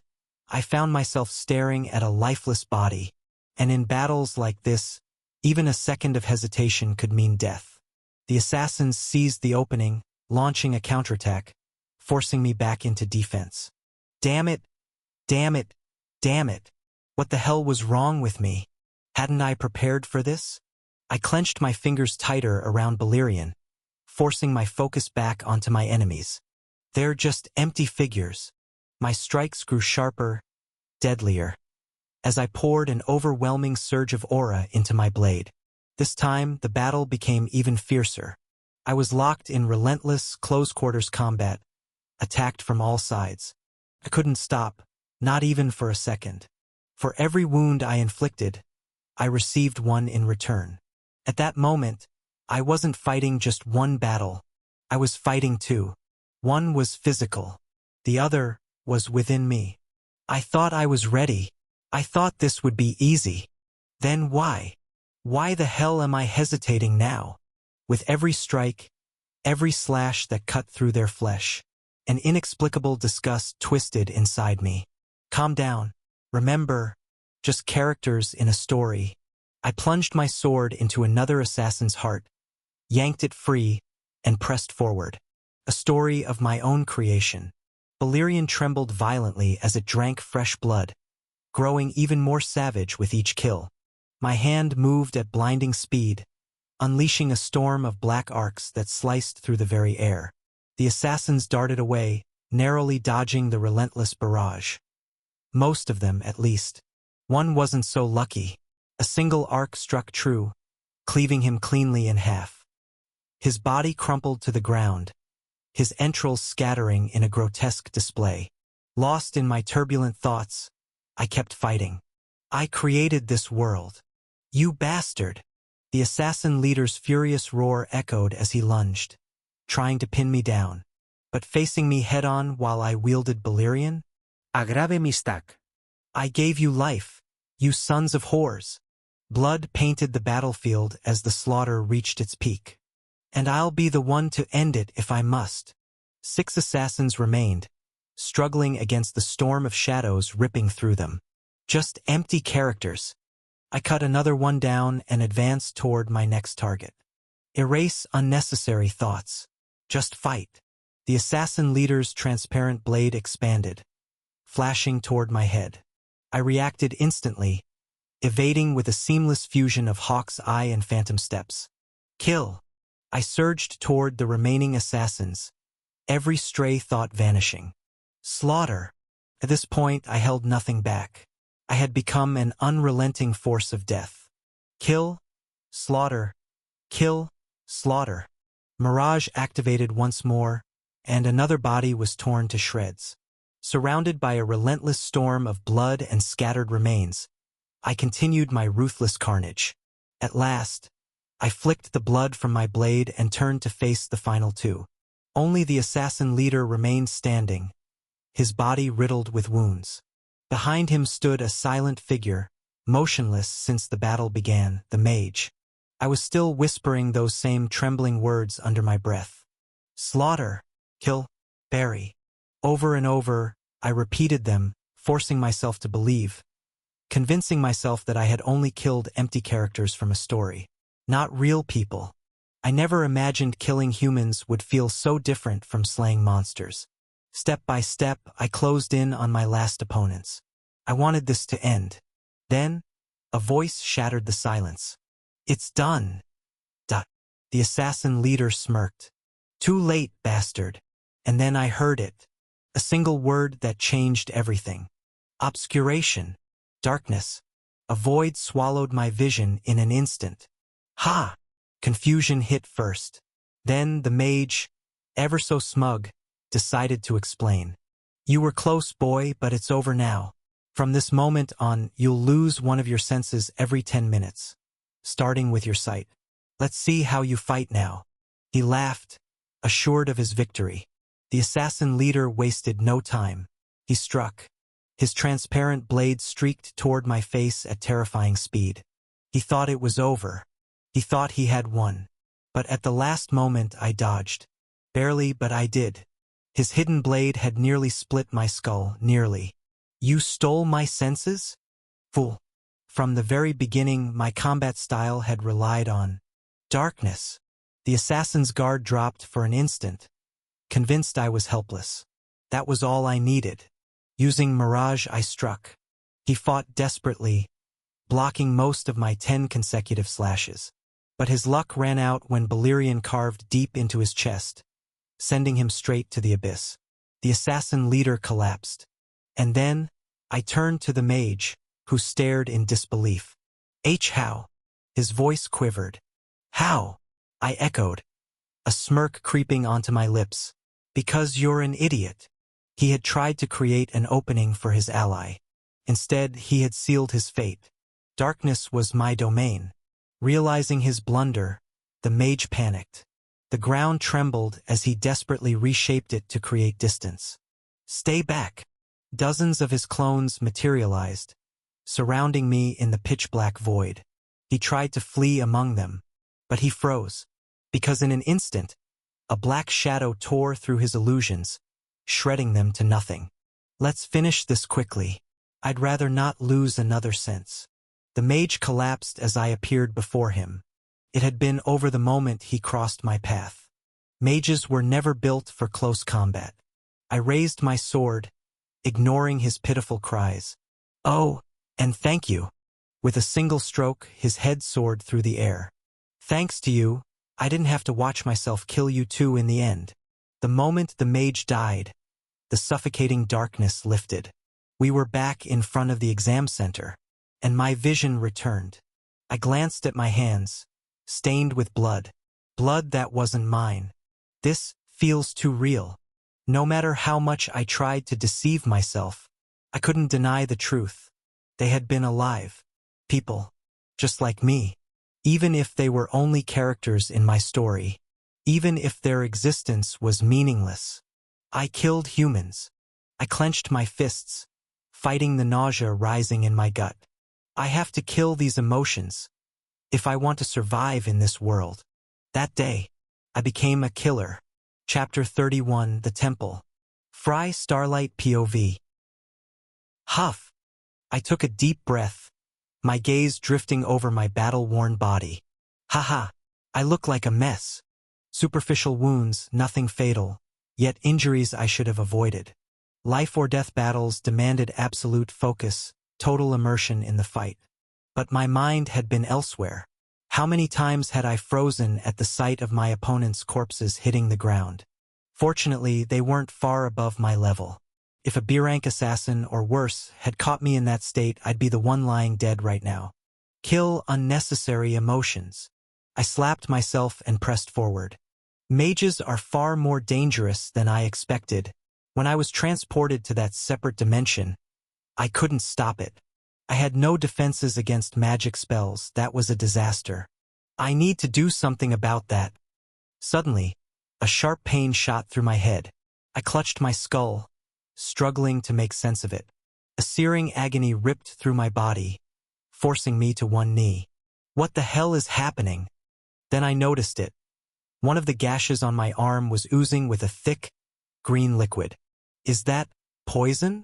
I found myself staring at a lifeless body, and in battles like this, even a second of hesitation could mean death. The assassins seized the opening, launching a counterattack, forcing me back into defense. Damn it! Damn it! Damn it! What the hell was wrong with me? Hadn't I prepared for this? I clenched my fingers tighter around Valyrian, forcing my focus back onto my enemies. They're just empty figures. My strikes grew sharper, deadlier, as I poured an overwhelming surge of aura into my blade. This time, the battle became even fiercer. I was locked in relentless, close-quarters combat, attacked from all sides. I couldn't stop, not even for a second. For every wound I inflicted, I received one in return. At that moment, I wasn't fighting just one battle. I was fighting two. One was physical. The other was within me. I thought I was ready. I thought this would be easy. Then why? Why the hell am I hesitating now? With every strike, every slash that cut through their flesh, an inexplicable disgust twisted inside me. Calm down. Remember, just characters in a story. I plunged my sword into another assassin's heart, yanked it free, and pressed forward. A story of my own creation. Valyrian trembled violently as it drank fresh blood, growing even more savage with each kill. My hand moved at blinding speed, unleashing a storm of black arcs that sliced through the very air. The assassins darted away, narrowly dodging the relentless barrage. Most of them, at least. One wasn't so lucky. A single arc struck true, cleaving him cleanly in half. His body crumpled to the ground, his entrails scattering in a grotesque display. Lost in my turbulent thoughts, I kept fighting. I created this world. You bastard! The assassin leader's furious roar echoed as he lunged, trying to pin me down. But facing me head-on while I wielded Balerion? Agrave mistak. I gave you life, you sons of whores. Blood painted the battlefield as the slaughter reached its peak. And I'll be the one to end it if I must. 6 assassins remained, struggling against the storm of shadows ripping through them. Just empty characters. I cut another one down and advanced toward my next target. Erase unnecessary thoughts. Just fight. The assassin leader's transparent blade expanded, flashing toward my head. I reacted instantly, evading with a seamless fusion of Hawk's Eye and Phantom Steps. Kill! I surged toward the remaining assassins, every stray thought vanishing. Slaughter! At this point, I held nothing back. I had become an unrelenting force of death. Kill, slaughter, kill, slaughter. Mirage activated once more, and another body was torn to shreds. Surrounded by a relentless storm of blood and scattered remains, I continued my ruthless carnage. At last, I flicked the blood from my blade and turned to face the final 2. Only the assassin leader remained standing, his body riddled with wounds. Behind him stood a silent figure, motionless since the battle began, the mage. I was still whispering those same trembling words under my breath. Slaughter, kill, bury. Over and over, I repeated them, forcing myself to believe, convincing myself that I had only killed empty characters from a story, not real people. I never imagined killing humans would feel so different from slaying monsters. Step by step, I closed in on my last opponents. I wanted this to end. Then, a voice shattered the silence. It's done. The assassin leader smirked. Too late, bastard. And then I heard it. A single word that changed everything. Obscuration. Darkness. A void swallowed my vision in an instant. Ha! Confusion hit first. Then the mage, ever so smug, decided to explain. You were close, boy, but it's over now. From this moment on, you'll lose one of your senses every 10 minutes. Starting with your sight. Let's see how you fight now. He laughed, assured of his victory. The assassin leader wasted no time. He struck. His transparent blade streaked toward my face at terrifying speed. He thought it was over. He thought he had won. But at the last moment I dodged. Barely, but I did. His hidden blade had nearly split my skull, nearly. You stole my senses? Fool. From the very beginning, my combat style had relied on darkness. The assassin's guard dropped for an instant, convinced I was helpless. That was all I needed. Using Mirage, I struck. He fought desperately, blocking most of my 10 consecutive slashes. But his luck ran out when Balerion carved deep into his chest, sending him straight to the abyss. The assassin leader collapsed. And then, I turned to the mage, who stared in disbelief. How? His voice quivered. How? I echoed, a smirk creeping onto my lips. Because you're an idiot. He had tried to create an opening for his ally. Instead, he had sealed his fate. Darkness was my domain. Realizing his blunder, the mage panicked. The ground trembled as he desperately reshaped it to create distance. Stay back. Dozens of his clones materialized, surrounding me in the pitch-black void. He tried to flee among them, but he froze, because in an instant, a black shadow tore through his illusions, shredding them to nothing. Let's finish this quickly. I'd rather not lose another sense. The mage collapsed as I appeared before him. It had been over the moment he crossed my path. Mages were never built for close combat. I raised my sword, ignoring his pitiful cries. Oh, and thank you. With a single stroke, his head soared through the air. Thanks to you, I didn't have to watch myself kill you too in the end. The moment the mage died, the suffocating darkness lifted. We were back in front of the exam center, and my vision returned. I glanced at my hands, stained with blood. Blood that wasn't mine. This feels too real. No matter how much I tried to deceive myself, I couldn't deny the truth. They had been alive. People. Just like me. Even if they were only characters in my story. Even if their existence was meaningless. I killed humans. I clenched my fists, fighting the nausea rising in my gut. I have to kill these emotions if I want to survive in this world. That day, I became a killer. Chapter 31, The Temple. Fry Starlight POV. Huff. I took a deep breath, my gaze drifting over my battle-worn body. Haha, I look like a mess. Superficial wounds, nothing fatal, yet injuries I should have avoided. Life-or-death battles demanded absolute focus, total immersion in the fight. But my mind had been elsewhere. How many times had I frozen at the sight of my opponent's corpses hitting the ground? Fortunately, they weren't far above my level. If a B-rank assassin, or worse, had caught me in that state, I'd be the one lying dead right now. Kill unnecessary emotions. I slapped myself and pressed forward. Mages are far more dangerous than I expected. When I was transported to that separate dimension, I couldn't stop it. I had no defenses against magic spells. That was a disaster. I need to do something about that. Suddenly, a sharp pain shot through my head. I clutched my skull, struggling to make sense of it. A searing agony ripped through my body, forcing me to one knee. What the hell is happening? Then I noticed it. One of the gashes on my arm was oozing with a thick, green liquid. Is that poison?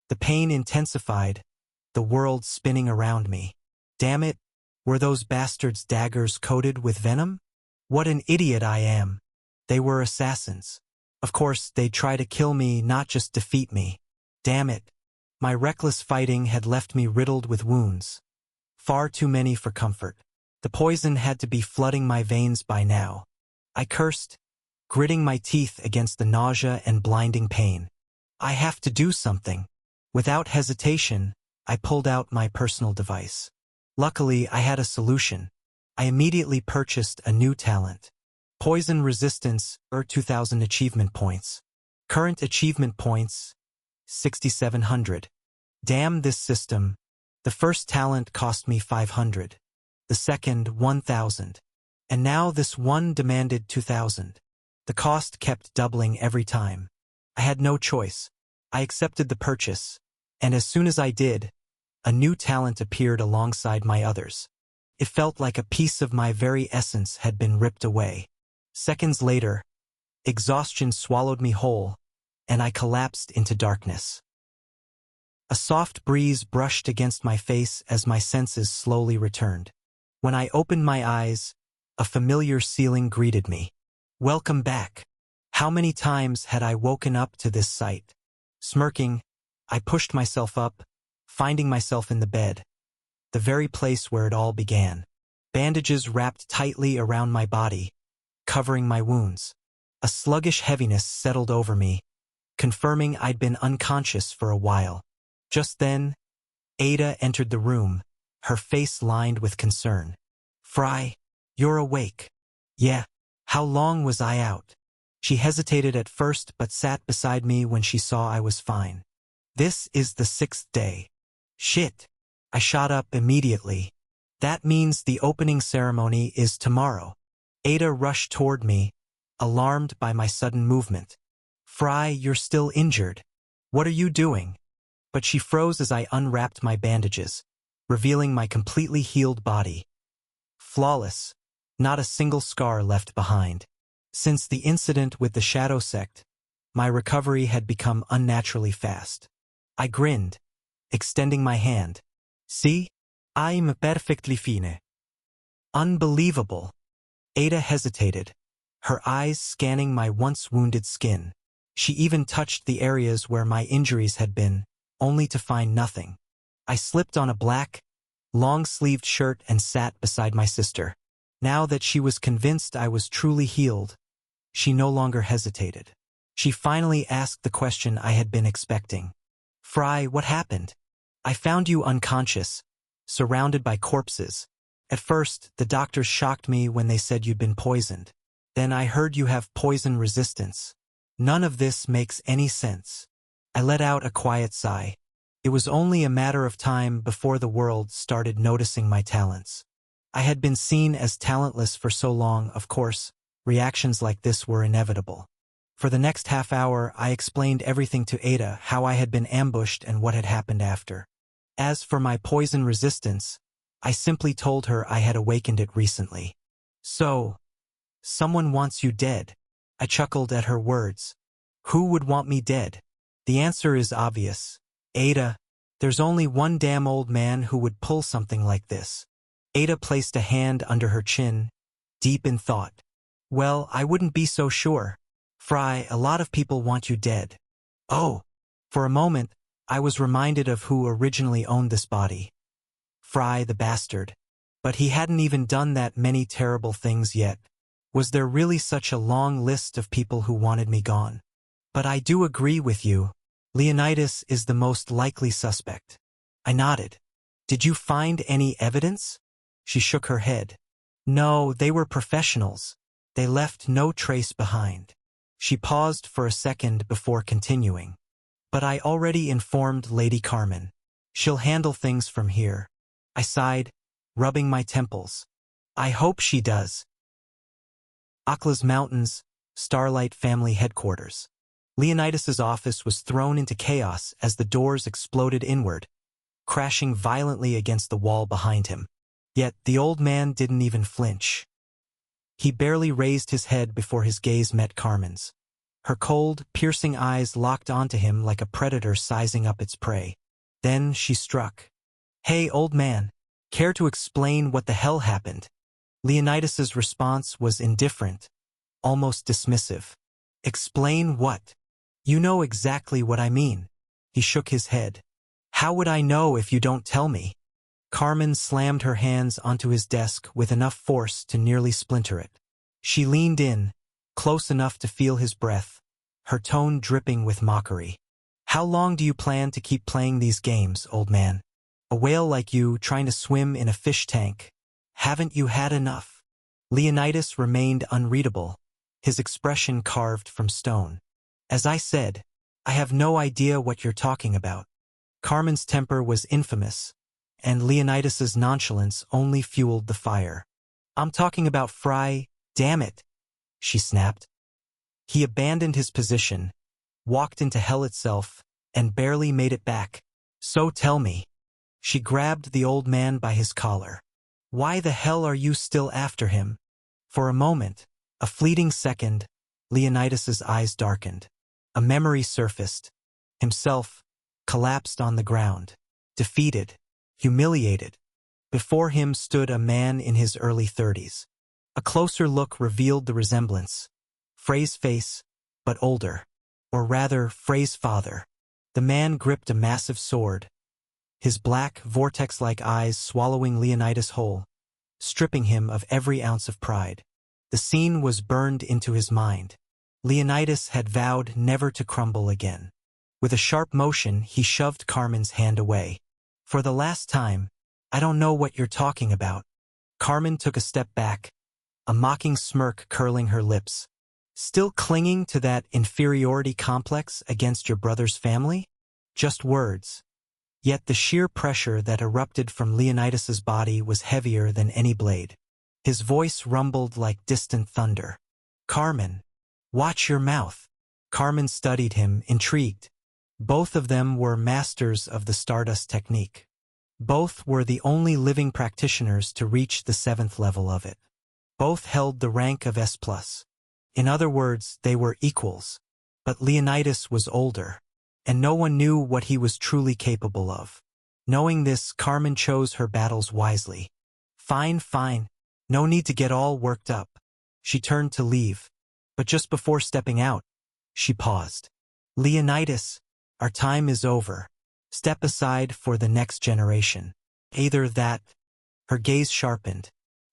The pain intensified, the world spinning around me. Damn it, were those bastards' daggers coated with venom? What an idiot I am. They were assassins. Of course, they'd try to kill me, not just defeat me. Damn it. My reckless fighting had left me riddled with wounds. Far too many for comfort. The poison had to be flooding my veins by now. I cursed, gritting my teeth against the nausea and blinding pain. I have to do something. Without hesitation, I pulled out my personal device. Luckily, I had a solution. I immediately purchased a new talent. Poison Resistance, 2,000 achievement points. Current achievement points, 6,700. Damn this system. The first talent cost me 500. The second, 1,000. And now this one demanded 2,000. The cost kept doubling every time. I had no choice. I accepted the purchase. And as soon as I did, a new talent appeared alongside my others. It felt like a piece of my very essence had been ripped away. Seconds later, exhaustion swallowed me whole, and I collapsed into darkness. A soft breeze brushed against my face as my senses slowly returned. When I opened my eyes, a familiar ceiling greeted me. Welcome back. How many times had I woken up to this sight? Smirking, I pushed myself up, finding myself in the bed, the very place where it all began. Bandages wrapped tightly around my body, covering my wounds. A sluggish heaviness settled over me, confirming I'd been unconscious for a while. Just then, Ada entered the room, her face lined with concern. Fry, you're awake. Yeah. How long was I out? She hesitated at first but sat beside me when she saw I was fine. This is the 6th day. Shit. I shot up immediately. That means the opening ceremony is tomorrow. Ada rushed toward me, alarmed by my sudden movement. Fry, you're still injured. What are you doing? But she froze as I unwrapped my bandages, revealing my completely healed body. Flawless. Not a single scar left behind. Since the incident with the Shadow Sect, my recovery had become unnaturally fast. I grinned, extending my hand. See? I'm perfectly fine. Unbelievable. Ada hesitated, her eyes scanning my once wounded skin. She even touched the areas where my injuries had been, only to find nothing. I slipped on a black, long-sleeved shirt and sat beside my sister. Now that she was convinced I was truly healed, she no longer hesitated. She finally asked the question I had been expecting. Fry, what happened? I found you unconscious, surrounded by corpses. At first, the doctors shocked me when they said you'd been poisoned. Then I heard you have poison resistance. None of this makes any sense. I let out a quiet sigh. It was only a matter of time before the world started noticing my talents. I had been seen as talentless for so long, of course, reactions like this were inevitable. For the next half hour, I explained everything to Ada, how I had been ambushed and what had happened after. As for my poison resistance, I simply told her I had awakened it recently. So, someone wants you dead. I chuckled at her words. Who would want me dead? The answer is obvious. Ada, there's only one damn old man who would pull something like this. Ada placed a hand under her chin, deep in thought. Well, I wouldn't be so sure. Fry, a lot of people want you dead. Oh, for a moment, I was reminded of who originally owned this body. Fry the bastard. But he hadn't even done that many terrible things yet. Was there really such a long list of people who wanted me gone? But I do agree with you. Villainous is the most likely suspect. I nodded. Did you find any evidence? She shook her head. No, they were professionals. They left no trace behind. She paused for a second before continuing. But I already informed Lady Carmen. She'll handle things from here. I sighed, rubbing my temples. I hope she does. Akla's Mountains, Starlight Family Headquarters. Leonidas's office was thrown into chaos as the doors exploded inward, crashing violently against the wall behind him. Yet the old man didn't even flinch. He barely raised his head before his gaze met Carmen's. Her cold, piercing eyes locked onto him like a predator sizing up its prey. Then she struck. Hey, old man, care to explain what the hell happened? Leonidas's response was indifferent, almost dismissive. Explain what? You know exactly what I mean. He shook his head. How would I know if you don't tell me? Carmen slammed her hands onto his desk with enough force to nearly splinter it. She leaned in, close enough to feel his breath, her tone dripping with mockery. How long do you plan to keep playing these games, old man? A whale like you trying to swim in a fish tank. Haven't you had enough? Leonidas remained unreadable, his expression carved from stone. As I said, I have no idea what you're talking about. Carmen's temper was infamous, and Leonidas's nonchalance only fueled the fire. I'm talking about Fry, damn it, she snapped. He abandoned his position, walked into hell itself, and barely made it back. So tell me. She grabbed the old man by his collar. Why the hell are you still after him? For a moment, a fleeting second, Leonidas's eyes darkened. A memory surfaced. Himself, collapsed on the ground, defeated, humiliated. Before him stood a man in his early 30s. A closer look revealed the resemblance. Frey's face, but older. Or rather, Frey's father. The man gripped a massive sword, his black, vortex-like eyes swallowing Leonidas whole, stripping him of every ounce of pride. The scene was burned into his mind. Leonidas had vowed never to crumble again. With a sharp motion, he shoved Carmen's hand away. For the last time, I don't know what you're talking about. Carmen took a step back, a mocking smirk curling her lips. Still clinging to that inferiority complex against your brother's family? Just words. Yet the sheer pressure that erupted from Leonidas's body was heavier than any blade. His voice rumbled like distant thunder. Carmen, watch your mouth. Carmen studied him, intrigued. Both of them were masters of the Stardust technique. Both were the only living practitioners to reach the 7th level of it. Both held the rank of S+. In other words, they were equals. But Leonidas was older, and no one knew what he was truly capable of. Knowing this, Carmen chose her battles wisely. Fine, fine. No need to get all worked up. She turned to leave. But just before stepping out, she paused. Leonidas, our time is over. Step aside for the next generation. Either that, her gaze sharpened,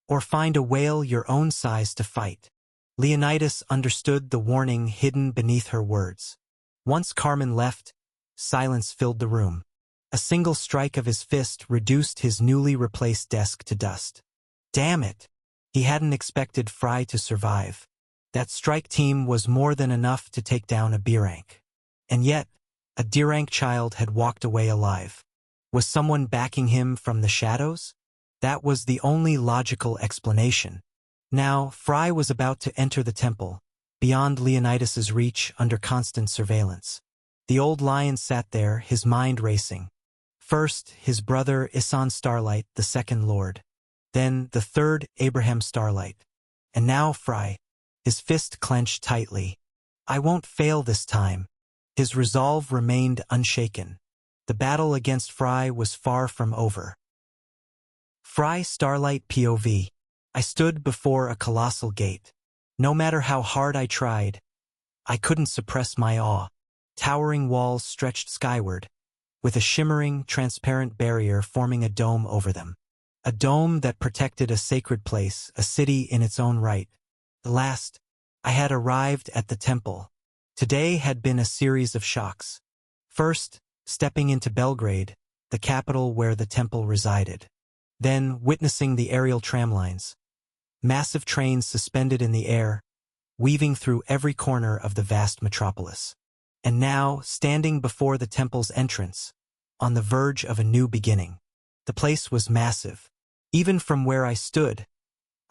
or find a whale your own size to fight. Leonidas understood the warning hidden beneath her words. Once Carmen left, silence filled the room. A single strike of his fist reduced his newly replaced desk to dust. Damn it! He hadn't expected Fry to survive. That strike team was more than enough to take down a B-rank. And yet, a D-rank child had walked away alive. Was someone backing him from the shadows? That was the only logical explanation. Now, Fry was about to enter the temple, beyond Leonidas's reach under constant surveillance. The old lion sat there, his mind racing. First, his brother Isan Starlight, the second lord. Then, the third Abraham Starlight. And now Fry, his fist clenched tightly. I won't fail this time. His resolve remained unshaken. The battle against Fry was far from over. Fry Starlight POV. I stood before a colossal gate. No matter how hard I tried, I couldn't suppress my awe. Towering walls stretched skyward, with a shimmering, transparent barrier forming a dome over them. A dome that protected a sacred place, a city in its own right. At last, I had arrived at the temple. Today had been a series of shocks. First, stepping into Belgrade, the capital where the temple resided. Then, witnessing the aerial tramlines. Massive trains suspended in the air, weaving through every corner of the vast metropolis. And now, standing before the temple's entrance, on the verge of a new beginning. The place was massive. Even from where I stood,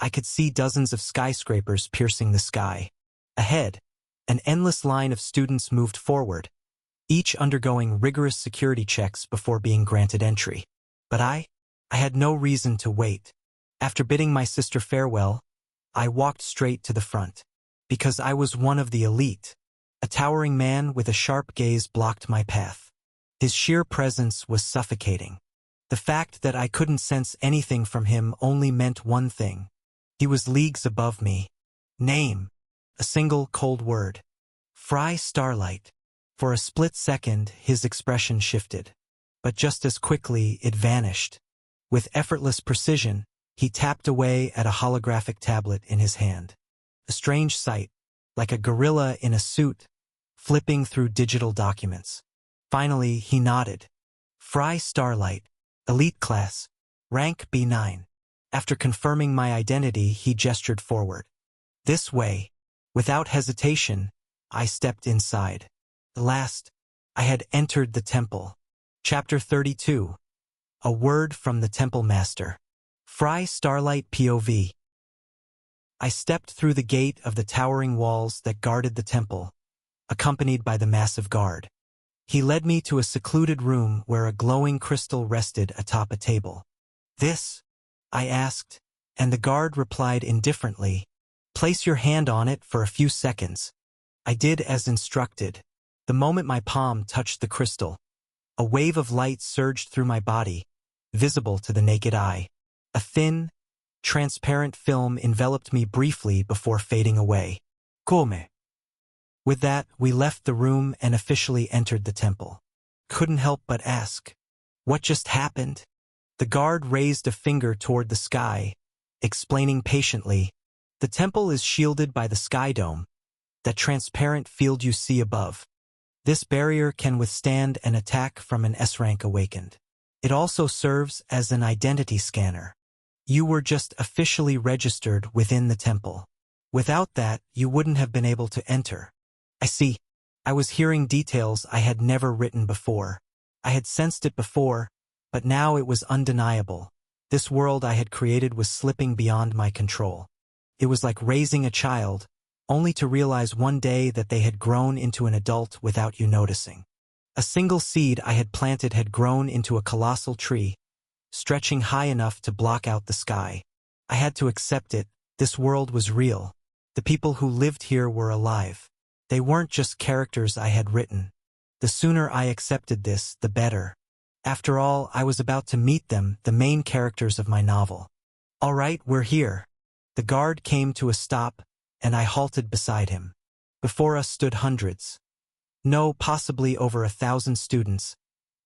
I could see dozens of skyscrapers piercing the sky. Ahead, an endless line of students moved forward, each undergoing rigorous security checks before being granted entry. But I had no reason to wait. After bidding my sister farewell, I walked straight to the front. Because I was one of the elite. A towering man with a sharp gaze blocked my path. His sheer presence was suffocating. The fact that I couldn't sense anything from him only meant one thing. He was leagues above me. Name. A single cold word. Fry Starlight. For a split second, his expression shifted. But just as quickly, it vanished. With effortless precision, he tapped away at a holographic tablet in his hand. A strange sight, like a gorilla in a suit, flipping through digital documents. Finally, he nodded. Fry Starlight, elite class, rank B9. After confirming my identity, he gestured forward. This way. Without hesitation, I stepped inside. At last, I had entered the temple. Chapter 32. A word from the temple master. Fry Starlight POV. I stepped through the gate of the towering walls that guarded the temple, accompanied by the massive guard. He led me to a secluded room where a glowing crystal rested atop a table. This? I asked, and the guard replied indifferently. Place your hand on it for a few seconds. I did as instructed. The moment my palm touched the crystal, a wave of light surged through my body, visible to the naked eye. A thin, transparent film enveloped me briefly before fading away. Come. With that, we left the room and officially entered the temple. Couldn't help but ask, what just happened? The guard raised a finger toward the sky, explaining patiently, the temple is shielded by the sky dome, that transparent field you see above. This barrier can withstand an attack from an S-rank awakened. It also serves as an identity scanner. You were just officially registered within the temple. Without that, you wouldn't have been able to enter. I see. I was hearing details I had never written before. I had sensed it before, but now it was undeniable. This world I had created was slipping beyond my control. It was like raising a child, only to realize one day that they had grown into an adult without you noticing. A single seed I had planted had grown into a colossal tree, stretching high enough to block out the sky. I had to accept it. This world was real. The people who lived here were alive. They weren't just characters I had written. The sooner I accepted this, the better. After all, I was about to meet them, the main characters of my novel. All right, we're here. The guard came to a stop, and I halted beside him. Before us stood hundreds. No, possibly over 1,000 students,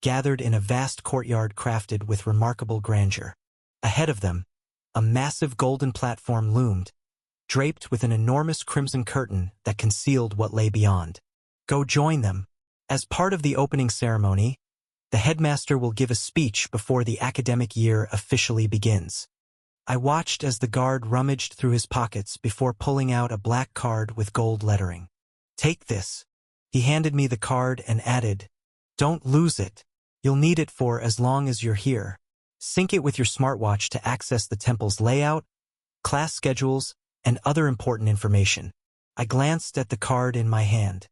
gathered in a vast courtyard crafted with remarkable grandeur. Ahead of them, a massive golden platform loomed, draped with an enormous crimson curtain that concealed what lay beyond. Go join them. As part of the opening ceremony, the headmaster will give a speech before the academic year officially begins. I watched as the guard rummaged through his pockets before pulling out a black card with gold lettering. "Take this." He handed me the card and added, "Don't lose it. You'll need it for as long as you're here. Sync it with your smartwatch to access the temple's layout, class schedules, and other important information." I glanced at the card in my hand.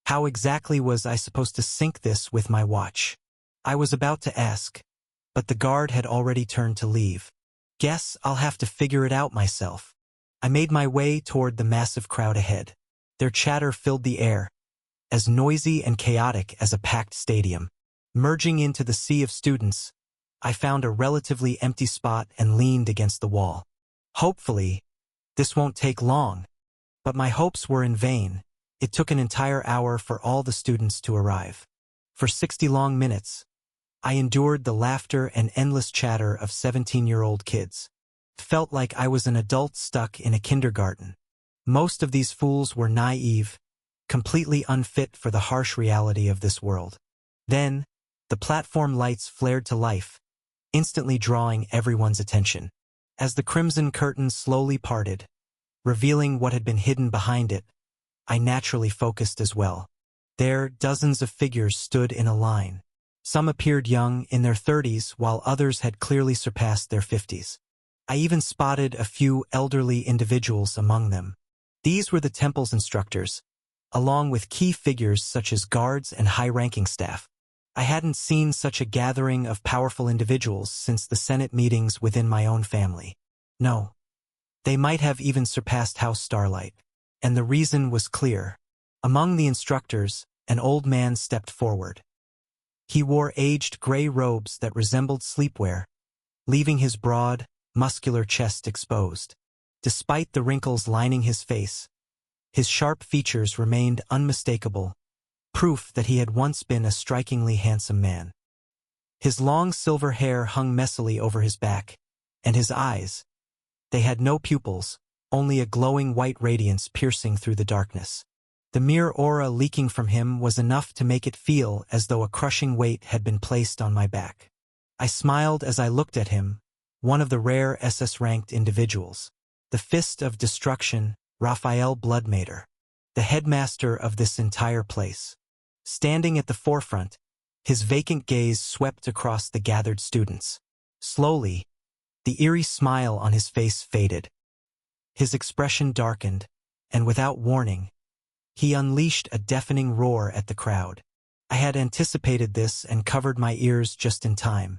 How exactly was I supposed to sync this with my watch? I was about to ask, but the guard had already turned to leave. Guess I'll have to figure it out myself. I made my way toward the massive crowd ahead. Their chatter filled the air, as noisy and chaotic as a packed stadium. Merging into the sea of students, I found a relatively empty spot and leaned against the wall. Hopefully, this won't take long. But my hopes were in vain. It took an entire hour for all the students to arrive. For 60 long minutes, I endured the laughter and endless chatter of 17-year-old kids. It felt like I was an adult stuck in a kindergarten. Most of these fools were naive, completely unfit for the harsh reality of this world. Then, the platform lights flared to life, instantly drawing everyone's attention. As the crimson curtain slowly parted, revealing what had been hidden behind it, I naturally focused as well. There, dozens of figures stood in a line. Some appeared young, in their 30s, while others had clearly surpassed their 50s. I even spotted a few elderly individuals among them. These were the temple's instructors, along with key figures such as guards and high-ranking staff. I hadn't seen such a gathering of powerful individuals since the Senate meetings within my own family. No, they might have even surpassed House Starlight. And the reason was clear. Among the instructors, an old man stepped forward. He wore aged gray robes that resembled sleepwear, leaving his broad, muscular chest exposed. Despite the wrinkles lining his face, his sharp features remained unmistakable, proof that he had once been a strikingly handsome man. His long silver hair hung messily over his back, and his eyes, they had no pupils, only a glowing white radiance piercing through the darkness. The mere aura leaking from him was enough to make it feel as though a crushing weight had been placed on my back. I smiled as I looked at him, one of the rare SS-ranked individuals. The Fist of Destruction, Raphael Bloodmater, the headmaster of this entire place. Standing at the forefront, his vacant gaze swept across the gathered students. Slowly, the eerie smile on his face faded. His expression darkened, and without warning, he unleashed a deafening roar at the crowd. I had anticipated this and covered my ears just in time.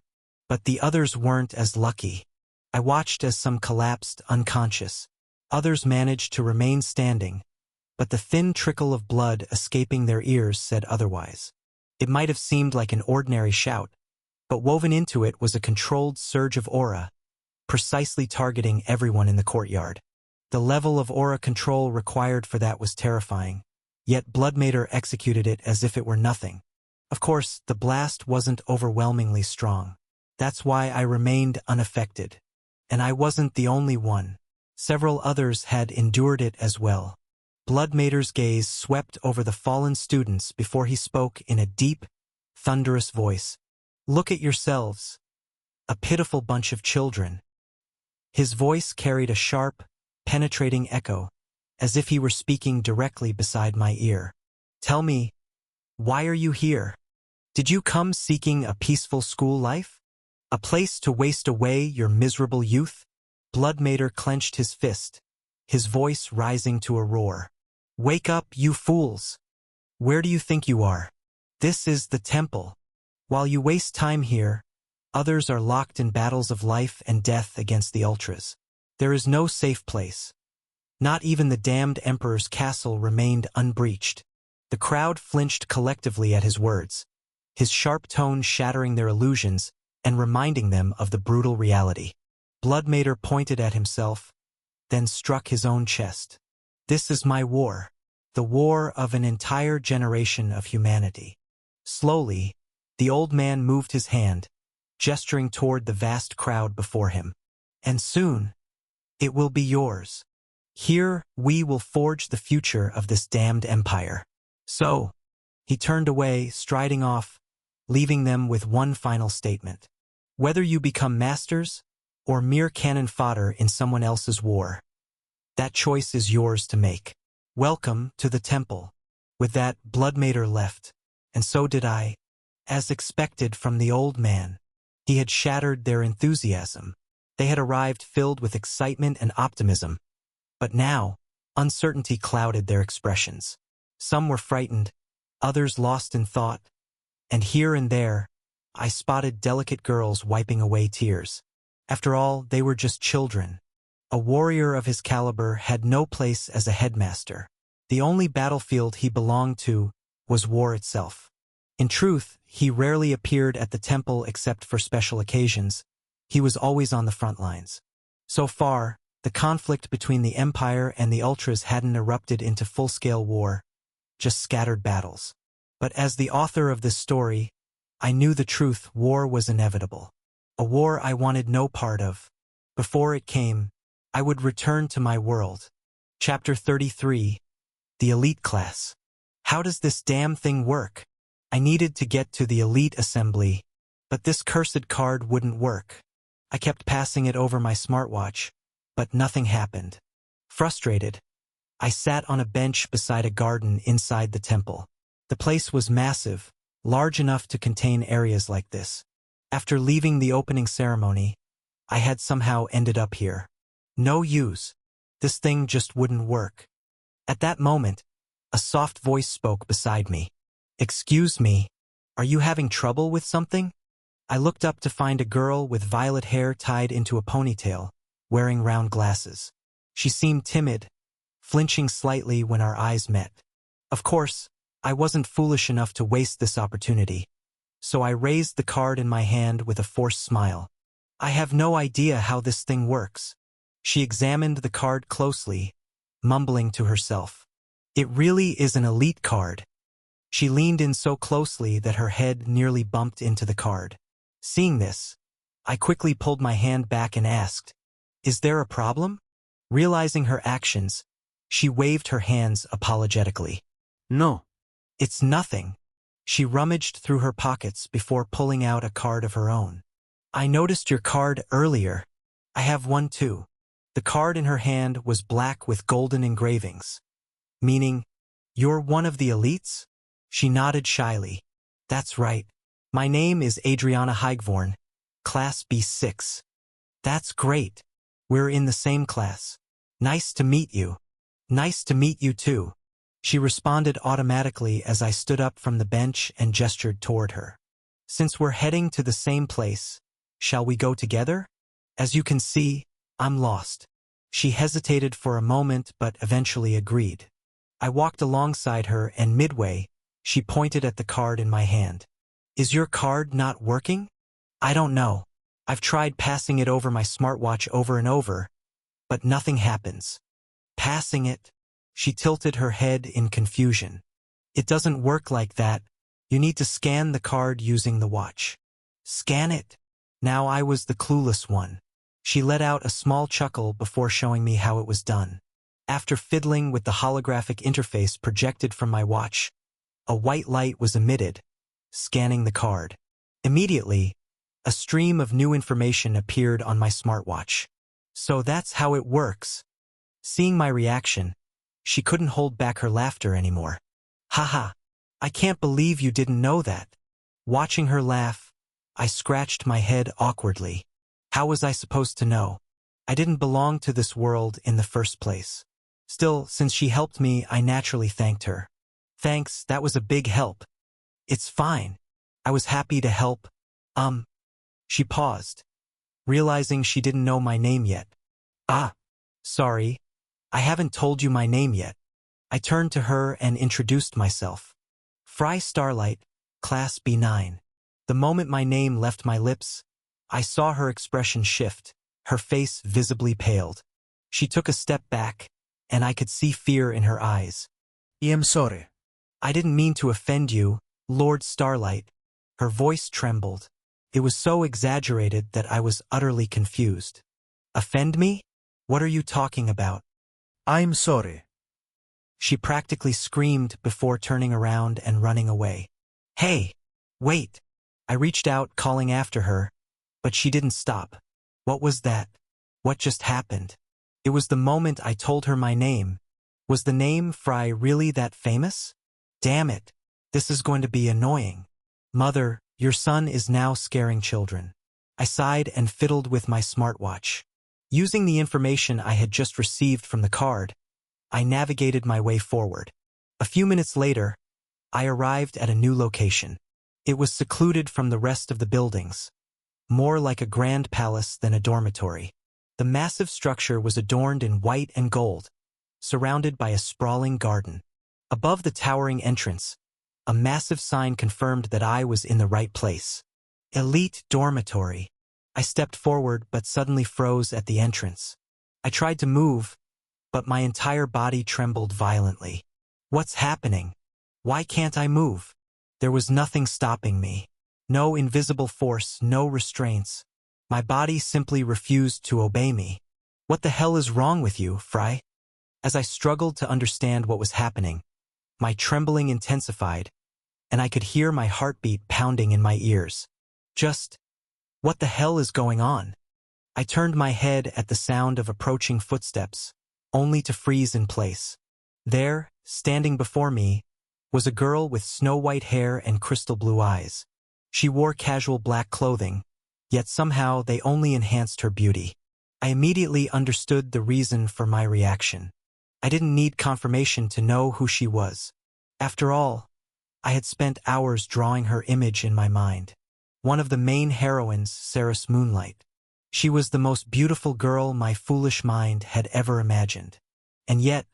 But the others weren't as lucky. I watched as some collapsed unconscious. Others managed to remain standing, but the thin trickle of blood escaping their ears said otherwise. It might have seemed like an ordinary shout, but woven into it was a controlled surge of aura, precisely targeting everyone in the courtyard. The level of aura control required for that was terrifying, yet Bloodmater executed it as if it were nothing. Of course, the blast wasn't overwhelmingly strong. That's why I remained unaffected. And I wasn't the only one. Several others had endured it as well. Bloodmater's gaze swept over the fallen students before he spoke in a deep, thunderous voice. "Look at yourselves. A pitiful bunch of children." His voice carried a sharp, penetrating echo, as if he were speaking directly beside my ear. "Tell me, why are you here? Did you come seeking a peaceful school life? A place to waste away your miserable youth?" Bloodmater clenched his fist, his voice rising to a roar. "Wake up, you fools! Where do you think you are? This is the temple. While you waste time here, others are locked in battles of life and death against the Ultras. There is no safe place. Not even the damned Emperor's castle remained unbreached." The crowd flinched collectively at his words, his sharp tone shattering their illusions and reminding them of the brutal reality. Bloodmater pointed at himself, then struck his own chest. "This is my war, the war of an entire generation of humanity." Slowly, the old man moved his hand, gesturing toward the vast crowd before him. "And soon, it will be yours. Here, we will forge the future of this damned empire." So, he turned away, striding off, leaving them with one final statement. "Whether you become masters or mere cannon fodder in someone else's war. That choice is yours to make. Welcome to the temple. With that, Bloodmater left, and so did I. As expected from the old man, he had shattered their enthusiasm. They had arrived filled with excitement and optimism. But now, uncertainty clouded their expressions. Some were frightened, others lost in thought, and here and there, I spotted delicate girls wiping away tears. After all, they were just children. A warrior of his caliber had no place as a headmaster. The only battlefield he belonged to was war itself. In truth, he rarely appeared at the temple except for special occasions. He was always on the front lines. So far, the conflict between the Empire and the Ultras hadn't erupted into full-scale war, just scattered battles. But as the author of this story, I knew the truth: war was inevitable. A war I wanted no part of. Before it came, I would return to my world. Chapter 33. The Elite Class. How does this damn thing work? I needed to get to the Elite Assembly, but this cursed card wouldn't work. I kept passing it over my smartwatch, but nothing happened. Frustrated, I sat on a bench beside a garden inside the temple. The place was massive, large enough to contain areas like this. After leaving the opening ceremony, I had somehow ended up here. No use. This thing just wouldn't work. At that moment, a soft voice spoke beside me. "Excuse me, are you having trouble with something?" I looked up to find a girl with violet hair tied into a ponytail, wearing round glasses. She seemed timid, flinching slightly when our eyes met. Of course, I wasn't foolish enough to waste this opportunity, so I raised the card in my hand with a forced smile. "I have no idea how this thing works." She examined the card closely, mumbling to herself. "It really is an elite card." She leaned in so closely that her head nearly bumped into the card. Seeing this, I quickly pulled my hand back and asked, "Is there a problem?" Realizing her actions, she waved her hands apologetically. No. "It's nothing." She rummaged through her pockets before pulling out a card of her own. "I noticed your card earlier. I have one too." The card in her hand was black with golden engravings. "Meaning, you're one of the elites?" She nodded shyly. "That's right. My name is Adriana Highvorn, Class B6. "That's great. We're in the same class. Nice to meet you." "Nice to meet you too." She responded automatically as I stood up from the bench and gestured toward her. "Since we're heading to the same place, shall we go together? As you can see, I'm lost." She hesitated for a moment but eventually agreed. I walked alongside her and midway, she pointed at the card in my hand. "Is your card not working?" "I don't know. I've tried passing it over my smartwatch over and over, but nothing happens." "Passing it?" She tilted her head in confusion. "It doesn't work like that. You need to scan the card using the watch." "Scan it?" Now I was the clueless one. She let out a small chuckle before showing me how it was done. After fiddling with the holographic interface projected from my watch, a white light was emitted, scanning the card. Immediately, a stream of new information appeared on my smartwatch. "So that's how it works." Seeing my reaction, she couldn't hold back her laughter anymore. "Haha, I can't believe you didn't know that." Watching her laugh, I scratched my head awkwardly. How was I supposed to know? I didn't belong to this world in the first place. Still, since she helped me, I naturally thanked her. "Thanks, that was a big help." "It's fine. I was happy to help." She paused, realizing she didn't know my name yet. "Ah, sorry. I haven't told you my name yet." I turned to her and introduced myself. "Fry Starlight, Class B9. The moment my name left my lips, I saw her expression shift, her face visibly paled. She took a step back, and I could see fear in her eyes. I'm sorry. "I didn't mean to offend you, Lord Starlight." Her voice trembled. It was so exaggerated that I was utterly confused. "Offend me? What are you talking about?" I'm sorry. She practically screamed before turning around and running away. "Hey, wait!" I reached out, calling after her, but she didn't stop. What was that? What just happened? It was the moment I told her my name. Was the name Fry really that famous? Damn it. This is going to be annoying. Mother, your son is now scaring children. I sighed and fiddled with my smartwatch. Using the information I had just received from the card, I navigated my way forward. A few minutes later, I arrived at a new location. It was secluded from the rest of the buildings, more like a grand palace than a dormitory. The massive structure was adorned in white and gold, surrounded by a sprawling garden. Above the towering entrance, a massive sign confirmed that I was in the right place. Elite Dormitory. I stepped forward but suddenly froze at the entrance. I tried to move, but my entire body trembled violently. What's happening? Why can't I move? There was nothing stopping me. No invisible force, no restraints. My body simply refused to obey me. What the hell is wrong with you, Fry? As I struggled to understand what was happening, my trembling intensified, and I could hear my heartbeat pounding in my ears. What the hell is going on? I turned my head at the sound of approaching footsteps, only to freeze in place. There, standing before me, was a girl with snow-white hair and crystal blue eyes. She wore casual black clothing, yet somehow they only enhanced her beauty. I immediately understood the reason for my reaction. I didn't need confirmation to know who she was. After all, I had spent hours drawing her image in my mind. One of the main heroines, Sarah's Moonlight. She was the most beautiful girl my foolish mind had ever imagined. And yet,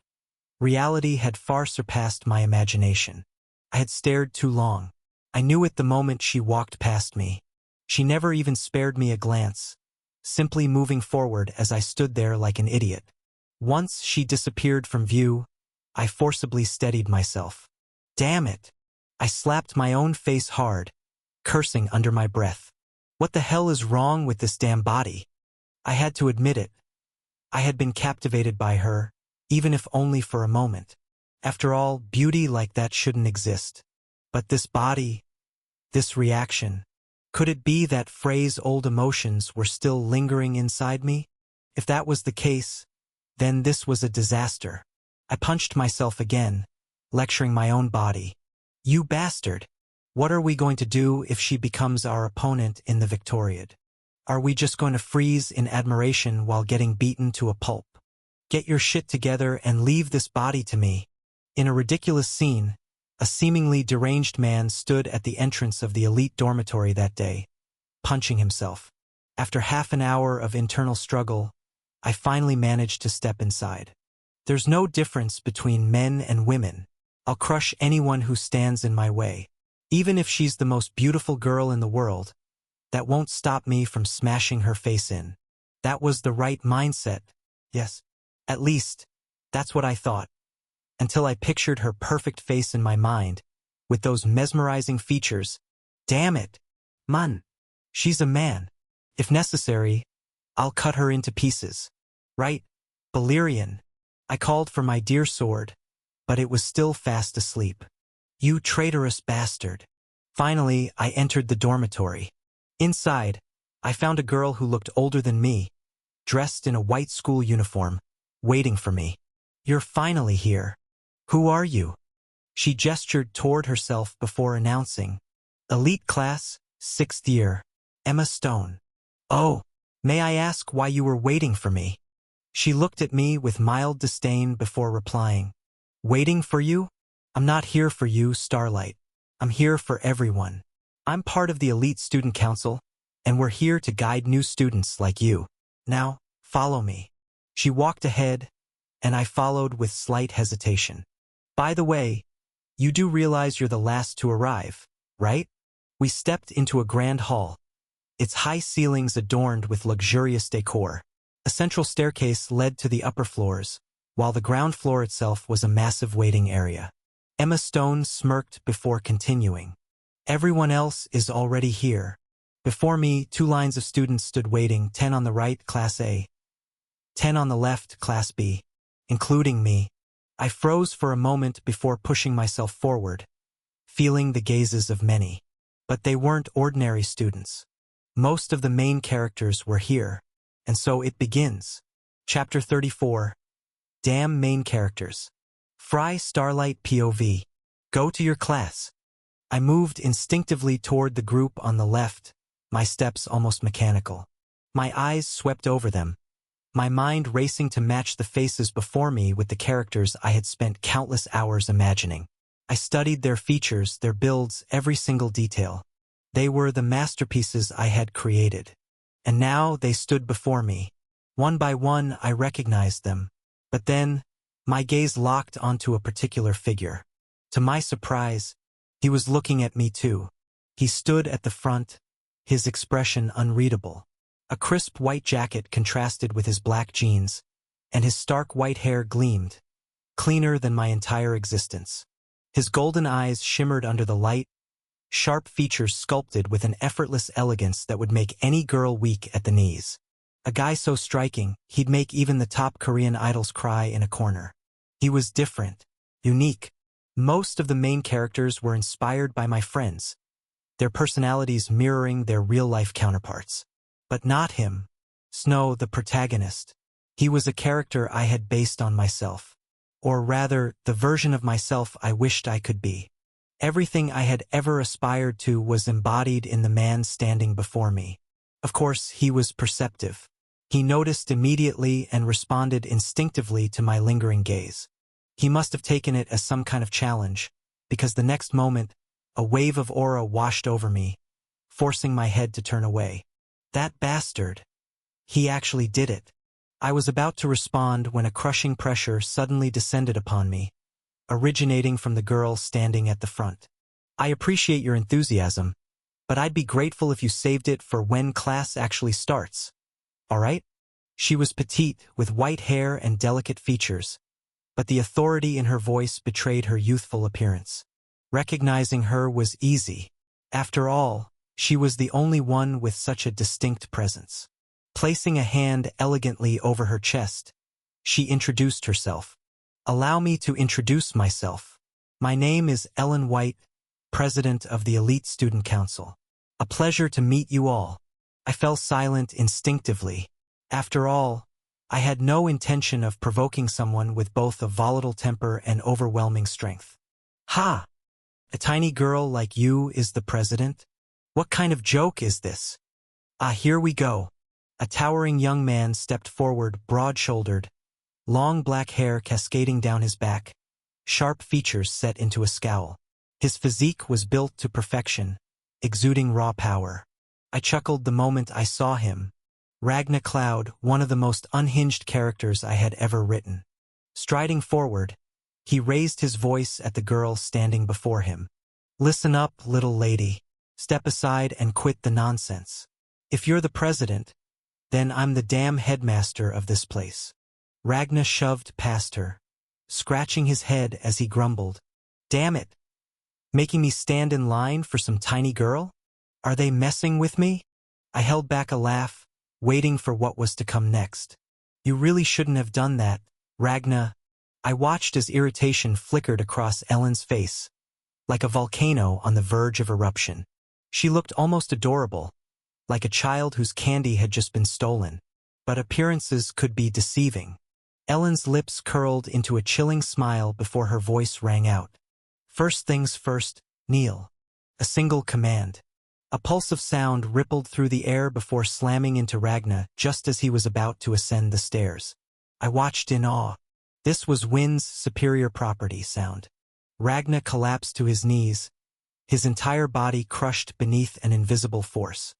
reality had far surpassed my imagination. I had stared too long. I knew it the moment she walked past me. She never even spared me a glance, simply moving forward as I stood there like an idiot. Once she disappeared from view, I forcibly steadied myself. Damn it! I slapped my own face hard, cursing under my breath. What the hell is wrong with this damn body? I had to admit it. I had been captivated by her, even if only for a moment. After all, beauty like that shouldn't exist. But this body, this reaction, could it be that Frey's old emotions were still lingering inside me? If that was the case, then this was a disaster. I punched myself again, lecturing my own body. You bastard! What are we going to do if she becomes our opponent in the Victoriad? Are we just going to freeze in admiration while getting beaten to a pulp? Get your shit together and leave this body to me. In a ridiculous scene, a seemingly deranged man stood at the entrance of the elite dormitory that day, punching himself. After half an hour of internal struggle, I finally managed to step inside. There's no difference between men and women. I'll crush anyone who stands in my way. Even if she's the most beautiful girl in the world, that won't stop me from smashing her face in. That was the right mindset. Yes, at least, that's what I thought. Until I pictured her perfect face in my mind, with those mesmerizing features. Damn it! Man, she's a man. If necessary, I'll cut her into pieces. Right, Valerian? I called for my dear sword, but it was still fast asleep. You traitorous bastard. Finally, I entered the dormitory. Inside, I found a girl who looked older than me, dressed in a white school uniform, waiting for me. You're finally here. Who are you? She gestured toward herself before announcing. Elite class, 6th year, Emma Stone. Oh, may I ask why you were waiting for me? She looked at me with mild disdain before replying. Waiting for you? I'm not here for you, Starlight. I'm here for everyone. I'm part of the Elite Student Council, and we're here to guide new students like you. Now, follow me. She walked ahead, and I followed with slight hesitation. By the way, you do realize you're the last to arrive, right? We stepped into a grand hall, its high ceilings adorned with luxurious decor. A central staircase led to the upper floors, while the ground floor itself was a massive waiting area. Emma Stone smirked before continuing. Everyone else is already here. Before me, 2 lines of students stood waiting, 10 on the right, Class A, 10 on the left, Class B, including me. I froze for a moment before pushing myself forward, feeling the gazes of many. But they weren't ordinary students. Most of the main characters were here. And so it begins. Chapter 34. Damn main characters. Fry Starlight POV. Go to your class. I moved instinctively toward the group on the left, my steps almost mechanical. My eyes swept over them, my mind racing to match the faces before me with the characters I had spent countless hours imagining. I studied their features, their builds, every single detail. They were the masterpieces I had created. And now they stood before me. One by one, I recognized them. But then, my gaze locked onto a particular figure. To my surprise, he was looking at me too. He stood at the front, his expression unreadable. A crisp white jacket contrasted with his black jeans, and his stark white hair gleamed, cleaner than my entire existence. His golden eyes shimmered under the light, sharp features sculpted with an effortless elegance that would make any girl weak at the knees. A guy so striking, he'd make even the top Korean idols cry in a corner. He was different, unique. Most of the main characters were inspired by my friends, their personalities mirroring their real-life counterparts. But not him. Snow, the protagonist. He was a character I had based on myself. Or rather, the version of myself I wished I could be. Everything I had ever aspired to was embodied in the man standing before me. Of course, he was perceptive. He noticed immediately and responded instinctively to my lingering gaze. He must have taken it as some kind of challenge, because the next moment, a wave of aura washed over me, forcing my head to turn away. That bastard. He actually did it. I was about to respond when a crushing pressure suddenly descended upon me, originating from the girl standing at the front. I appreciate your enthusiasm, but I'd be grateful if you saved it for when class actually starts. All right? She was petite, with white hair and delicate features, but the authority in her voice betrayed her youthful appearance. Recognizing her was easy. After all, she was the only one with such a distinct presence. Placing a hand elegantly over her chest, she introduced herself. Allow me to introduce myself. My name is Ellen White, President of the Elite Student Council. A pleasure to meet you all. I fell silent instinctively. After all, I had no intention of provoking someone with both a volatile temper and overwhelming strength. Ha! A tiny girl like you is the president? What kind of joke is this? Ah, here we go. A towering young man stepped forward, broad-shouldered, long black hair cascading down his back, sharp features set into a scowl. His physique was built to perfection, exuding raw power. I chuckled the moment I saw him. Ragna Cloud, one of the most unhinged characters I had ever written. Striding forward, he raised his voice at the girl standing before him. Listen up, little lady. Step aside and quit the nonsense. If you're the president, then I'm the damn headmaster of this place. Ragna shoved past her, scratching his head as he grumbled. Damn it! Making me stand in line for some tiny girl? Are they messing with me? I held back a laugh, waiting for what was to come next. You really shouldn't have done that, Ragna. I watched as irritation flickered across Ellen's face, like a volcano on the verge of eruption. She looked almost adorable, like a child whose candy had just been stolen. But appearances could be deceiving. Ellen's lips curled into a chilling smile before her voice rang out. First things first, kneel. A single command. A pulse of sound rippled through the air before slamming into Ragna just as he was about to ascend the stairs. I watched in awe. This was Wind's superior property sound. Ragna collapsed to his knees, his entire body crushed beneath an invisible force.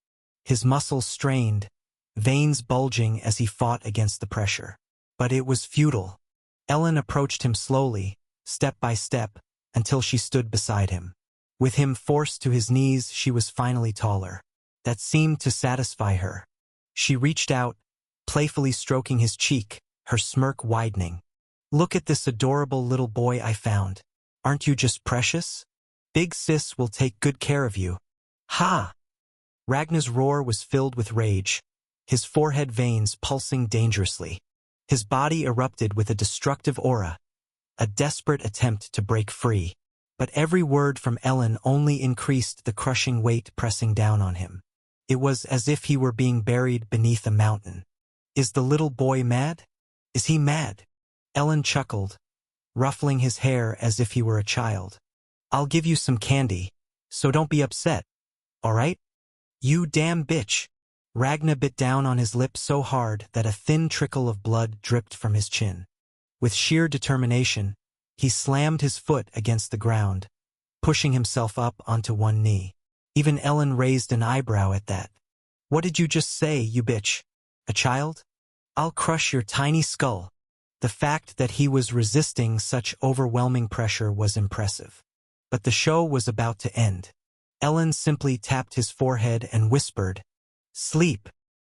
His muscles strained, veins bulging as he fought against the pressure. But it was futile. Ellen approached him slowly, step by step, until she stood beside him. With him forced to his knees, she was finally taller. That seemed to satisfy her. She reached out, playfully stroking his cheek, her smirk widening. Look at this adorable little boy I found. Aren't you just precious? Big sis will take good care of you. Ha! Ragna's roar was filled with rage, his forehead veins pulsing dangerously. His body erupted with a destructive aura, a desperate attempt to break free. But every word from Ellen only increased the crushing weight pressing down on him. It was as if he were being buried beneath a mountain. Is the little boy mad? Is he mad? Ellen chuckled, ruffling his hair as if he were a child. I'll give you some candy, so don't be upset, all right? You damn bitch. Ragnar bit down on his lip so hard that a thin trickle of blood dripped from his chin. With sheer determination, he slammed his foot against the ground, pushing himself up onto one knee. Even Ellen raised an eyebrow at that. What did you just say, you bitch? A child? I'll crush your tiny skull. The fact that he was resisting such overwhelming pressure was impressive. But the show was about to end. Ellen simply tapped his forehead and whispered, "Sleep."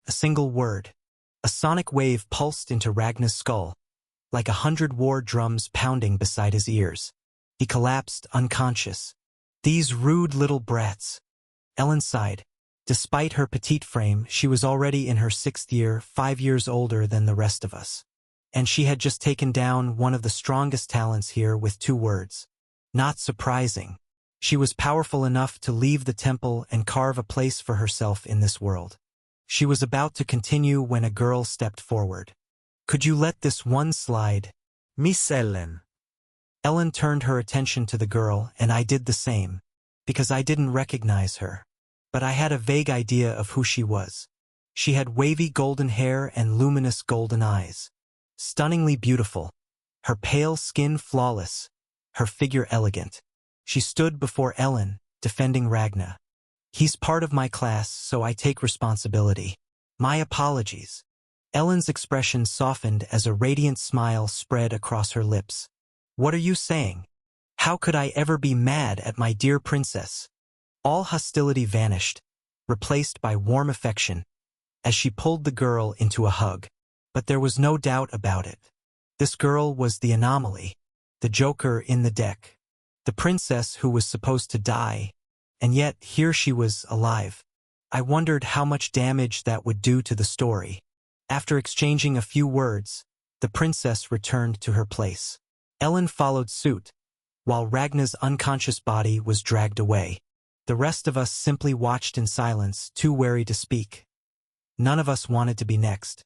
A single word. A sonic wave pulsed into Ragnar's skull, like 100 war drums pounding beside his ears. He collapsed unconscious. These rude little brats. Ellen sighed. Despite her petite frame, she was already in her 6th year, 5 years older than the rest of us. And she had just taken down one of the strongest talents here with 2 words. Not surprising. She was powerful enough to leave the temple and carve a place for herself in this world. She was about to continue when a girl stepped forward. Could you let this one slide? Miss Ellen. Ellen turned her attention to the girl, and I did the same, because I didn't recognize her. But I had a vague idea of who she was. She had wavy golden hair and luminous golden eyes. Stunningly beautiful. Her pale skin flawless. Her figure elegant. She stood before Ellen, defending Ragnar. He's part of my class, so I take responsibility. My apologies. Ellen's expression softened as a radiant smile spread across her lips. What are you saying? How could I ever be mad at my dear princess? All hostility vanished, replaced by warm affection, as she pulled the girl into a hug. But there was no doubt about it. This girl was the anomaly, the joker in the deck, the princess who was supposed to die, and yet here she was alive. I wondered how much damage that would do to the story. After exchanging a few words, the princess returned to her place. Ellen followed suit, while Ragnar's unconscious body was dragged away. The rest of us simply watched in silence, too wary to speak. None of us wanted to be next.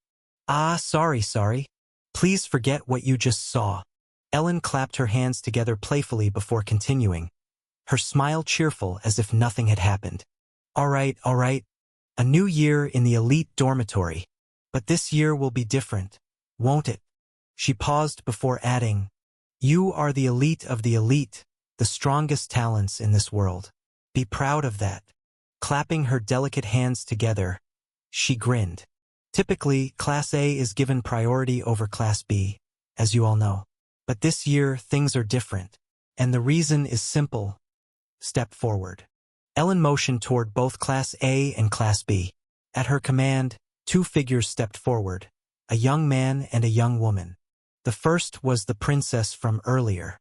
Sorry. Please forget what you just saw. Ellen clapped her hands together playfully before continuing, her smile cheerful as if nothing had happened. All right. A new year in the elite dormitory. But this year will be different, won't it? She paused before adding, You are the elite of the elite, the strongest talents in this world. Be proud of that. Clapping her delicate hands together, she grinned. Typically, Class A is given priority over Class B, as you all know. But this year, things are different. And the reason is simple. Step forward. Ellen motioned toward both Class A and Class B. At her command, 2 figures stepped forward, a young man and a young woman. The first was the princess from earlier.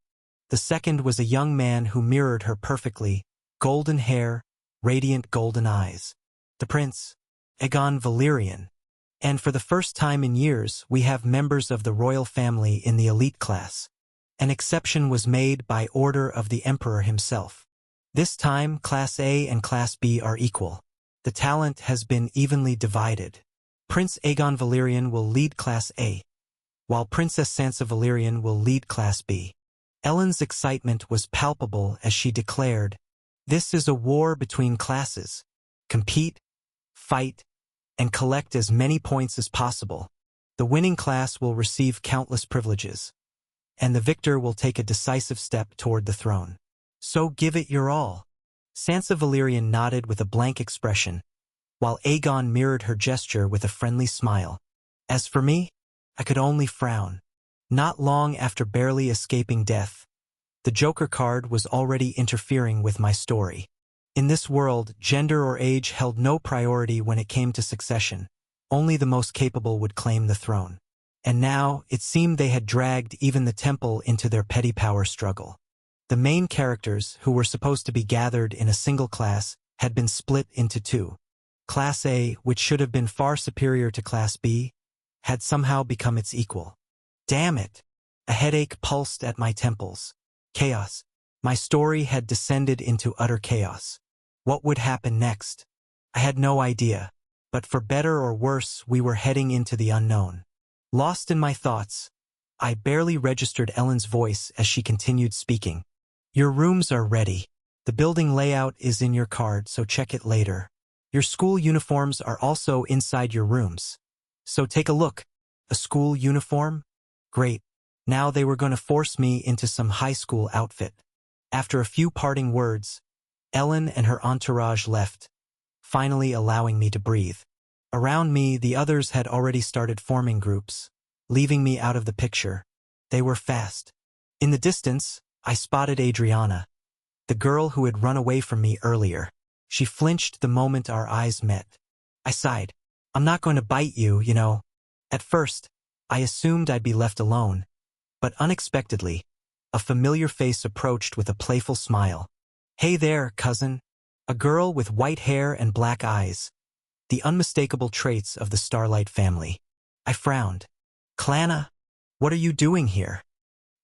The second was a young man who mirrored her perfectly, golden hair, radiant golden eyes. The prince, Aegon Valyrian. And for the first time in years, we have members of the royal family in the elite class. An exception was made by order of the emperor himself. This time, Class A and Class B are equal. The talent has been evenly divided. Prince Aegon Valyrian will lead Class A, while Princess Sansa Valyrian will lead Class B. Ellen's excitement was palpable as she declared, This is a war between classes. Compete, fight, and collect as many points as possible. The winning class will receive countless privileges, and the victor will take a decisive step toward the throne. So give it your all. Sansa Valyrian nodded with a blank expression, while Aegon mirrored her gesture with a friendly smile. As for me, I could only frown. Not long after barely escaping death, the Joker card was already interfering with my story. In this world, gender or age held no priority when it came to succession. Only the most capable would claim the throne. And now, it seemed they had dragged even the temple into their petty power struggle. The main characters, who were supposed to be gathered in a single class, had been split into 2. Class A, which should have been far superior to Class B, had somehow become its equal. Damn it! A headache pulsed at my temples. Chaos. My story had descended into utter chaos. What would happen next? I had no idea. but for better or worse, we were heading into the unknown. Lost in my thoughts, I barely registered Ellen's voice as she continued speaking. Your rooms are ready. The building layout is in your card, so check it later. Your school uniforms are also inside your rooms. So take a look. A school uniform? Great. Now they were going to force me into some high school outfit. After a few parting words, Ellen and her entourage left, finally allowing me to breathe. Around me, the others had already started forming groups, leaving me out of the picture. They were fast. In the distance, I spotted Adriana, the girl who had run away from me earlier. She flinched the moment our eyes met. I sighed. I'm not going to bite you, you know. At first, I assumed I'd be left alone, but unexpectedly, a familiar face approached with a playful smile. Hey there, cousin. A girl with white hair and black eyes, the unmistakable traits of the Starlight family. I frowned. Clanna, what are you doing here?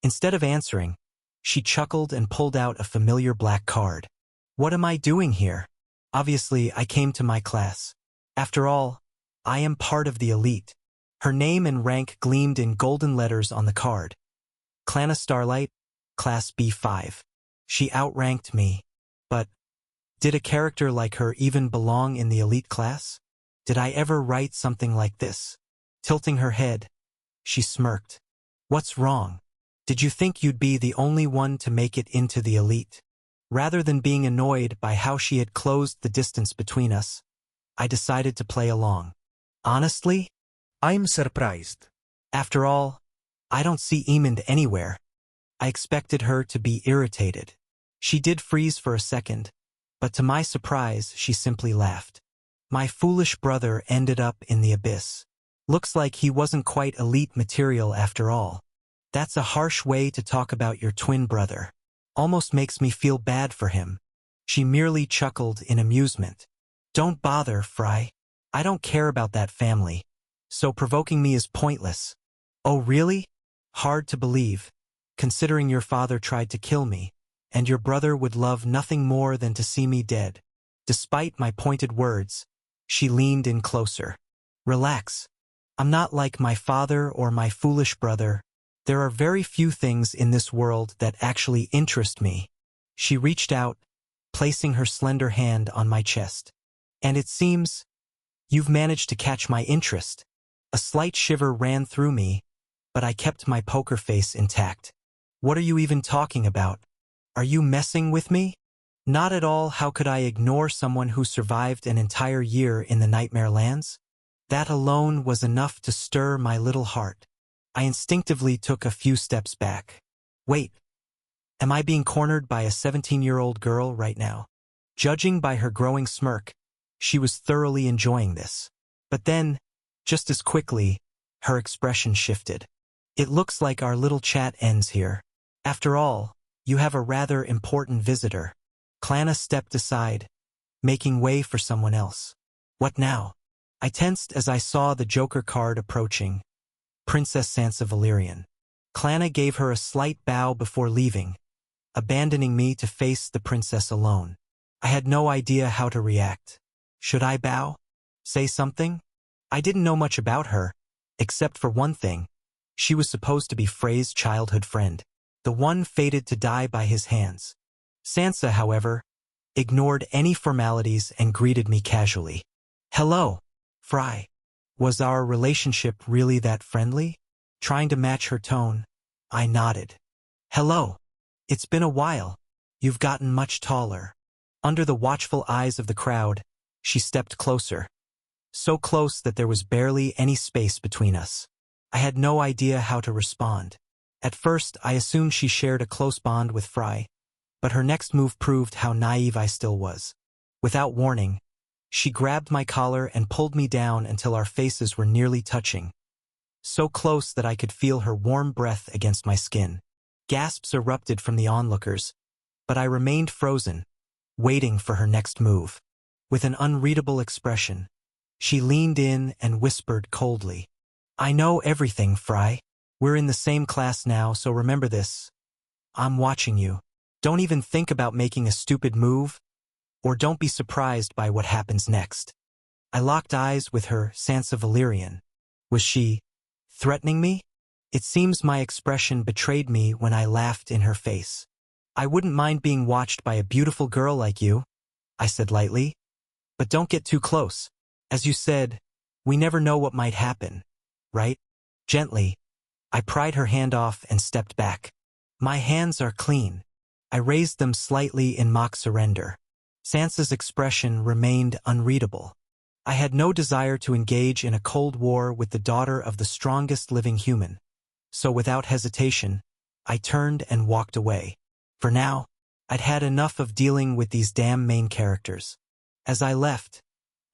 Instead of answering, she chuckled and pulled out a familiar black card. What am I doing here? Obviously, I came to my class. After all, I am part of the elite. Her name and rank gleamed in golden letters on the card. Clanna Starlight, Class B5. She outranked me. But did a character like her even belong in the elite class? Did I ever write something like this? Tilting her head, she smirked. What's wrong? Did you think you'd be the only one to make it into the elite? Rather than being annoyed by how she had closed the distance between us, I decided to play along. Honestly, I'm surprised. after all, I don't see Emond anywhere. I expected her to be irritated. She did freeze for a second, but to my surprise, she simply laughed. My foolish brother ended up in the abyss. Looks like he wasn't quite elite material after all. That's a harsh way to talk about your twin brother. Almost makes me feel bad for him. She merely chuckled in amusement. Don't bother, Fry. I don't care about that family. So provoking me is pointless. Oh, really? Hard to believe, considering your father tried to kill me, and your brother would love nothing more than to see me dead. Despite my pointed words, she leaned in closer. Relax. I'm not like my father or my foolish brother. There are very few things in this world that actually interest me. She reached out, placing her slender hand on my chest. And it seems you've managed to catch my interest. A slight shiver ran through me, but I kept my poker face intact. What are you even talking about? Are you messing with me? Not at all. How could I ignore someone who survived an entire year in the Nightmare Lands? That alone was enough to stir my little heart. I instinctively took a few steps back. Wait, am I being cornered by a 17-year-old girl right now? Judging by her growing smirk, she was thoroughly enjoying this. But then, just as quickly, her expression shifted. It looks like our little chat ends here. After all, you have a rather important visitor. Clanna stepped aside, making way for someone else. What now? I tensed as I saw the Joker card approaching. Princess Sansa Valerian. Clanna gave her a slight bow before leaving, abandoning me to face the princess alone. I had no idea how to react. Should I bow? Say something? I didn't know much about her, except for one thing. She was supposed to be Frey's childhood friend, the one fated to die by his hands. Sansa, however, ignored any formalities and greeted me casually. Hello, Fry. Was our relationship really that friendly? Trying to match her tone, I nodded. Hello. It's been a while. You've gotten much taller. Under the watchful eyes of the crowd, she stepped closer. So close that there was barely any space between us. I had no idea how to respond. At first, I assumed she shared a close bond with Fry, but her next move proved how naive I still was. Without warning, she grabbed my collar and pulled me down until our faces were nearly touching. So close that I could feel her warm breath against my skin. Gasps erupted from the onlookers, but I remained frozen, waiting for her next move. With an unreadable expression, she leaned in and whispered coldly. I know everything, Fry. We're in the same class now, so remember this. I'm watching you. Don't even think about making a stupid move, or don't be surprised by what happens next. I locked eyes with her, Sansa Valyrian. Was she threatening me? It seems my expression betrayed me when I laughed in her face. I wouldn't mind being watched by a beautiful girl like you, I said lightly. But don't get too close. As you said, we never know what might happen, right? Gently, I pried her hand off and stepped back. My hands are clean. I raised them slightly in mock surrender. Sansa's expression remained unreadable. I had no desire to engage in a cold war with the daughter of the strongest living human. So without hesitation, I turned and walked away. For now, I'd had enough of dealing with these damn main characters. As I left,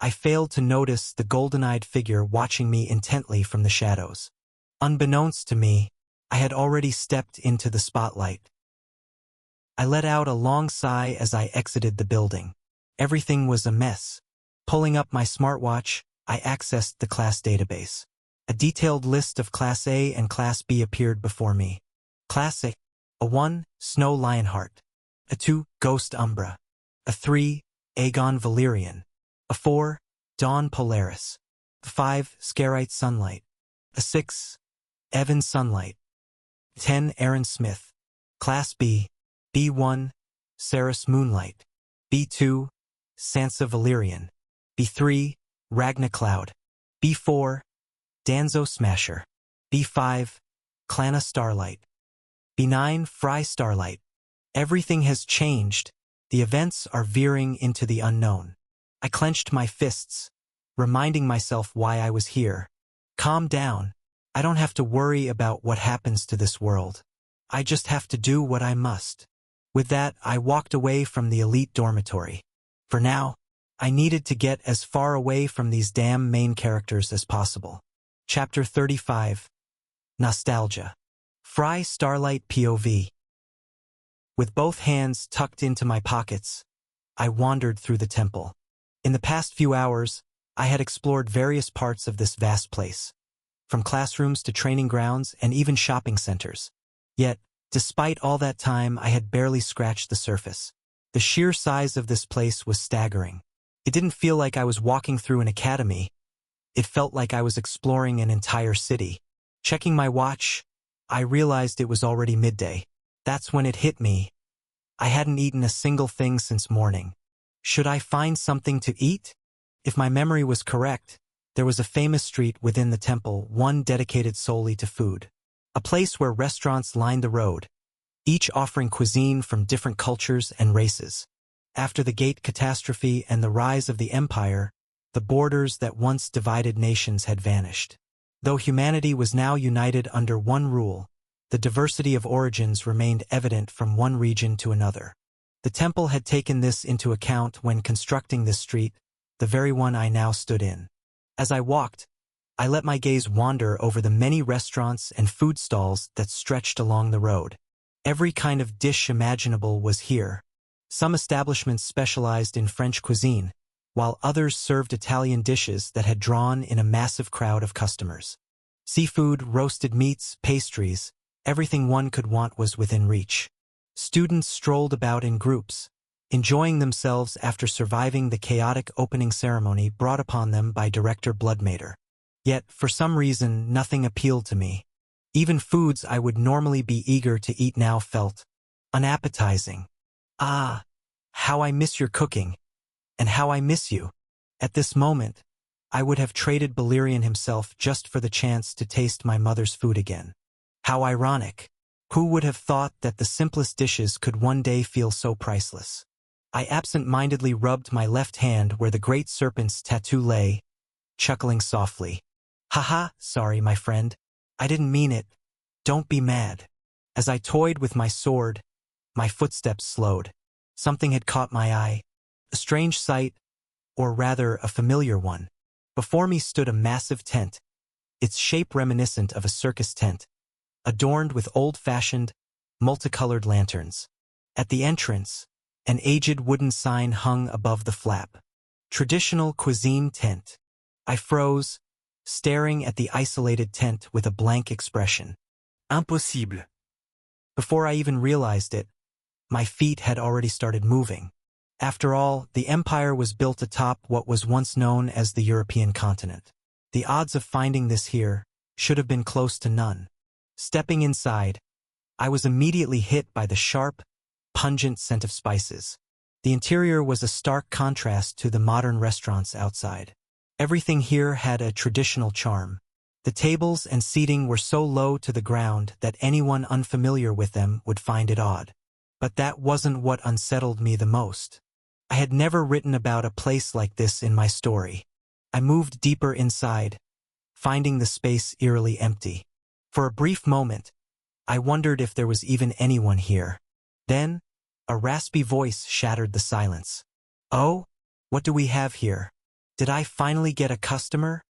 I failed to notice the golden-eyed figure watching me intently from the shadows. Unbeknownst to me, I had already stepped into the spotlight. I let out a long sigh as I exited the building. Everything was a mess. Pulling up my smartwatch, I accessed the class database. A detailed list of Class A and Class B appeared before me. Class A: a 1, Snow Lionheart; a 2, Ghost Umbra; a 3, Aegon Valyrian; a 4, Dawn Polaris; a 5, Scarite Sunlight; a 6, Evan Sunlight; 10, Aaron Smith. Class B: B1, Saris Moonlight; B2, Sansa Valyrian; B3, Ragna Cloud; B4, Danzo Smasher; B5, Clanna Starlight; B9, Fry Starlight. Everything has changed. The events are veering into the unknown. I clenched my fists, reminding myself why I was here. Calm down. I don't have to worry about what happens to this world. I just have to do what I must. With that, I walked away from the elite dormitory. For now, I needed to get as far away from these damn main characters as possible. Chapter 35. Nostalgia. Fry Starlight POV. With both hands tucked into my pockets, I wandered through the temple. In the past few hours, I had explored various parts of this vast place, from classrooms to training grounds and even shopping centers. Yet, despite all that time, I had barely scratched the surface. The sheer size of this place was staggering. It didn't feel like I was walking through an academy. It felt like I was exploring an entire city. Checking my watch, I realized it was already midday. That's when it hit me. I hadn't eaten a single thing since morning. Should I find something to eat? If my memory was correct, there was a famous street within the temple, one dedicated solely to food. A place where restaurants lined the road, each offering cuisine from different cultures and races. After the Gate catastrophe and the rise of the Empire, the borders that once divided nations had vanished. Though humanity was now united under one rule, the diversity of origins remained evident from one region to another. The temple had taken this into account when constructing this street, the very one I now stood in. As I walked, I let my gaze wander over the many restaurants and food stalls that stretched along the road. Every kind of dish imaginable was here. Some establishments specialized in French cuisine, while others served Italian dishes that had drawn in a massive crowd of customers. Seafood, roasted meats, pastries, everything one could want was within reach. Students strolled about in groups, enjoying themselves after surviving the chaotic opening ceremony brought upon them by Director Bloodmater. Yet, for some reason, nothing appealed to me. Even foods I would normally be eager to eat now felt unappetizing. Ah, how I miss your cooking, and how I miss you. At this moment, I would have traded Balerion himself just for the chance to taste my mother's food again. How ironic. Who would have thought that the simplest dishes could one day feel so priceless? I absent-mindedly rubbed my left hand where the great serpent's tattoo lay, chuckling softly. Haha, sorry, my friend. I didn't mean it. Don't be mad. As I toyed with my sword, my footsteps slowed. Something had caught my eye. A strange sight, or rather a familiar one. Before me stood a massive tent, its shape reminiscent of a circus tent, adorned with old-fashioned, multicolored lanterns. At the entrance, an aged wooden sign hung above the flap. Traditional cuisine tent. I froze, staring at the isolated tent with a blank expression. Impossible. Before I even realized it, my feet had already started moving. After all, the empire was built atop what was once known as the European continent. The odds of finding this here should have been close to none. Stepping inside, I was immediately hit by the sharp, pungent scent of spices. The interior was a stark contrast to the modern restaurants outside. Everything here had a traditional charm. The tables and seating were so low to the ground that anyone unfamiliar with them would find it odd. But that wasn't what unsettled me the most. I had never written about a place like this in my story. I moved deeper inside, finding the space eerily empty. For a brief moment, I wondered if there was even anyone here. Then, a raspy voice shattered the silence. "Oh, what do we have here? Did I finally get a customer?"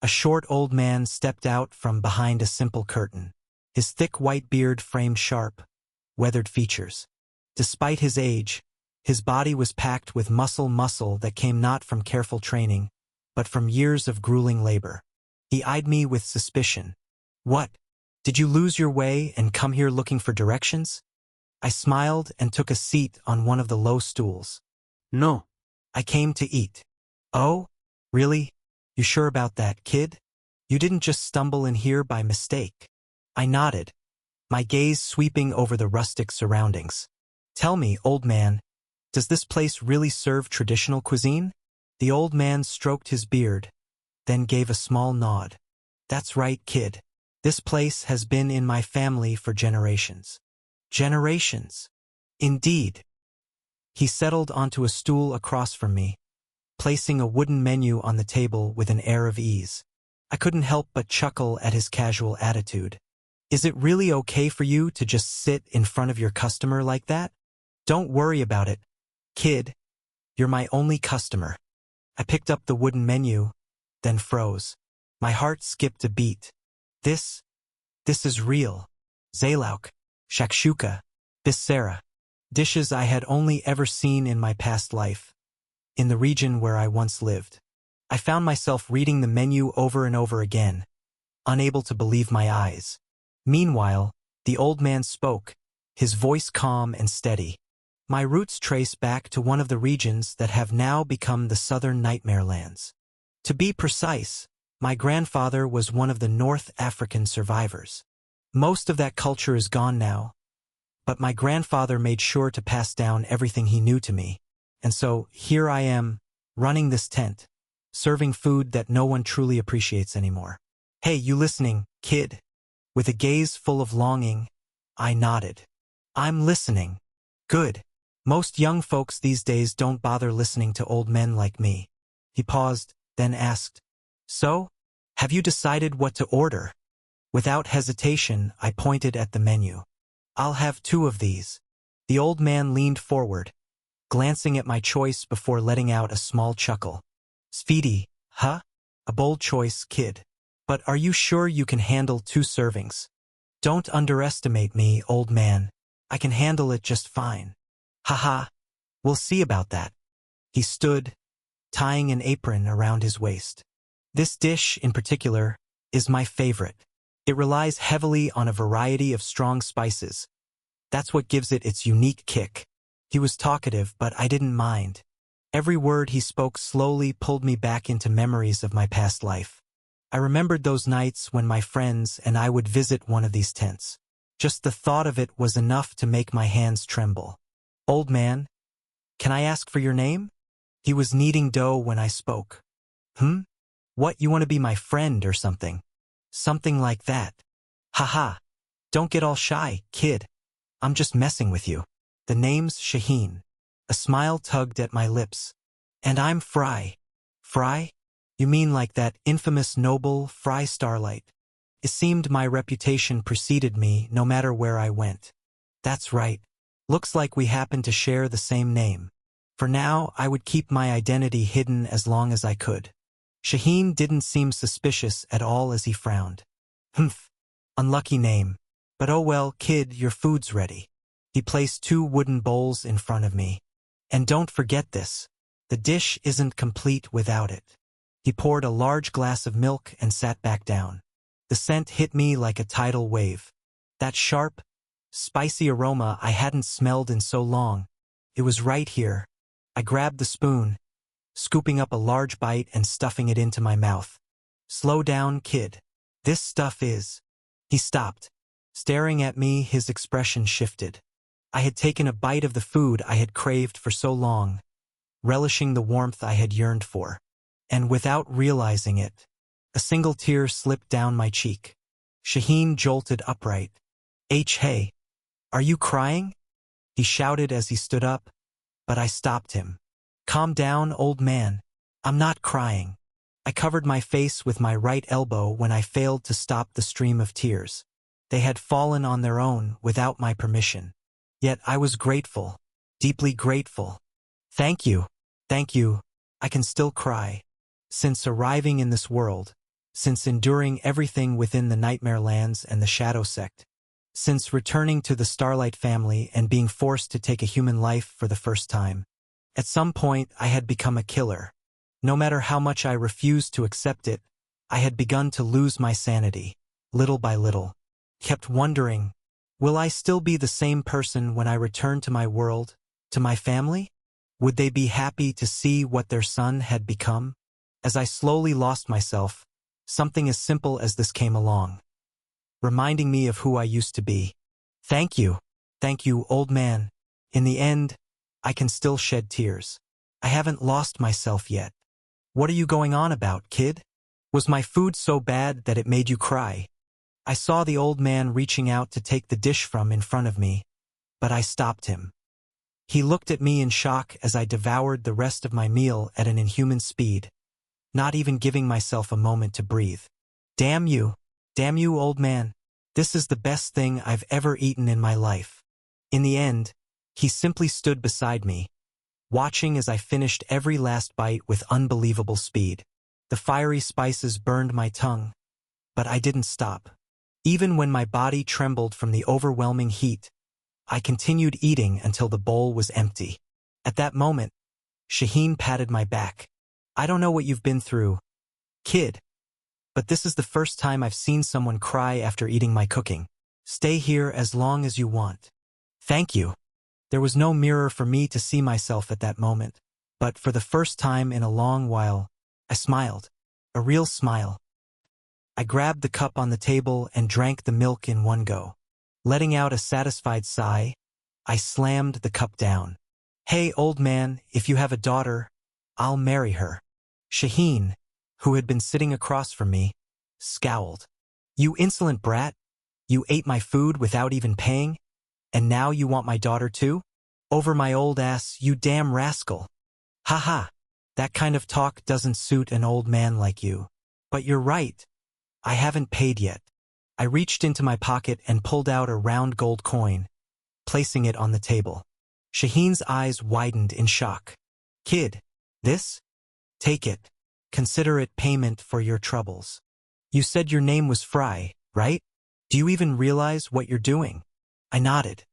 A short old man stepped out from behind a simple curtain. His thick white beard framed sharp, weathered features. Despite his age, his body was packed with muscle that came not from careful training, but from years of grueling labor. He eyed me with suspicion. "What? Did you lose your way and come here looking for directions?" I smiled and took a seat on one of the low stools. No. "I came to eat." "Oh? Really? You sure about that, kid? You didn't just stumble in here by mistake?" I nodded, my gaze sweeping over the rustic surroundings. "Tell me, old man, does this place really serve traditional cuisine?" The old man stroked his beard, then gave a small nod. "That's right, kid. This place has been in my family for generations." "Generations?" "Indeed." He settled onto a stool across from me, placing a wooden menu on the table with an air of ease. I couldn't help but chuckle at his casual attitude. "Is it really okay for you to just sit in front of your customer like that?" "Don't worry about it, kid. You're my only customer." I picked up the wooden menu, then froze. My heart skipped a beat. This is real. Zalauk, shakshuka, bisera. Dishes I had only ever seen in my past life, in the region where I once lived. I found myself reading the menu over and over again, unable to believe my eyes. Meanwhile, the old man spoke, his voice calm and steady. "My roots trace back to one of the regions that have now become the southern nightmare lands. To be precise, my grandfather was one of the North African survivors. Most of that culture is gone now, but my grandfather made sure to pass down everything he knew to me. And so, here I am, running this tent, serving food that no one truly appreciates anymore. Hey, you listening, kid?" With a gaze full of longing, I nodded. "I'm listening." "Good. Most young folks these days don't bother listening to old men like me." He paused, then asked, "So, have you decided what to order?" Without hesitation, I pointed at the menu. "I'll have 2 of these." The old man leaned forward, glancing at my choice before letting out a small chuckle. "Sfidi, huh? A bold choice, kid. But are you sure you can handle 2 servings?" "Don't underestimate me, old man. I can handle it just fine." "Haha, we'll see about that." He stood, tying an apron around his waist. "This dish, in particular, is my favorite. It relies heavily on a variety of strong spices. That's what gives it its unique kick." He was talkative, but I didn't mind. Every word he spoke slowly pulled me back into memories of my past life. I remembered those nights when my friends and I would visit one of these tents. Just the thought of it was enough to make my hands tremble. "Old man, can I ask for your name?" He was kneading dough when I spoke. What, you want to be my friend or something?" "Something like that." "Haha, don't get all shy, kid. I'm just messing with you. The name's Shaheen." A smile tugged at my lips. "And I'm Fry." "Fry? You mean like that infamous noble Fry Starlight?" It seemed my reputation preceded me no matter where I went. "That's right. Looks like we happen to share the same name." For now, I would keep my identity hidden as long as I could. Shaheen didn't seem suspicious at all as he frowned. "Humph, unlucky name. But oh well, kid, your food's ready." He placed 2 wooden bowls in front of me. "And don't forget this. The dish isn't complete without it." He poured a large glass of milk and sat back down. The scent hit me like a tidal wave. That sharp, spicy aroma I hadn't smelled in so long. It was right here, I grabbed the spoon, scooping up a large bite and stuffing it into my mouth. Slow down, kid. This stuff is... He stopped. Staring at me, his expression shifted. I had taken a bite of the food I had craved for so long, relishing the warmth I had yearned for. And without realizing it, a single tear slipped down my cheek. Shaheen jolted upright. Hey, are you crying? He shouted as he stood up, but I stopped him. Calm down, old man. I'm not crying. I covered my face with my right elbow when I failed to stop the stream of tears. They had fallen on their own without my permission. Yet I was grateful, deeply grateful. Thank you. Thank you. I can still cry. Since arriving in this world, since enduring everything within the Nightmare Lands and the Shadow Sect, since returning to the Starlight family and being forced to take a human life for the first time, at some point I had become a killer. No matter how much I refused to accept it, I had begun to lose my sanity, little by little. Kept wondering, will I still be the same person when I return to my world, to my family? Would they be happy to see what their son had become? As I slowly lost myself, something as simple as this came along, reminding me of who I used to be. Thank you, old man. In the end, I can still shed tears. I haven't lost myself yet. What are you going on about, kid? Was my food so bad that it made you cry? I saw the old man reaching out to take the dish from in front of me, but I stopped him. He looked at me in shock as I devoured the rest of my meal at an inhuman speed, not even giving myself a moment to breathe. Damn you, old man. This is the best thing I've ever eaten in my life. In the end, he simply stood beside me, watching as I finished every last bite with unbelievable speed. The fiery spices burned my tongue, but I didn't stop. Even when my body trembled from the overwhelming heat, I continued eating until the bowl was empty. At that moment, Shaheen patted my back. I don't know what you've been through, kid, but this is the first time I've seen someone cry after eating my cooking. Stay here as long as you want. Thank you. There was no mirror for me to see myself at that moment, but for the first time in a long while, I smiled. A real smile. I grabbed the cup on the table and drank the milk in one go. Letting out a satisfied sigh, I slammed the cup down. Hey, old man, if you have a daughter, I'll marry her. Shaheen, who had been sitting across from me, scowled. You insolent brat! You ate my food without even paying? And now you want my daughter too? Over my old ass, you damn rascal! Ha! That kind of talk doesn't suit an old man like you. But you're right. I haven't paid yet. I reached into my pocket and pulled out a round gold coin, placing it on the table. Shaheen's eyes widened in shock. Kid, this? Take it. Consider it payment for your troubles. You said your name was Fry, right? Do you even realize what you're doing? I nodded.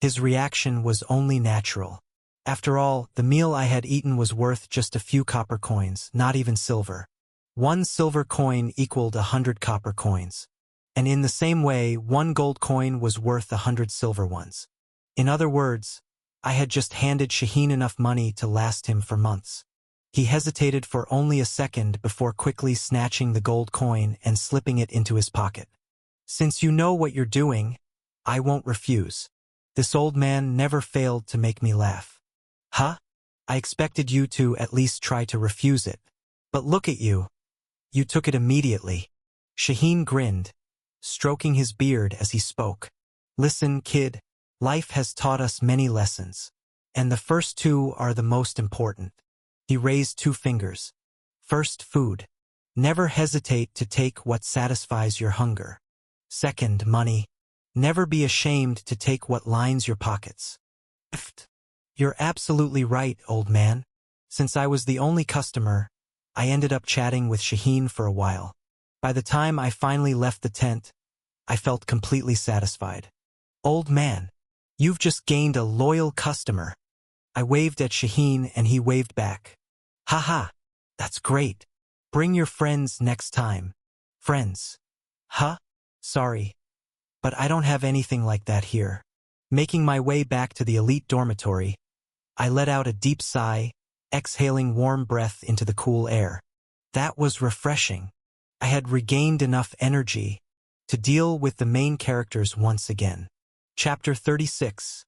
His reaction was only natural. After all, the meal I had eaten was worth just a few copper coins, not even silver. 1 silver coin equaled 100 copper coins. And in the same way, 1 gold coin was worth 100 silver ones. In other words, I had just handed Shaheen enough money to last him for months. He hesitated for only a second before quickly snatching the gold coin and slipping it into his pocket. Since you know what you're doing, I won't refuse. This old man never failed to make me laugh. Huh? I expected you to at least try to refuse it. But look at you. You took it immediately. Shaheen grinned, stroking his beard as he spoke. Listen, kid, life has taught us many lessons, and the first 2 are the most important. He raised 2 fingers. First, food. Never hesitate to take what satisfies your hunger. Second, money. Never be ashamed to take what lines your pockets. You're absolutely right, old man. Since I was the only customer, I ended up chatting with Shaheen for a while. By the time I finally left the tent, I felt completely satisfied. Old man, you've just gained a loyal customer. I waved at Shaheen and he waved back. Haha, that's great. Bring your friends next time. Friends. Huh? Sorry, but I don't have anything like that here. Making my way back to the elite dormitory, I let out a deep sigh, exhaling warm breath into the cool air. That was refreshing. I had regained enough energy to deal with the main characters once again. Chapter 36.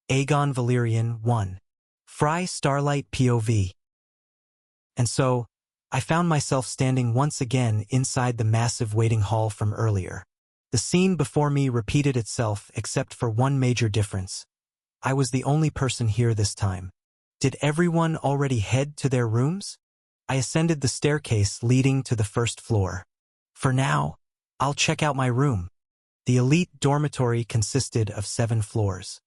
Aegon Valyrian 1. Fry Starlight POV. And so, I found myself standing once again inside the massive waiting hall from earlier. The scene before me repeated itself except for one major difference. I was the only person here this time. Did everyone already head to their rooms? I ascended the staircase leading to the first floor. For now, I'll check out my room. The elite dormitory consisted of 7 floors.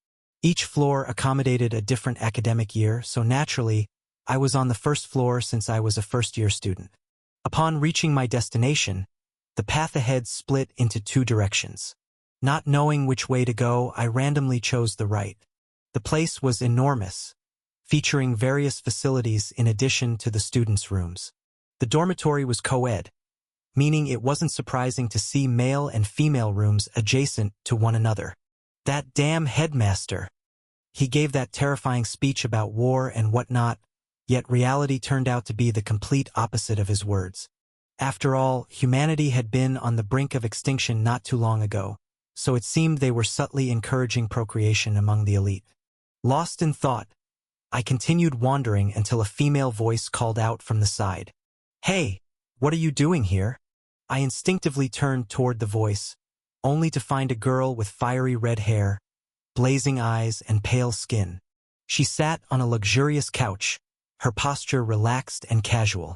Each floor accommodated a different academic year, so naturally, I was on the first floor since I was a first-year student. Upon reaching my destination, the path ahead split into 2 directions. Not knowing which way to go, I randomly chose the right. The place was enormous, featuring various facilities in addition to the students' rooms. The dormitory was co-ed, meaning it wasn't surprising to see male and female rooms adjacent to one another. That damn headmaster! He gave that terrifying speech about war and whatnot, yet reality turned out to be the complete opposite of his words. After all, humanity had been on the brink of extinction not too long ago, so it seemed they were subtly encouraging procreation among the elite. Lost in thought, I continued wandering until a female voice called out from the side. "Hey, what are you doing here?" I instinctively turned toward the voice, only to find a girl with fiery red hair, blazing eyes, and pale skin. She sat on a luxurious couch, her posture relaxed and casual.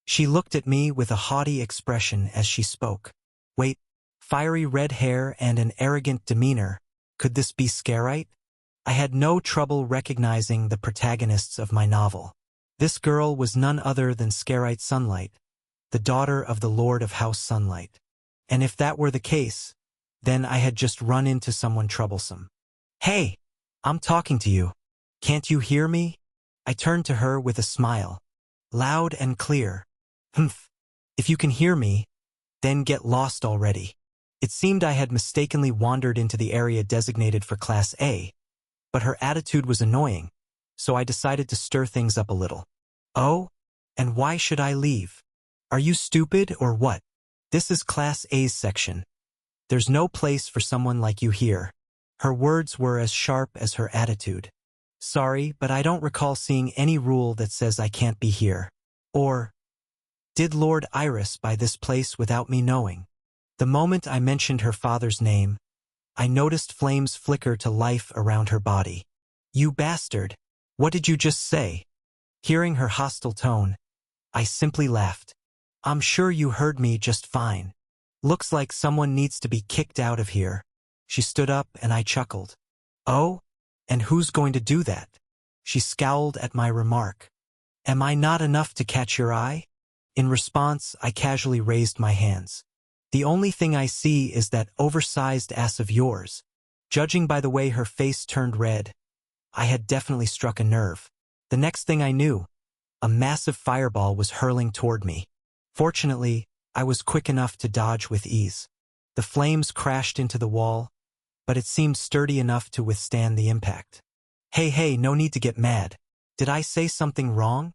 She looked at me with a haughty expression as she spoke. Wait, fiery red hair and an arrogant demeanor, could this be Scarite? I had no trouble recognizing the protagonists of my novel. This girl was none other than Scarite Sunlight, the daughter of the Lord of House Sunlight. And if that were the case, then I had just run into someone troublesome. "Hey, I'm talking to you. Can't you hear me?" I turned to her with a smile, loud and clear. "Humph. If you can hear me, then get lost already." It seemed I had mistakenly wandered into the area designated for Class A, but her attitude was annoying, so I decided to stir things up a little. "Oh? And why should I leave? Are you stupid or what? This is Class A's section. There's no place for someone like you here." Her words were as sharp as her attitude. "Sorry, but I don't recall seeing any rule that says I can't be here. Or did Lord Iris buy this place without me knowing?" The moment I mentioned her father's name, I noticed flames flicker to life around her body. "You bastard! What did you just say?" Hearing her hostile tone, I simply laughed. "I'm sure you heard me just fine. Looks like someone needs to be kicked out of here." She stood up and I chuckled. "Oh? And who's going to do that?" She scowled at my remark. "Am I not enough to catch your eye?" In response, I casually raised my hands. "The only thing I see is that oversized ass of yours." Judging by the way her face turned red, I had definitely struck a nerve. The next thing I knew, a massive fireball was hurling toward me. Fortunately, I was quick enough to dodge with ease. The flames crashed into the wall, but it seemed sturdy enough to withstand the impact. Hey, no need to get mad. Did I say something wrong?"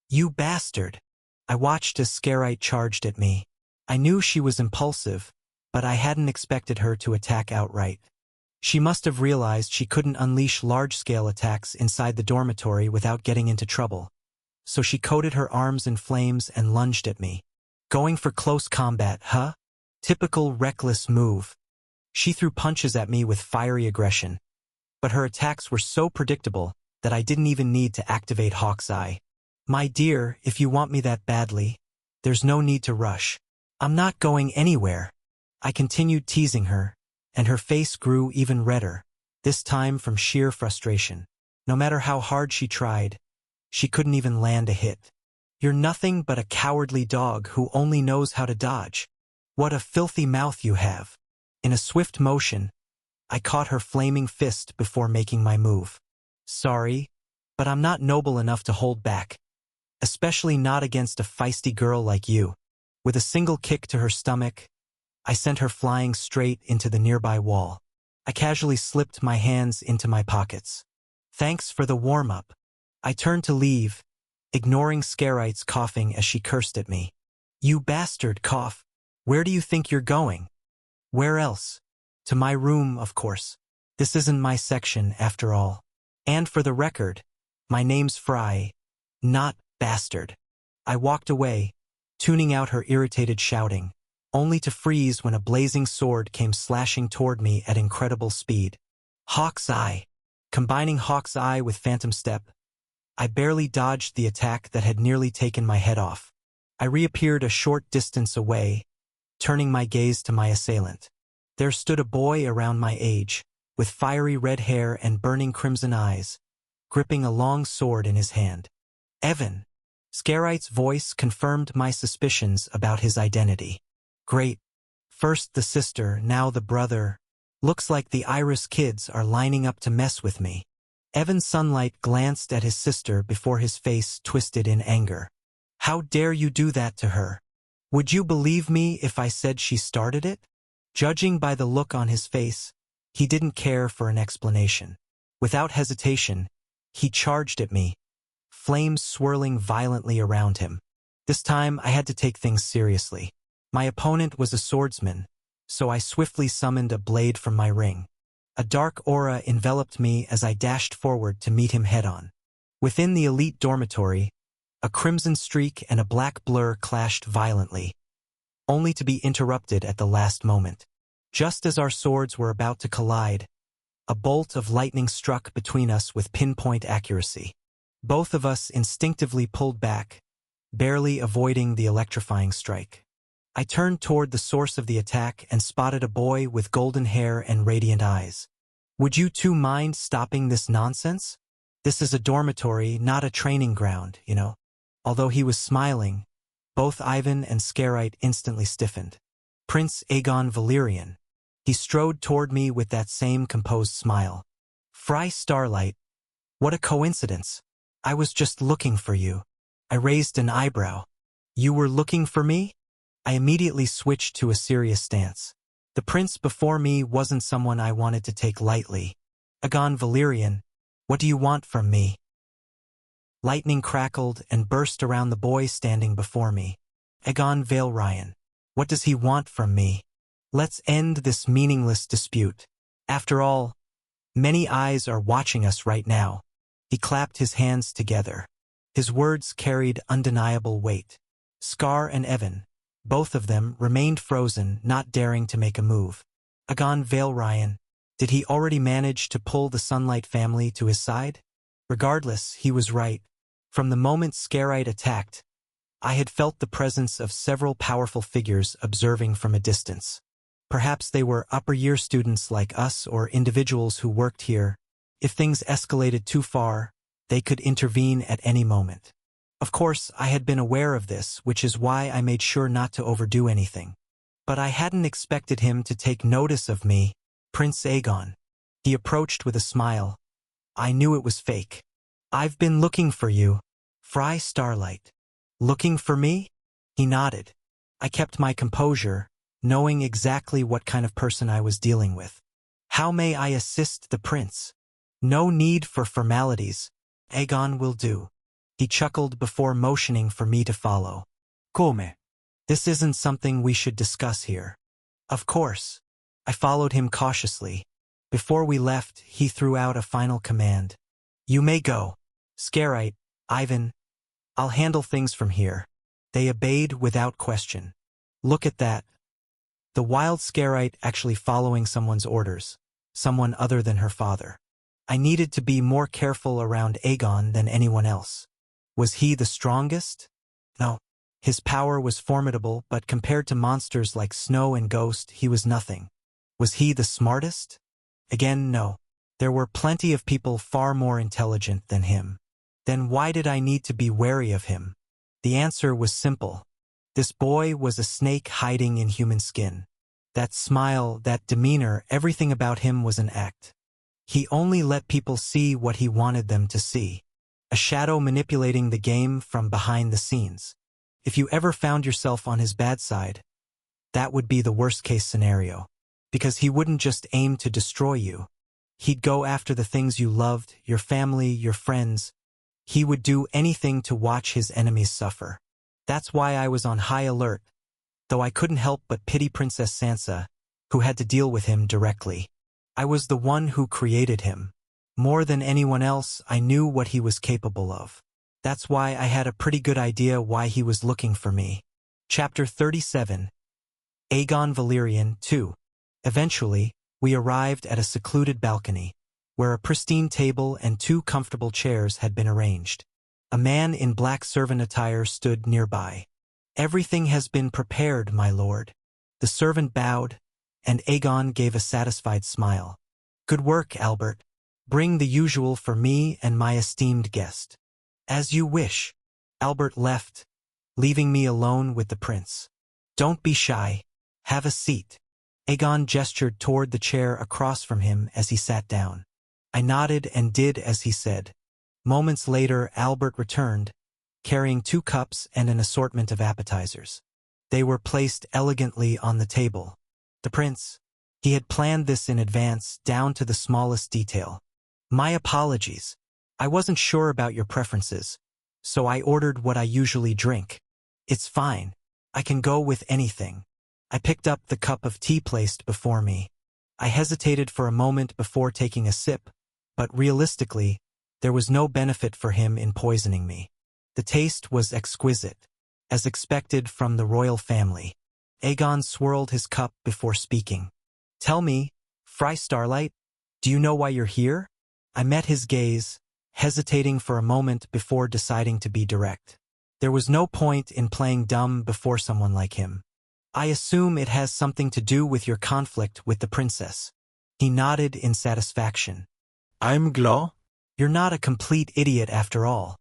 "You bastard." I watched as Scarite charged at me. I knew she was impulsive, but I hadn't expected her to attack outright. She must have realized she couldn't unleash large-scale attacks inside the dormitory without getting into trouble. So she coated her arms in flames and lunged at me. Going for close combat, huh? Typical reckless move. She threw punches at me with fiery aggression, but her attacks were so predictable that I didn't even need to activate Hawk's Eye. "My dear, if you want me that badly, there's no need to rush. I'm not going anywhere." I continued teasing her, and her face grew even redder, this time from sheer frustration. No matter how hard she tried, she couldn't even land a hit. "You're nothing but a cowardly dog who only knows how to dodge. What a filthy mouth you have." In a swift motion, I caught her flaming fist before making my move. "Sorry, but I'm not noble enough to hold back. Especially not against a feisty girl like you." With a single kick to her stomach, I sent her flying straight into the nearby wall. I casually slipped my hands into my pockets. Thanks for the warm-up. I turned to leave, ignoring Scarite's coughing as she cursed at me. You bastard, cough. Where do you think you're going? Where else? To my room, of course. This isn't my section, after all. And for the record, my name's Fry, not bastard. I walked away, tuning out her irritated shouting, only to freeze when a blazing sword came slashing toward me at incredible speed. Hawk's Eye. Combining Hawk's Eye with Phantom Step, I barely dodged the attack that had nearly taken my head off. I reappeared a short distance away, turning my gaze to my assailant. There stood a boy around my age, with fiery red hair and burning crimson eyes, gripping a long sword in his hand. Evan. Scarite's voice confirmed my suspicions about his identity. Great. First the sister, now the brother. Looks like the Iris kids are lining up to mess with me. Evan Sunlight glanced at his sister before his face twisted in anger. How dare you do that to her? Would you believe me if I said she started it? Judging by the look on his face, he didn't care for an explanation. Without hesitation, he charged at me, flames swirling violently around him. This time I had to take things seriously. My opponent was a swordsman, so I swiftly summoned a blade from my ring. A dark aura enveloped me as I dashed forward to meet him head-on. Within the elite dormitory, a crimson streak and a black blur clashed violently, only to be interrupted at the last moment. Just as our swords were about to collide, a bolt of lightning struck between us with pinpoint accuracy. Both of us instinctively pulled back, barely avoiding the electrifying strike. I turned toward the source of the attack and spotted a boy with golden hair and radiant eyes. Would you two mind stopping this nonsense? This is a dormitory, not a training ground, you know. Although he was smiling, both Ivan and Scarite instantly stiffened. Prince Aegon Valyrian. He strode toward me with that same composed smile. Fry Starlight. What a coincidence. I was just looking for you. I raised an eyebrow. You were looking for me? I immediately switched to a serious stance. The prince before me wasn't someone I wanted to take lightly. Aegon Valyrian, what do you want from me? Lightning crackled and burst around the boy standing before me. Aegon Valyrian, what does he want from me? Let's end this meaningless dispute. After all, many eyes are watching us right now. He clapped his hands together. His words carried undeniable weight. Scar and Evan, both of them, remained frozen, not daring to make a move. Aegon Valyrian, did he already manage to pull the Sunlight family to his side? Regardless, he was right. From the moment Scarite attacked, I had felt the presence of several powerful figures observing from a distance. Perhaps they were upper-year students like us or individuals who worked here. If things escalated too far, they could intervene at any moment. Of course, I had been aware of this, which is why I made sure not to overdo anything. But I hadn't expected him to take notice of me, Prince Aegon. He approached with a smile. I knew it was fake. I've been looking for you, Fry Starlight. Looking for me? He nodded. I kept my composure, knowing exactly what kind of person I was dealing with. How may I assist the prince? No need for formalities. Aegon will do. He chuckled before motioning for me to follow. Come. This isn't something we should discuss here. Of course. I followed him cautiously. Before we left, he threw out a final command. You may go. Scarite, Ivan. I'll handle things from here. They obeyed without question. Look at that. The wild Scarite actually following someone's orders. Someone other than her father. I needed to be more careful around Aegon than anyone else. Was he the strongest? No. His power was formidable, but compared to monsters like Snow and Ghost, he was nothing. Was he the smartest? Again, no. There were plenty of people far more intelligent than him. Then why did I need to be wary of him? The answer was simple. This boy was a snake hiding in human skin. That smile, that demeanor, everything about him was an act. He only let people see what he wanted them to see. A shadow manipulating the game from behind the scenes. If you ever found yourself on his bad side, that would be the worst-case scenario. Because he wouldn't just aim to destroy you. He'd go after the things you loved, your family, your friends. He would do anything to watch his enemies suffer. That's why I was on high alert, though I couldn't help but pity Princess Sansa, who had to deal with him directly. I was the one who created him. More than anyone else, I knew what he was capable of. That's why I had a pretty good idea why he was looking for me. Chapter 37. Aegon Valyrian 2. Eventually, we arrived at a secluded balcony, where a pristine table and 2 comfortable chairs had been arranged. A man in black servant attire stood nearby. "Everything has been prepared, my lord." The servant bowed, and Aegon gave a satisfied smile. "Good work, Albert. Bring the usual for me and my esteemed guest." "As you wish." Albert left, leaving me alone with the prince. "Don't be shy. Have a seat." Aegon gestured toward the chair across from him as he sat down. I nodded and did as he said. Moments later, Albert returned, carrying 2 cups and an assortment of appetizers. They were placed elegantly on the table. The prince, he had planned this in advance, down to the smallest detail. "My apologies. I wasn't sure about your preferences, so I ordered what I usually drink." "It's fine. I can go with anything." I picked up the cup of tea placed before me. I hesitated for a moment before taking a sip, but realistically, there was no benefit for him in poisoning me. The taste was exquisite, as expected from the royal family. Aegon swirled his cup before speaking. "Tell me, Fry Starlight, do you know why you're here?" I met his gaze, hesitating for a moment before deciding to be direct. There was no point in playing dumb before someone like him. "I assume it has something to do with your conflict with the princess." He nodded in satisfaction. I'm glad. "You're not a complete idiot after all."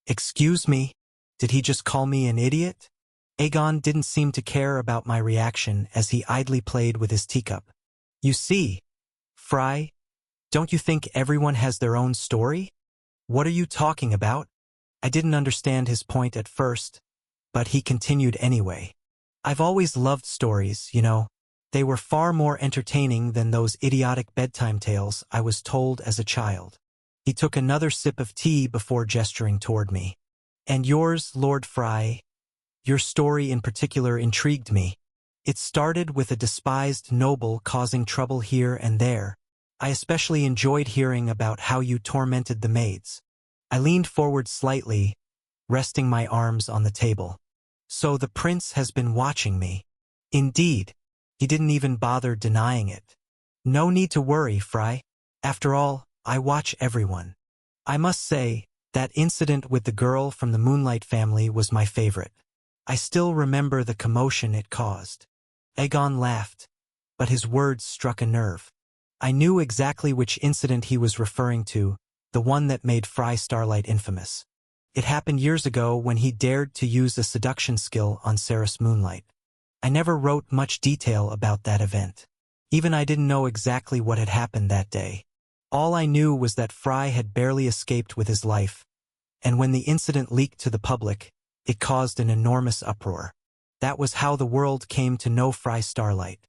"Excuse me, did he just call me an idiot?" Aegon didn't seem to care about my reaction as he idly played with his teacup. "You see, Fry, don't you think everyone has their own story?" "What are you talking about?" I didn't understand his point at first, but he continued anyway. "I've always loved stories, you know. They were far more entertaining than those idiotic bedtime tales I was told as a child." He took another sip of tea before gesturing toward me. "And yours, Lord Fry? Your story in particular intrigued me. It started with a despised noble causing trouble here and there. I especially enjoyed hearing about how you tormented the maids." I leaned forward slightly, resting my arms on the table. "So the prince has been watching me." "Indeed." He didn't even bother denying it. "No need to worry, Fry. After all, I watch everyone." I must say, that incident with the girl from the Moonlight family was my favorite. I still remember the commotion it caused. Aegon laughed, but his words struck a nerve. I knew exactly which incident he was referring to, the one that made Fry Starlight infamous. It happened years ago when he dared to use a seduction skill on Cerys Moonlight. I never wrote much detail about that event. Even I didn't know exactly what had happened that day. All I knew was that Fry had barely escaped with his life, and when the incident leaked to the public, it caused an enormous uproar. That was how the world came to know Fry Starlight.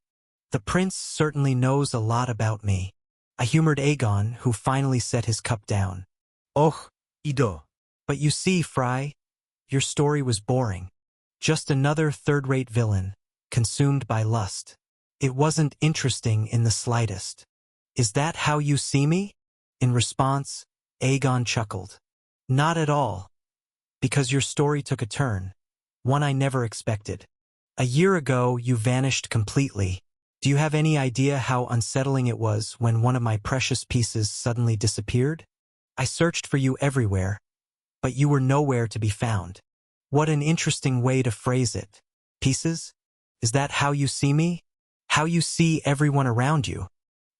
"The prince certainly knows a lot about me." I humored Aegon, who finally set his cup down. Och, Ido. "But you see, Fry, your story was boring. Just another third-rate villain, consumed by lust. It wasn't interesting in the slightest." "Is that how you see me?" In response, Aegon chuckled. "Not at all. Because your story took a turn, one I never expected. A year ago, you vanished completely. Do you have any idea how unsettling it was when one of my precious pieces suddenly disappeared? I searched for you everywhere, but you were nowhere to be found." What an interesting way to phrase it. Pieces? Is that how you see me? How you see everyone around you?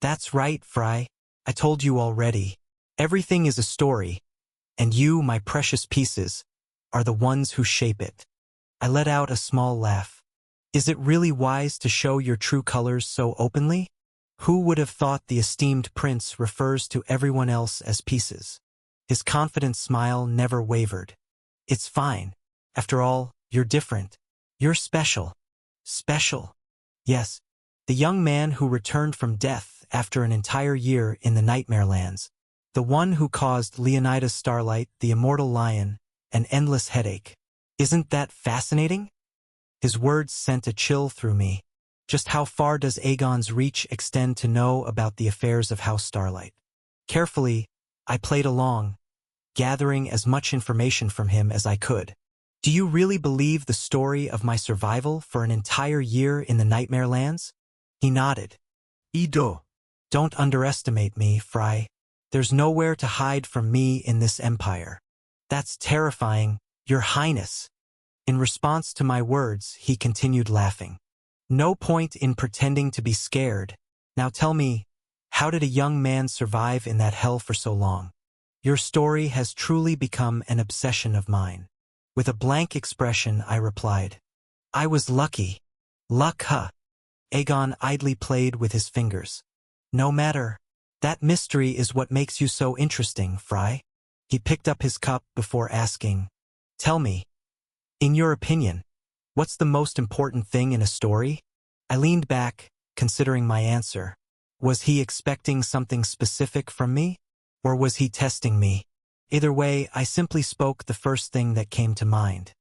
"That's right, Fry. I told you already. Everything is a story, and you, my precious pieces, are the ones who shape it." I let out a small laugh. "Is it really wise to show your true colors so openly?" Who would have thought the esteemed prince refers to everyone else as pieces? His confident smile never wavered. "It's fine. After all, you're different. You're special." "Special?" "Yes. The young man who returned from death after an entire year in the Nightmare Lands. The one who caused Leonidas Starlight, the immortal lion, an endless headache. Isn't that fascinating? His words sent a chill through me. Just how far does Aegon's reach extend to know about the affairs of House Starlight? Carefully, I played along, gathering as much information from him as I could. Do you really believe the story of my survival for an entire year in the Nightmare Lands? He nodded. Ido. Don't underestimate me, Fry. There's nowhere to hide from me in this empire. That's terrifying, Your Highness. In response to my words, he continued laughing. No point in pretending to be scared. Now tell me, how did a young man survive in that hell for so long? Your story has truly become an obsession of mine. With a blank expression, I replied. I was lucky. Luck, huh? Aegon idly played with his fingers. No matter. That mystery is what makes you so interesting, Fry. He picked up his cup before asking, Tell me, in your opinion, what's the most important thing in a story? I leaned back, considering my answer. Was he expecting something specific from me? Or was he testing me? Either way, I simply spoke the first thing that came to mind.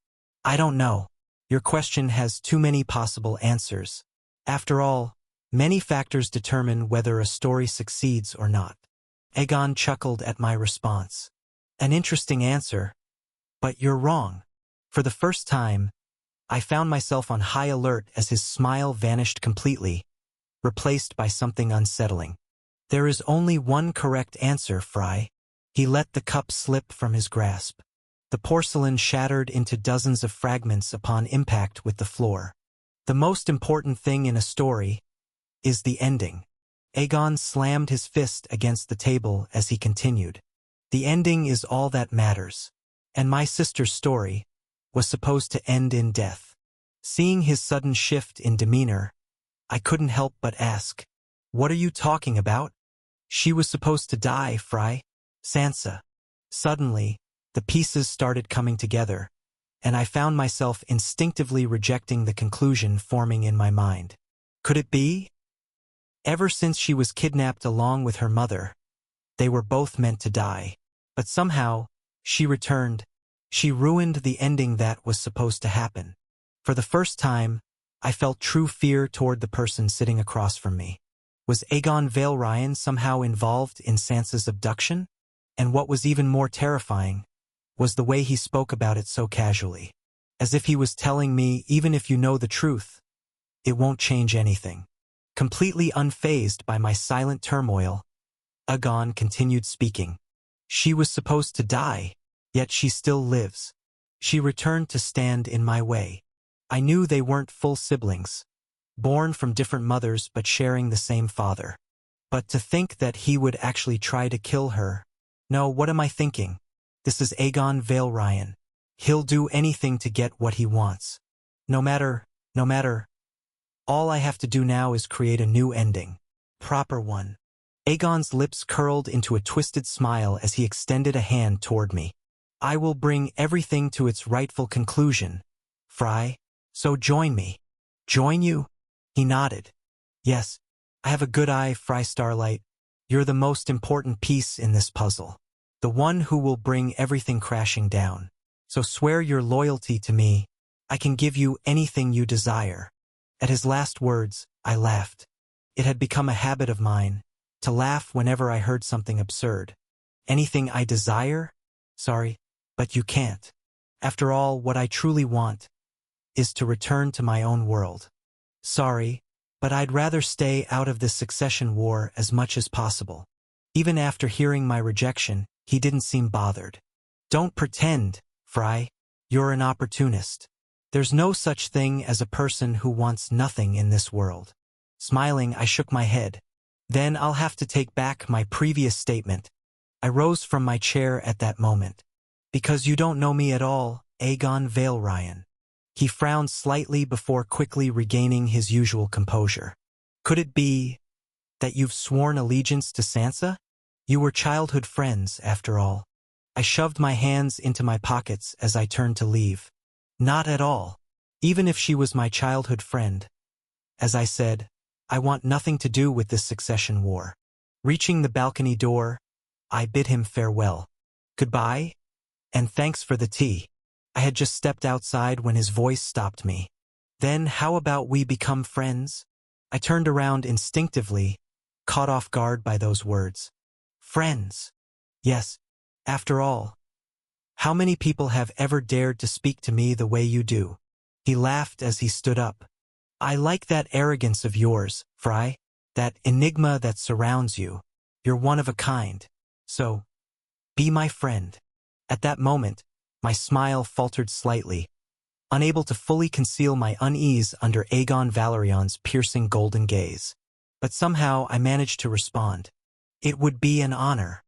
I don't know. Your question has too many possible answers. After all, many factors determine whether a story succeeds or not. Aegon chuckled at my response. An interesting answer, but you're wrong. For the first time, I found myself on high alert as his smile vanished completely, replaced by something unsettling. There is only one correct answer, Fry. He let the cup slip from his grasp. The porcelain shattered into dozens of fragments upon impact with the floor. The most important thing in a story is the ending. Aegon slammed his fist against the table as he continued. The ending is all that matters. And my sister's story was supposed to end in death. Seeing his sudden shift in demeanor, I couldn't help but ask, What are you talking about? She was supposed to die, Fry. Sansa. Suddenly, the pieces started coming together, and I found myself instinctively rejecting the conclusion forming in my mind. Could it be? Ever since she was kidnapped along with her mother, they were both meant to die. But somehow, she returned. She ruined the ending that was supposed to happen. For the first time, I felt true fear toward the person sitting across from me. Was Aegon Valerian somehow involved in Sansa's abduction? And what was even more terrifying was the way he spoke about it so casually. As if he was telling me, even if you know the truth, it won't change anything. Completely unfazed by my silent turmoil, Aegon continued speaking. She was supposed to die, yet she still lives. She returned to stand in my way. I knew they weren't full siblings, born from different mothers but sharing the same father. But to think that he would actually try to kill her. No, what am I thinking? This is Aegon Valerian. He'll do anything to get what he wants. No matter. All I have to do now is create a new ending. Proper one. Aegon's lips curled into a twisted smile as he extended a hand toward me. I will bring everything to its rightful conclusion, Fry. So join me. Join you? He nodded. Yes, I have a good eye, Fry Starlight. You're the most important piece in this puzzle. The one who will bring everything crashing down. So swear your loyalty to me. I can give you anything you desire. At his last words, I laughed. It had become a habit of mine to laugh whenever I heard something absurd. Anything I desire? Sorry, but you can't. After all, what I truly want is to return to my own world. Sorry, but I'd rather stay out of this succession war as much as possible. Even after hearing my rejection, he didn't seem bothered. Don't pretend, Fry. You're an opportunist. There's no such thing as a person who wants nothing in this world. Smiling, I shook my head. Then I'll have to take back my previous statement. I rose from my chair at that moment. Because you don't know me at all, Aegon Valerian. He frowned slightly before quickly regaining his usual composure. Could it be that you've sworn allegiance to Sansa? You were childhood friends, after all. I shoved my hands into my pockets as I turned to leave. Not at all. Even if she was my childhood friend. As I said, I want nothing to do with this succession war. Reaching the balcony door, I bid him farewell. Goodbye, and thanks for the tea. I had just stepped outside when his voice stopped me. Then how about we become friends? I turned around instinctively, caught off guard by those words. Friends. Yes, after all. How many people have ever dared to speak to me the way you do? He laughed as he stood up. I like that arrogance of yours, Fry, that enigma that surrounds you. You're one of a kind. So, be my friend. At that moment, my smile faltered slightly, unable to fully conceal my unease under Aegon Valerion's piercing golden gaze. But somehow I managed to respond. It would be an honor.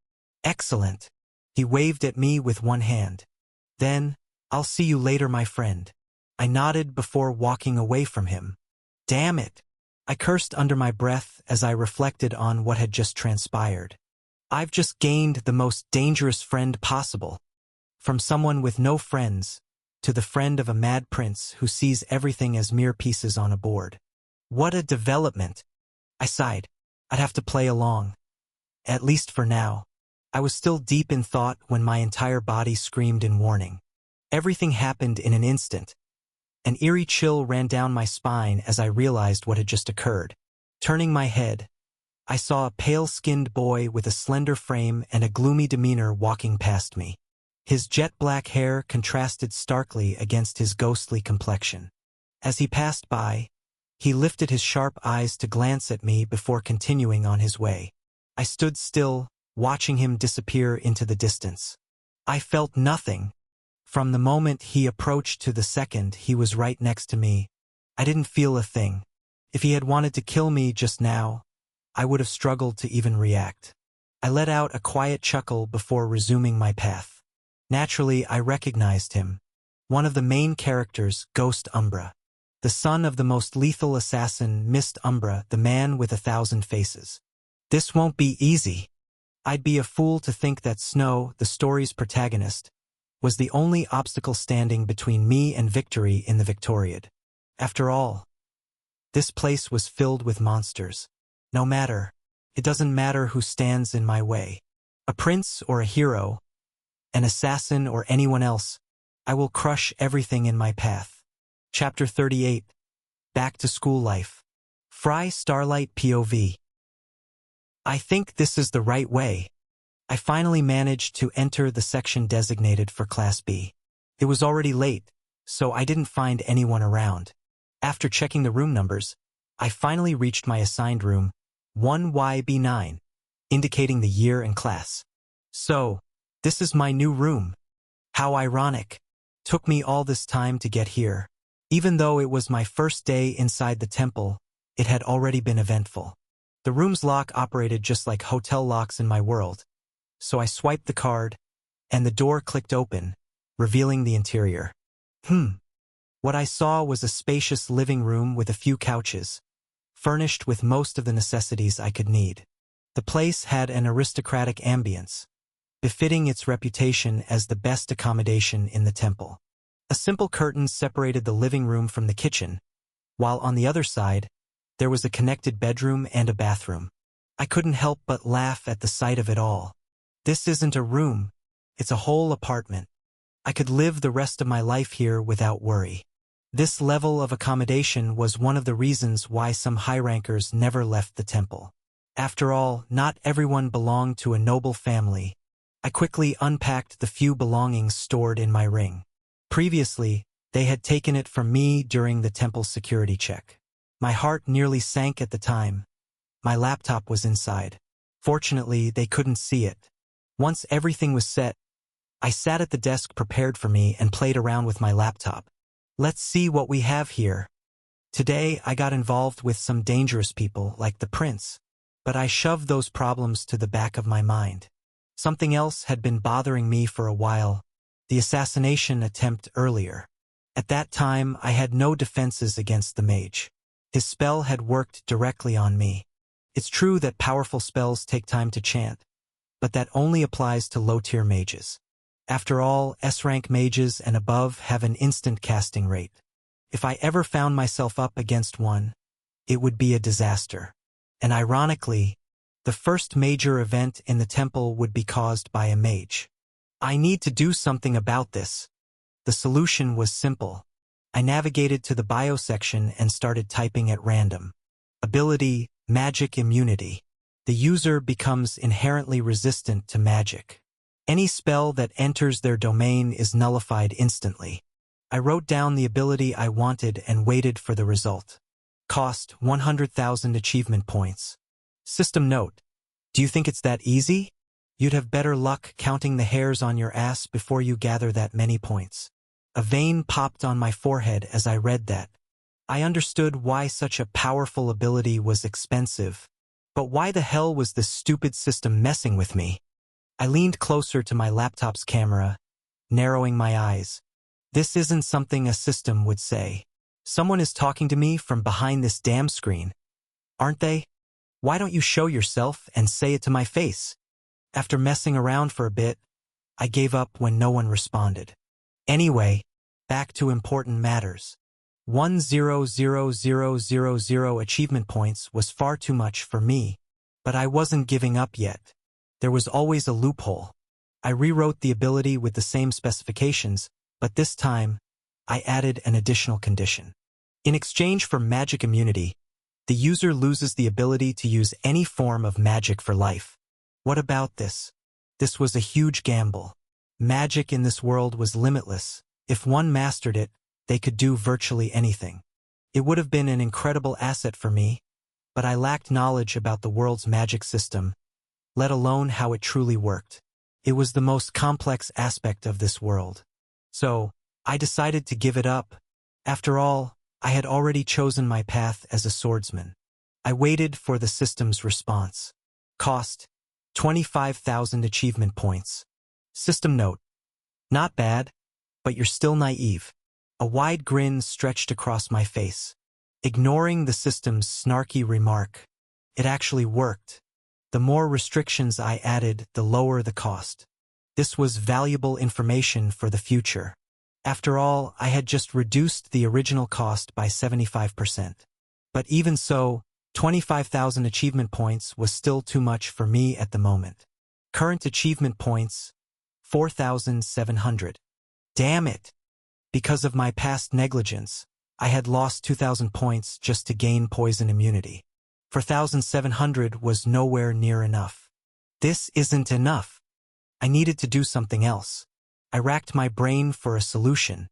Excellent. He waved at me with one hand. Then, I'll see you later, my friend. I nodded before walking away from him. Damn it! I cursed under my breath as I reflected on what had just transpired. I've just gained the most dangerous friend possible. From someone with no friends, to the friend of a mad prince who sees everything as mere pieces on a board. What a development! I sighed. I'd have to play along. At least for now. I was still deep in thought when my entire body screamed in warning. Everything happened in an instant. An eerie chill ran down my spine as I realized what had just occurred. Turning my head, I saw a pale-skinned boy with a slender frame and a gloomy demeanor walking past me. His jet-black hair contrasted starkly against his ghostly complexion. As he passed by, he lifted his sharp eyes to glance at me before continuing on his way. I stood still, watching him disappear into the distance. I felt nothing. From the moment he approached to the second he was right next to me, I didn't feel a thing. If he had wanted to kill me just now, I would have struggled to even react. I let out a quiet chuckle before resuming my path. Naturally, I recognized him. One of the main characters, Ghost Umbra. The son of the most lethal assassin, Mist Umbra, the man with 1,000 faces. This won't be easy. I'd be a fool to think that Snow, the story's protagonist, was the only obstacle standing between me and victory in the Victoriad. After all, this place was filled with monsters. No matter, it doesn't matter who stands in my way. A prince or a hero, an assassin or anyone else, I will crush everything in my path. Chapter 38. Back to School Life. Fry Starlight POV. I think this is the right way. I finally managed to enter the section designated for Class B. It was already late, so I didn't find anyone around. After checking the room numbers, I finally reached my assigned room, 1YB9, indicating the year and class. So, this is my new room. How ironic. Took me all this time to get here. Even though it was my first day inside the temple, it had already been eventful. The room's lock operated just like hotel locks in my world. So I swiped the card, and the door clicked open, revealing the interior. What I saw was a spacious living room with a few couches, furnished with most of the necessities I could need. The place had an aristocratic ambience, befitting its reputation as the best accommodation in the temple. A simple curtain separated the living room from the kitchen, while on the other side, there was a connected bedroom and a bathroom. I couldn't help but laugh at the sight of it all. This isn't a room, it's a whole apartment. I could live the rest of my life here without worry. This level of accommodation was one of the reasons why some high-rankers never left the temple. After all, not everyone belonged to a noble family. I quickly unpacked the few belongings stored in my ring. Previously, they had taken it from me during the temple's security check. My heart nearly sank at the time. My laptop was inside. Fortunately, they couldn't see it. Once everything was set, I sat at the desk prepared for me and played around with my laptop. Let's see what we have here. Today, I got involved with some dangerous people like the prince, but I shoved those problems to the back of my mind. Something else had been bothering me for a while, the assassination attempt earlier. At that time, I had no defenses against the mage. His spell had worked directly on me. It's true that powerful spells take time to chant, but that only applies to low-tier mages. After all, S-rank mages and above have an instant casting rate. If I ever found myself up against one, it would be a disaster. And ironically, the first major event in the temple would be caused by a mage. I need to do something about this. The solution was simple. I navigated to the bio section and started typing at random. Ability, magic immunity. The user becomes inherently resistant to magic. Any spell that enters their domain is nullified instantly. I wrote down the ability I wanted and waited for the result. Cost 100,000 achievement points. System note. Do you think it's that easy? You'd have better luck counting the hairs on your ass before you gather that many points. A vein popped on my forehead as I read that. I understood why such a powerful ability was expensive. But why the hell was this stupid system messing with me? I leaned closer to my laptop's camera, narrowing my eyes. This isn't something a system would say. Someone is talking to me from behind this damn screen. Aren't they? Why don't you show yourself and say it to my face? After messing around for a bit, I gave up when no one responded. Anyway, back to important matters. 100,000 achievement points was far too much for me, but I wasn't giving up yet. There was always a loophole. I rewrote the ability with the same specifications, but this time, I added an additional condition. In exchange for magic immunity, the user loses the ability to use any form of magic for life. What about this? This was a huge gamble. Magic in this world was limitless. If one mastered it, they could do virtually anything. It would have been an incredible asset for me, but I lacked knowledge about the world's magic system, let alone how it truly worked. It was the most complex aspect of this world. So, I decided to give it up. After all, I had already chosen my path as a swordsman. I waited for the system's response. Cost 25,000 achievement points. System note. Not bad, but you're still naive. A wide grin stretched across my face. Ignoring the system's snarky remark, it actually worked. The more restrictions I added, the lower the cost. This was valuable information for the future. After all, I had just reduced the original cost by 75%. But even so, 25,000 achievement points was still too much for me at the moment. Current achievement points, 4,700. Damn it! Because of my past negligence, I had lost 2,000 points just to gain poison immunity. 4,700 was nowhere near enough. This isn't enough. I needed to do something else. I racked my brain for a solution.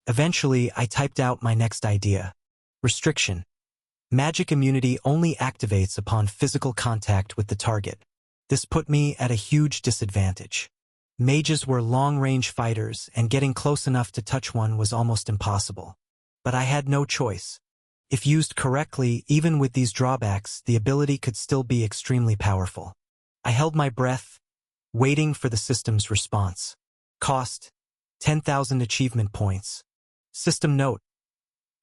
Eventually, I typed out my next idea. Restriction. Magic immunity only activates upon physical contact with the target. This put me at a huge disadvantage. Mages were long-range fighters, and getting close enough to touch one was almost impossible. But I had no choice. If used correctly, even with these drawbacks, the ability could still be extremely powerful. I held my breath, waiting for the system's response. Cost 10,000 achievement points. System note.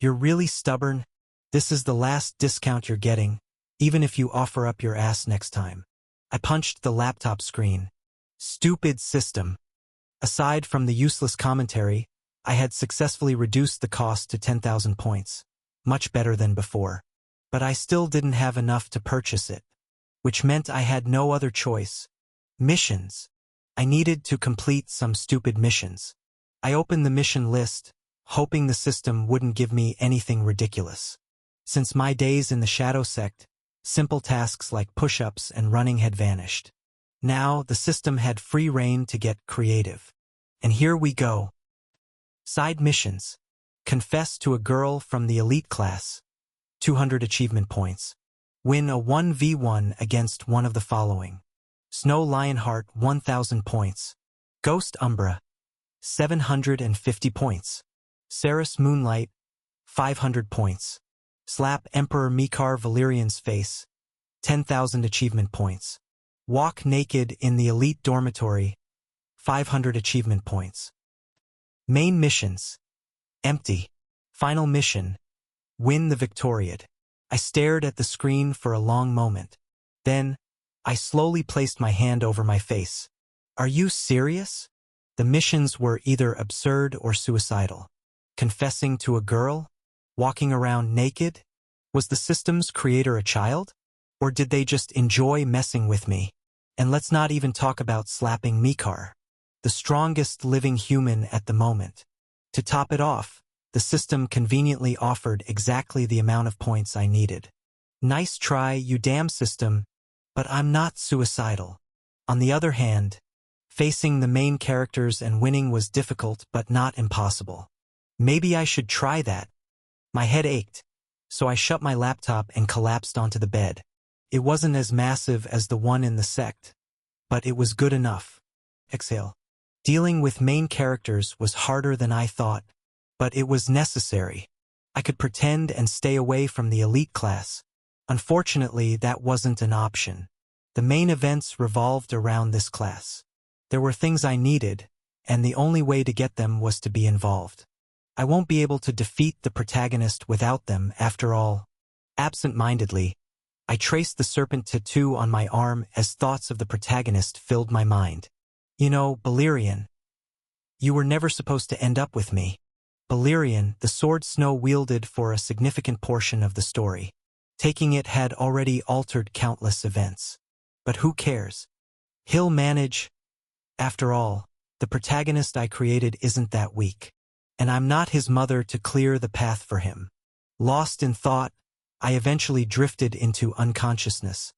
You're really stubborn. This is the last discount you're getting, even if you offer up your ass next time. I punched the laptop screen. Stupid system. Aside from the useless commentary, I had successfully reduced the cost to 10,000 points. Much better than before. But I still didn't have enough to purchase it, which meant I had no other choice. Missions. I needed to complete some stupid missions. I opened the mission list, hoping the system wouldn't give me anything ridiculous. Since my days in the Shadow Sect, simple tasks like push-ups and running had vanished. Now, the system had free rein to get creative. And here we go. Side missions. Confess to a girl from the elite class. 200 achievement points. Win a 1v1 against one of the following. Snow Lionheart, 1,000 points. Ghost Umbra, 750 points. Ceres Moonlight, 500 points. Slap Emperor Mikar Valerian's face, 10,000 achievement points. Walk naked in the elite dormitory, 500 achievement points. Main missions. Empty. Final mission. Win the Victoriad. I stared at the screen for a long moment. Then, I slowly placed my hand over my face. Are you serious? The missions were either absurd or suicidal. Confessing to a girl? Walking around naked? Was the system's creator a child? Or did they just enjoy messing with me? And let's not even talk about slapping Mikar, the strongest living human at the moment. To top it off, the system conveniently offered exactly the amount of points I needed. Nice try, you damn system, but I'm not suicidal. On the other hand, facing the main characters and winning was difficult but not impossible. Maybe I should try that. My head ached, so I shut my laptop and collapsed onto the bed. It wasn't as massive as the one in the sect, but it was good enough. Exhale. Dealing with main characters was harder than I thought, but it was necessary. I could pretend and stay away from the elite class. Unfortunately, that wasn't an option. The main events revolved around this class. There were things I needed, and the only way to get them was to be involved. I won't be able to defeat the protagonist without them, after all. Absent-mindedly, I traced the serpent tattoo on my arm as thoughts of the protagonist filled my mind. You know, Balerion, you were never supposed to end up with me. Balerion, the sword Snow wielded for a significant portion of the story. Taking it had already altered countless events. But who cares? He'll manage. After all, the protagonist I created isn't that weak. And I'm not his mother to clear the path for him. Lost in thought, I eventually drifted into unconsciousness.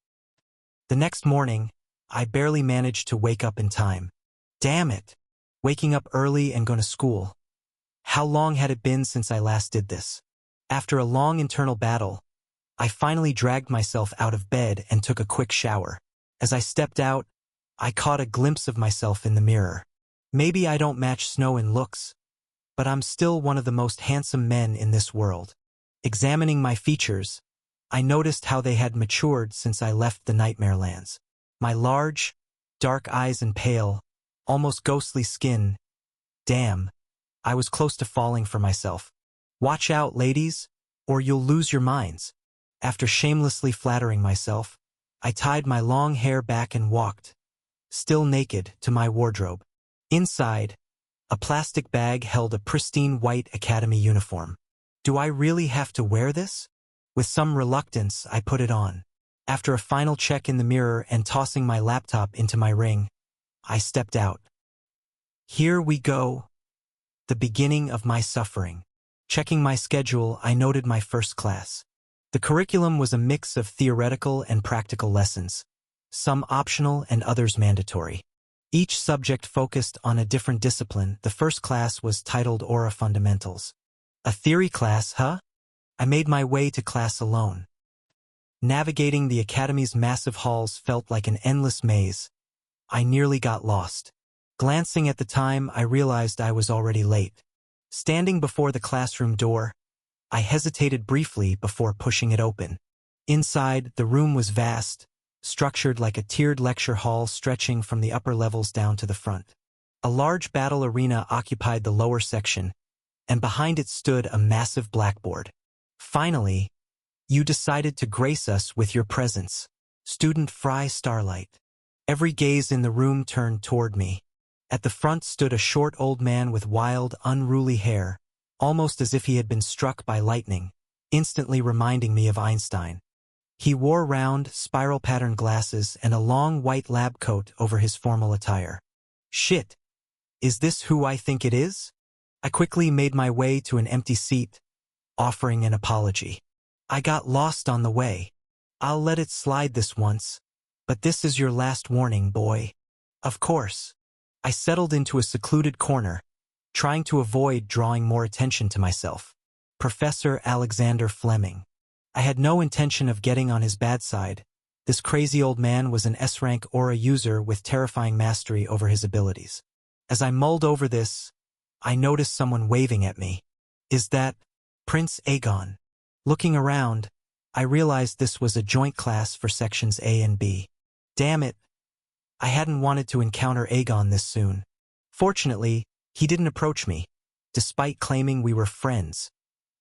The next morning, I barely managed to wake up in time. Damn it! Waking up early and going to school. How long had it been since I last did this? After a long internal battle, I finally dragged myself out of bed and took a quick shower. As I stepped out, I caught a glimpse of myself in the mirror. Maybe I don't match Snow in looks, but I'm still one of the most handsome men in this world. Examining my features, I noticed how they had matured since I left the Nightmare Lands. My large, dark eyes and pale, almost ghostly skin. Damn, I was close to falling for myself. Watch out, ladies, or you'll lose your minds. After shamelessly flattering myself, I tied my long hair back and walked, still naked, to my wardrobe. Inside, a plastic bag held a pristine white academy uniform. Do I really have to wear this? With some reluctance, I put it on. After a final check in the mirror and tossing my laptop into my ring, I stepped out. Here we go. The beginning of my suffering. Checking my schedule, I noted my first class. The curriculum was a mix of theoretical and practical lessons, some optional and others mandatory. Each subject focused on a different discipline. The first class was titled Aura Fundamentals. A theory class, huh? I made my way to class alone. Navigating the academy's massive halls felt like an endless maze. I nearly got lost. Glancing at the time, I realized I was already late. Standing before the classroom door, I hesitated briefly before pushing it open. Inside, the room was vast, structured like a tiered lecture hall stretching from the upper levels down to the front. A large battle arena occupied the lower section, and behind it stood a massive blackboard. Finally, you decided to grace us with your presence, Student Fry Starlight. Every gaze in the room turned toward me. At the front stood a short old man with wild, unruly hair, almost as if he had been struck by lightning, instantly reminding me of Einstein. He wore round, spiral-patterned glasses and a long white lab coat over his formal attire. Shit! Is this who I think it is? I quickly made my way to an empty seat, offering an apology. I got lost on the way. I'll let it slide this once, but this is your last warning, boy. Of course. I settled into a secluded corner, trying to avoid drawing more attention to myself. Professor Alexander Fleming. I had no intention of getting on his bad side. This crazy old man was an S-rank aura user with terrifying mastery over his abilities. As I mulled over this, I noticed someone waving at me. Is that Prince Aegon? Looking around, I realized this was a joint class for sections A and B. Damn it! I hadn't wanted to encounter Aegon this soon. Fortunately, he didn't approach me, despite claiming we were friends,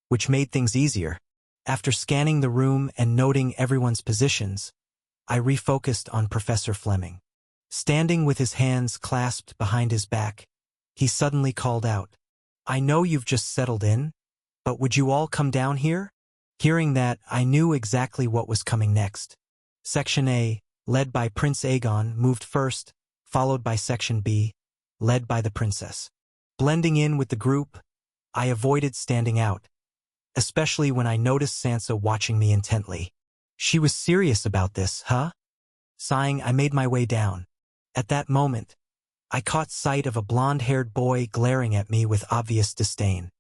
which made things easier. After scanning the room and noting everyone's positions, I refocused on Professor Fleming. Standing with his hands clasped behind his back, he suddenly called out, "I know you've just settled in, but would you all come down here?" Hearing that, I knew exactly what was coming next. Section A, led by Prince Aegon, moved first, followed by Section B, led by the princess. Blending in with the group, I avoided standing out, especially when I noticed Sansa watching me intently. She was serious about this, huh? Sighing, I made my way down. At that moment, I caught sight of a blonde-haired boy glaring at me with obvious disdain.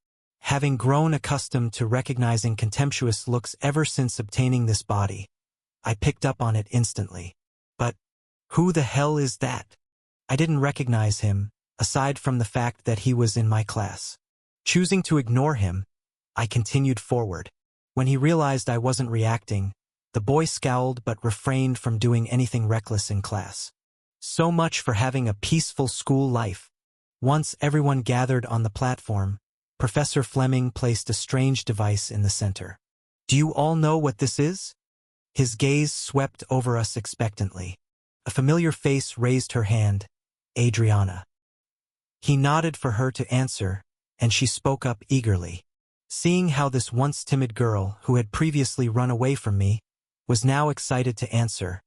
Having grown accustomed to recognizing contemptuous looks ever since obtaining this body, I picked up on it instantly. But who the hell is that? I didn't recognize him, aside from the fact that he was in my class. Choosing to ignore him, I continued forward. When he realized I wasn't reacting, the boy scowled but refrained from doing anything reckless in class. So much for having a peaceful school life. Once everyone gathered on the platform, Professor Fleming placed a strange device in the center. Do you all know what this is? His gaze swept over us expectantly. A familiar face raised her hand, Adriana. He nodded for her to answer, and she spoke up eagerly. Seeing how this once timid girl, who had previously run away from me, was now excited to answer,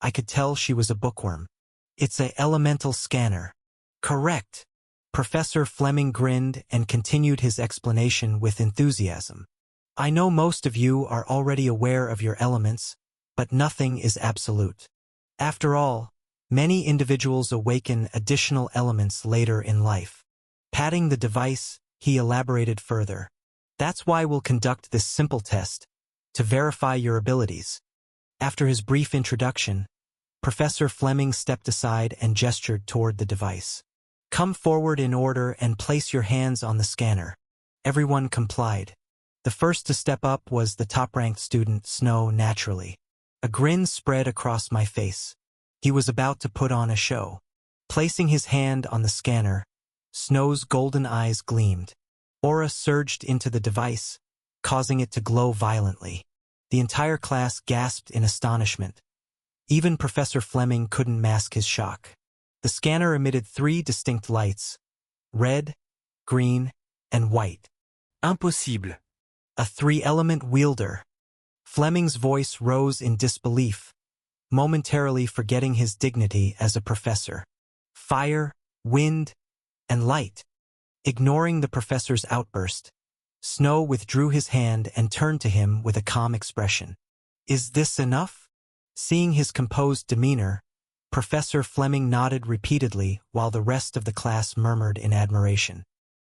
I could tell she was a bookworm. It's a elemental scanner. Correct. Professor Fleming grinned and continued his explanation with enthusiasm. I know most of you are already aware of your elements, but nothing is absolute. After all, many individuals awaken additional elements later in life. Patting the device, he elaborated further. That's why we'll conduct this simple test, to verify your abilities. After his brief introduction, Professor Fleming stepped aside and gestured toward the device. Come forward in order and place your hands on the scanner. Everyone complied. The first to step up was the top-ranked student, Snow, naturally. A grin spread across my face. He was about to put on a show. Placing his hand on the scanner, Snow's golden eyes gleamed. Aura surged into the device, causing it to glow violently. The entire class gasped in astonishment. Even Professor Fleming couldn't mask his shock. The scanner emitted 3 distinct lights: red, green, and white. Impossible. A 3-element wielder. Fleming's voice rose in disbelief, momentarily forgetting his dignity as a professor. Fire, wind, and light. Ignoring the professor's outburst, Snow withdrew his hand and turned to him with a calm expression. Is this enough? Seeing his composed demeanor, Professor Fleming nodded repeatedly while the rest of the class murmured in admiration.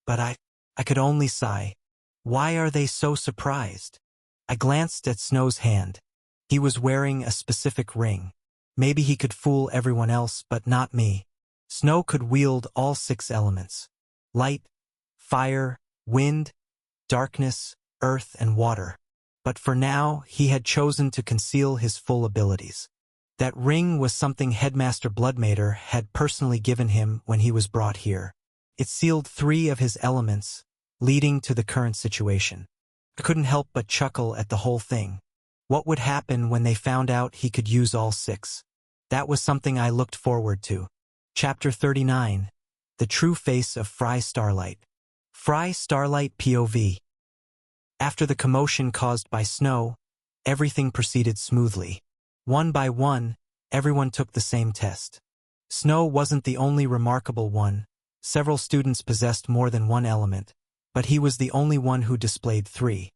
But I could only sigh. Why are they so surprised? I glanced at Snow's hand. He was wearing a specific ring. Maybe he could fool everyone else, but not me. Snow could wield all 6 elements: light, fire, wind, darkness, earth, and water. But for now, he had chosen to conceal his full abilities. That ring was something Headmaster Bloodmater had personally given him when he was brought here. It sealed 3 of his elements, leading to the current situation. I couldn't help but chuckle at the whole thing. What would happen when they found out he could use all 6? That was something I looked forward to. Chapter 39. The True Face of Fry Starlight. Fry Starlight POV. After the commotion caused by Snow, everything proceeded smoothly. One by one, everyone took the same test. Snow wasn't the only remarkable one. Several students possessed more than 1 element, but he was the only one who displayed 3.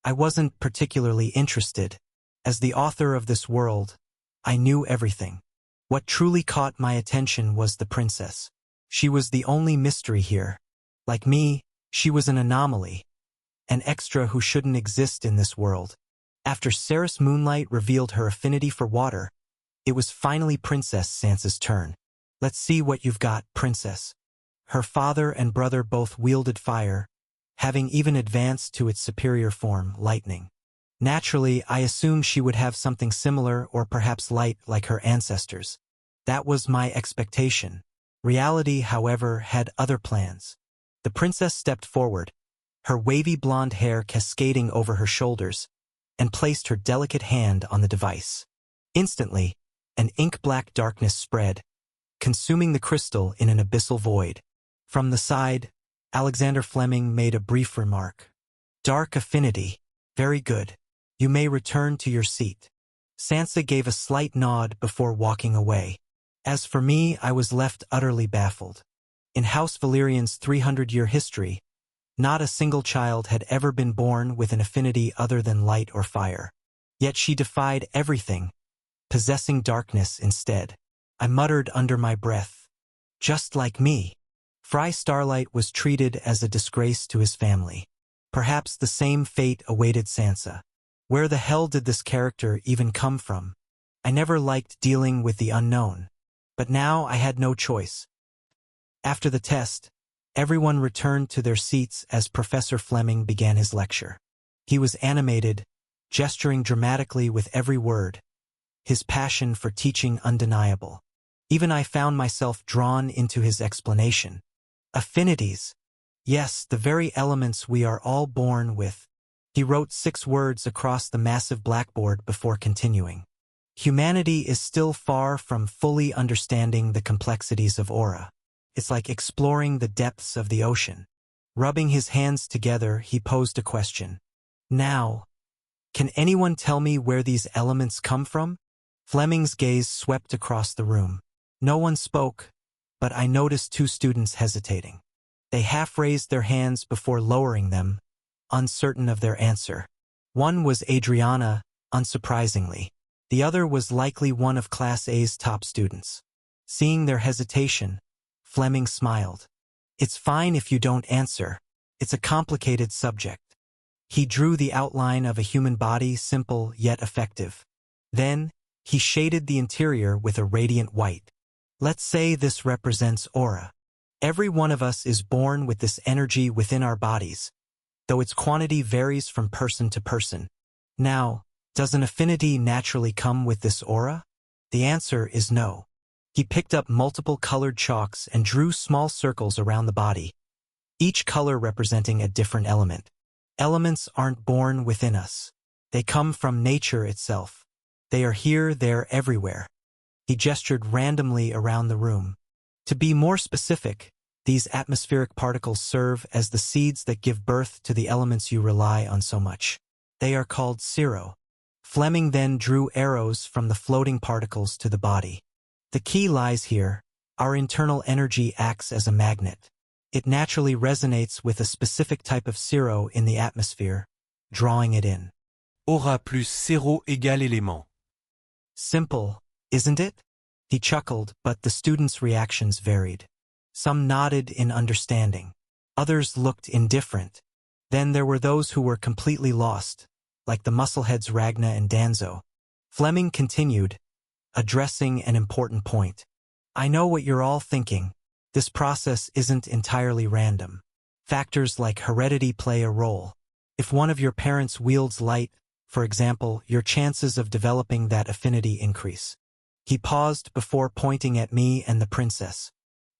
I wasn't particularly interested. As the author of this world, I knew everything. What truly caught my attention was the princess. She was the only mystery here. Like me, she was an anomaly, an extra who shouldn't exist in this world. After Cerys Moonlight revealed her affinity for water, it was finally Princess Sansa's turn. Let's see what you've got, princess. Her father and brother both wielded fire, having even advanced to its superior form, lightning. Naturally, I assumed she would have something similar or perhaps light like her ancestors. That was my expectation. Reality, however, had other plans. The princess stepped forward, her wavy blonde hair cascading over her shoulders, and placed her delicate hand on the device. Instantly, an ink-black darkness spread, consuming the crystal in an abyssal void. From the side, Alexander Fleming made a brief remark. Dark affinity. Very good. You may return to your seat. Sansa gave a slight nod before walking away. As for me, I was left utterly baffled. In House Valyrian's 300-year history, not a single child had ever been born with an affinity other than light or fire. Yet she defied everything, possessing darkness instead. I muttered under my breath, "Just like me." Fry Starlight was treated as a disgrace to his family. Perhaps the same fate awaited Sansa. Where the hell did this character even come from? I never liked dealing with the unknown. But now I had no choice. After the test, everyone returned to their seats as Professor Fleming began his lecture. He was animated, gesturing dramatically with every word, his passion for teaching undeniable. Even I found myself drawn into his explanation. Affinities. Yes, the very elements we are all born with. He wrote 6 words across the massive blackboard before continuing. Humanity is still far from fully understanding the complexities of aura. It's like exploring the depths of the ocean. Rubbing his hands together, he posed a question. Now, can anyone tell me where these elements come from? Fleming's gaze swept across the room. No one spoke, but I noticed 2 students hesitating. They half raised their hands before lowering them, uncertain of their answer. One was Adriana, unsurprisingly. The other was likely one of Class A's top students. Seeing their hesitation, Fleming smiled. "It's fine if you don't answer. It's a complicated subject." He drew the outline of a human body, simple yet effective. Then, he shaded the interior with a radiant white. Let's say this represents aura. Every one of us is born with this energy within our bodies, though its quantity varies from person to person. Now, does an affinity naturally come with this aura? The answer is no. He picked up multiple colored chalks and drew small circles around the body, each color representing a different element. Elements aren't born within us. They come from nature itself. They are here, there, everywhere. He gestured randomly around the room. To be more specific, these atmospheric particles serve as the seeds that give birth to the elements you rely on so much. They are called cirro. Fleming then drew arrows from the floating particles to the body. The key lies here. Our internal energy acts as a magnet. It naturally resonates with a specific type of cirro in the atmosphere, drawing it in. Aura plus cirro égale élément. Simple, isn't it? He chuckled, but the students' reactions varied. Some nodded in understanding. Others looked indifferent. Then there were those who were completely lost, like the muscleheads Ragna and Danzo. Fleming continued, addressing an important point. "I know what you're all thinking. This process isn't entirely random. Factors like heredity play a role. If one of your parents wields light, for example, your chances of developing that affinity increase." He paused before pointing at me and the princess.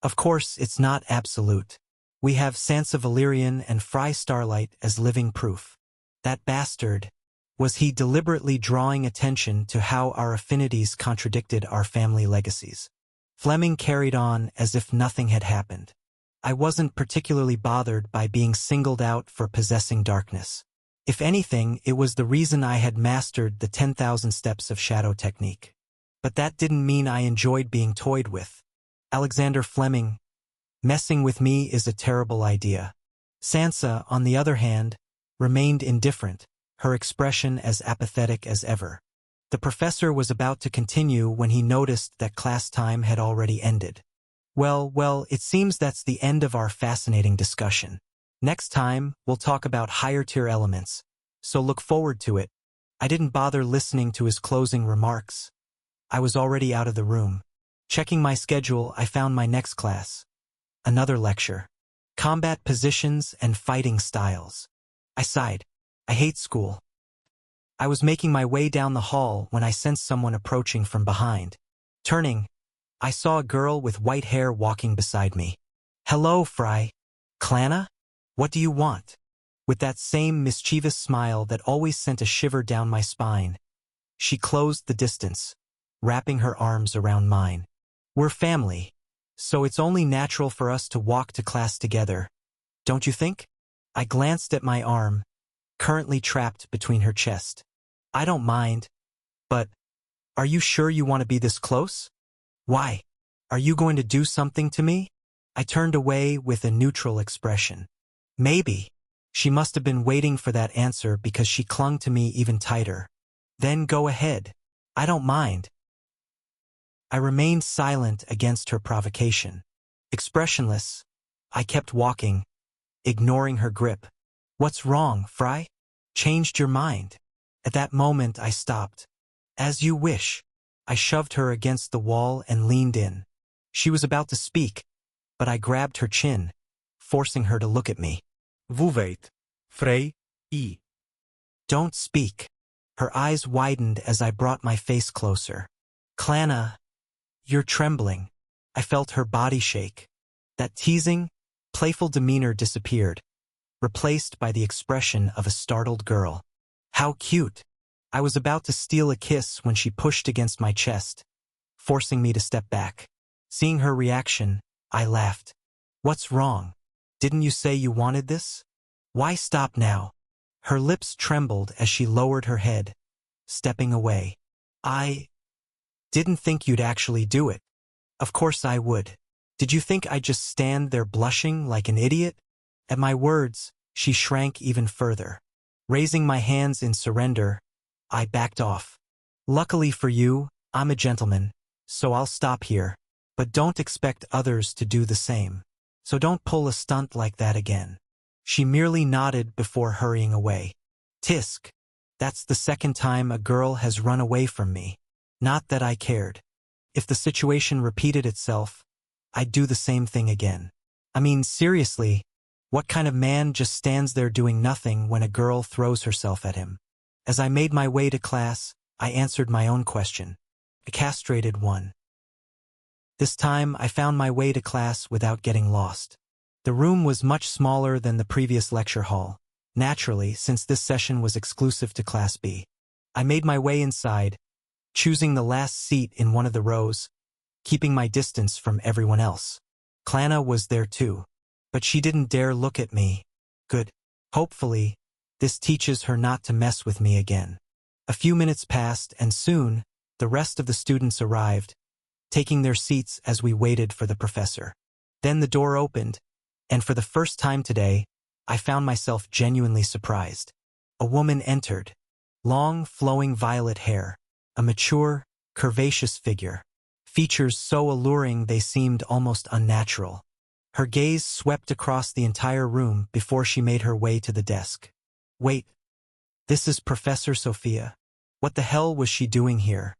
"Of course, it's not absolute. We have Sansa Valyrian and Fry Starlight as living proof. That bastard." Was he deliberately drawing attention to how our affinities contradicted our family legacies? Fleming carried on as if nothing had happened. "I wasn't particularly bothered by being singled out for possessing darkness. If anything, it was the reason I had mastered the 10,000 steps of shadow technique. But that didn't mean I enjoyed being toyed with. Alexander Fleming, messing with me is a terrible idea." Sansa, on the other hand, remained indifferent, her expression as apathetic as ever. The professor was about to continue when he noticed that class time had already ended. Well, it seems that's the end of our fascinating discussion. Next time, we'll talk about higher-tier elements, so look forward to it." I didn't bother listening to his closing remarks. I was already out of the room. Checking my schedule, I found my next class. Another lecture. Combat positions and fighting styles. I sighed. I hate school. I was making my way down the hall when I sensed someone approaching from behind. Turning, I saw a girl with white hair walking beside me. "Hello, Fry. Clanna? What do you want?" With that same mischievous smile that always sent a shiver down my spine, she closed the distance, wrapping her arms around mine. "We're family, so it's only natural for us to walk to class together, don't you think?" I glanced at my arm, currently trapped between her chest. I don't mind, but are you sure you want to be this close? Why? Are you going to do something to me? I turned away with a neutral expression. Maybe. She must have been waiting for that answer because she clung to me even tighter. Then go ahead. I don't mind. I remained silent against her provocation. Expressionless, I kept walking, ignoring her grip. What's wrong, Fry? Changed your mind. At that moment I stopped. As you wish. I shoved her against the wall and leaned in. She was about to speak, but I grabbed her chin, forcing her to look at me. Vous weet, Frey, I. Don't speak. Her eyes widened as I brought my face closer. Clanna, you're trembling. I felt her body shake. That teasing, playful demeanor disappeared, replaced by the expression of a startled girl. How cute. I was about to steal a kiss when she pushed against my chest, forcing me to step back. Seeing her reaction, I laughed. What's wrong? Didn't you say you wanted this? Why stop now? Her lips trembled as she lowered her head, stepping away. I didn't think you'd actually do it. Of course I would. Did you think I'd just stand there blushing like an idiot? At my words, she shrank even further. Raising my hands in surrender, I backed off. Luckily for you, I'm a gentleman, so I'll stop here. But don't expect others to do the same. So don't pull a stunt like that again. She merely nodded before hurrying away. Tisk. That's the second time a girl has run away from me. Not that I cared. If the situation repeated itself, I'd do the same thing again. I mean, seriously, what kind of man just stands there doing nothing when a girl throws herself at him? As I made my way to class, I answered my own question. A castrated one. This time, I found my way to class without getting lost. The room was much smaller than the previous lecture hall, naturally, since this session was exclusive to Class B. I made my way inside, choosing the last seat in one of the rows, keeping my distance from everyone else. Clanna was there too, but she didn't dare look at me. Good. Hopefully, this teaches her not to mess with me again. A few minutes passed, and soon, the rest of the students arrived, taking their seats as we waited for the professor. Then the door opened, and for the first time today, I found myself genuinely surprised. A woman entered. Long, flowing violet hair. A mature, curvaceous figure. Features so alluring they seemed almost unnatural. Her gaze swept across the entire room before she made her way to the desk. Wait. This is Professor Sophia. What the hell was she doing here?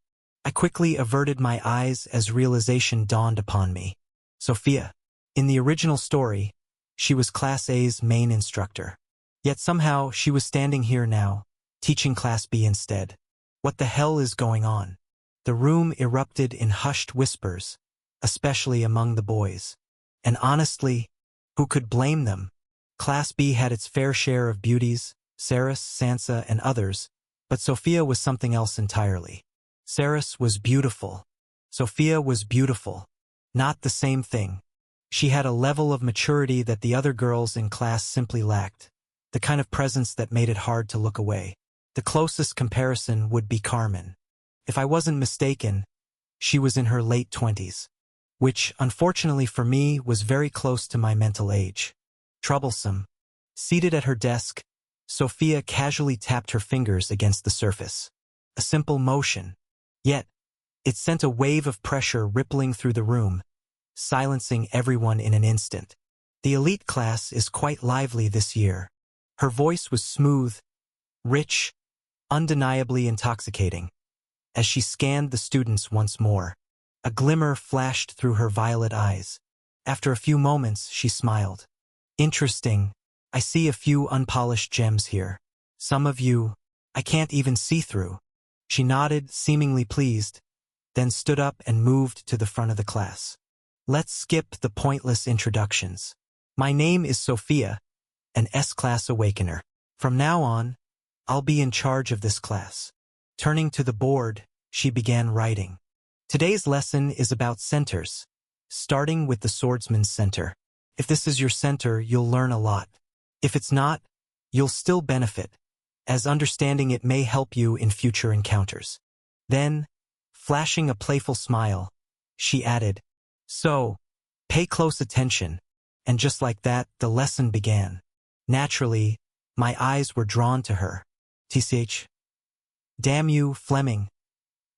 I quickly averted my eyes as realization dawned upon me. Sophia. In the original story, she was Class A's main instructor. Yet somehow she was standing here now, teaching Class B instead. What the hell is going on? The room erupted in hushed whispers, especially among the boys. And honestly, who could blame them? Class B had its fair share of beauties, Saris, Sansa, and others, but Sophia was something else entirely. Saris was beautiful. Sophia was beautiful. Not the same thing. She had a level of maturity that the other girls in class simply lacked, the kind of presence that made it hard to look away. The closest comparison would be Carmen. If I wasn't mistaken, she was in her late 20s, which, unfortunately for me, was very close to my mental age. Troublesome. Seated at her desk, Sophia casually tapped her fingers against the surface. A simple motion. Yet, it sent a wave of pressure rippling through the room, silencing everyone in an instant. The elite class is quite lively this year. Her voice was smooth, rich, undeniably intoxicating. As she scanned the students once more, a glimmer flashed through her violet eyes. After a few moments, she smiled. Interesting. I see a few unpolished gems here. Some of you, I can't even see through. She nodded, seemingly pleased, then stood up and moved to the front of the class. Let's skip the pointless introductions. My name is Sophia, an S-Class Awakener. From now on, I'll be in charge of this class. Turning to the board, she began writing. Today's lesson is about centers, starting with the swordsman's center. If this is your center, you'll learn a lot. If it's not, you'll still benefit, as understanding it may help you in future encounters. Then, flashing a playful smile, she added, "So, pay close attention." And just like that, the lesson began. Naturally, my eyes were drawn to her. TCH. Damn you, Fleming.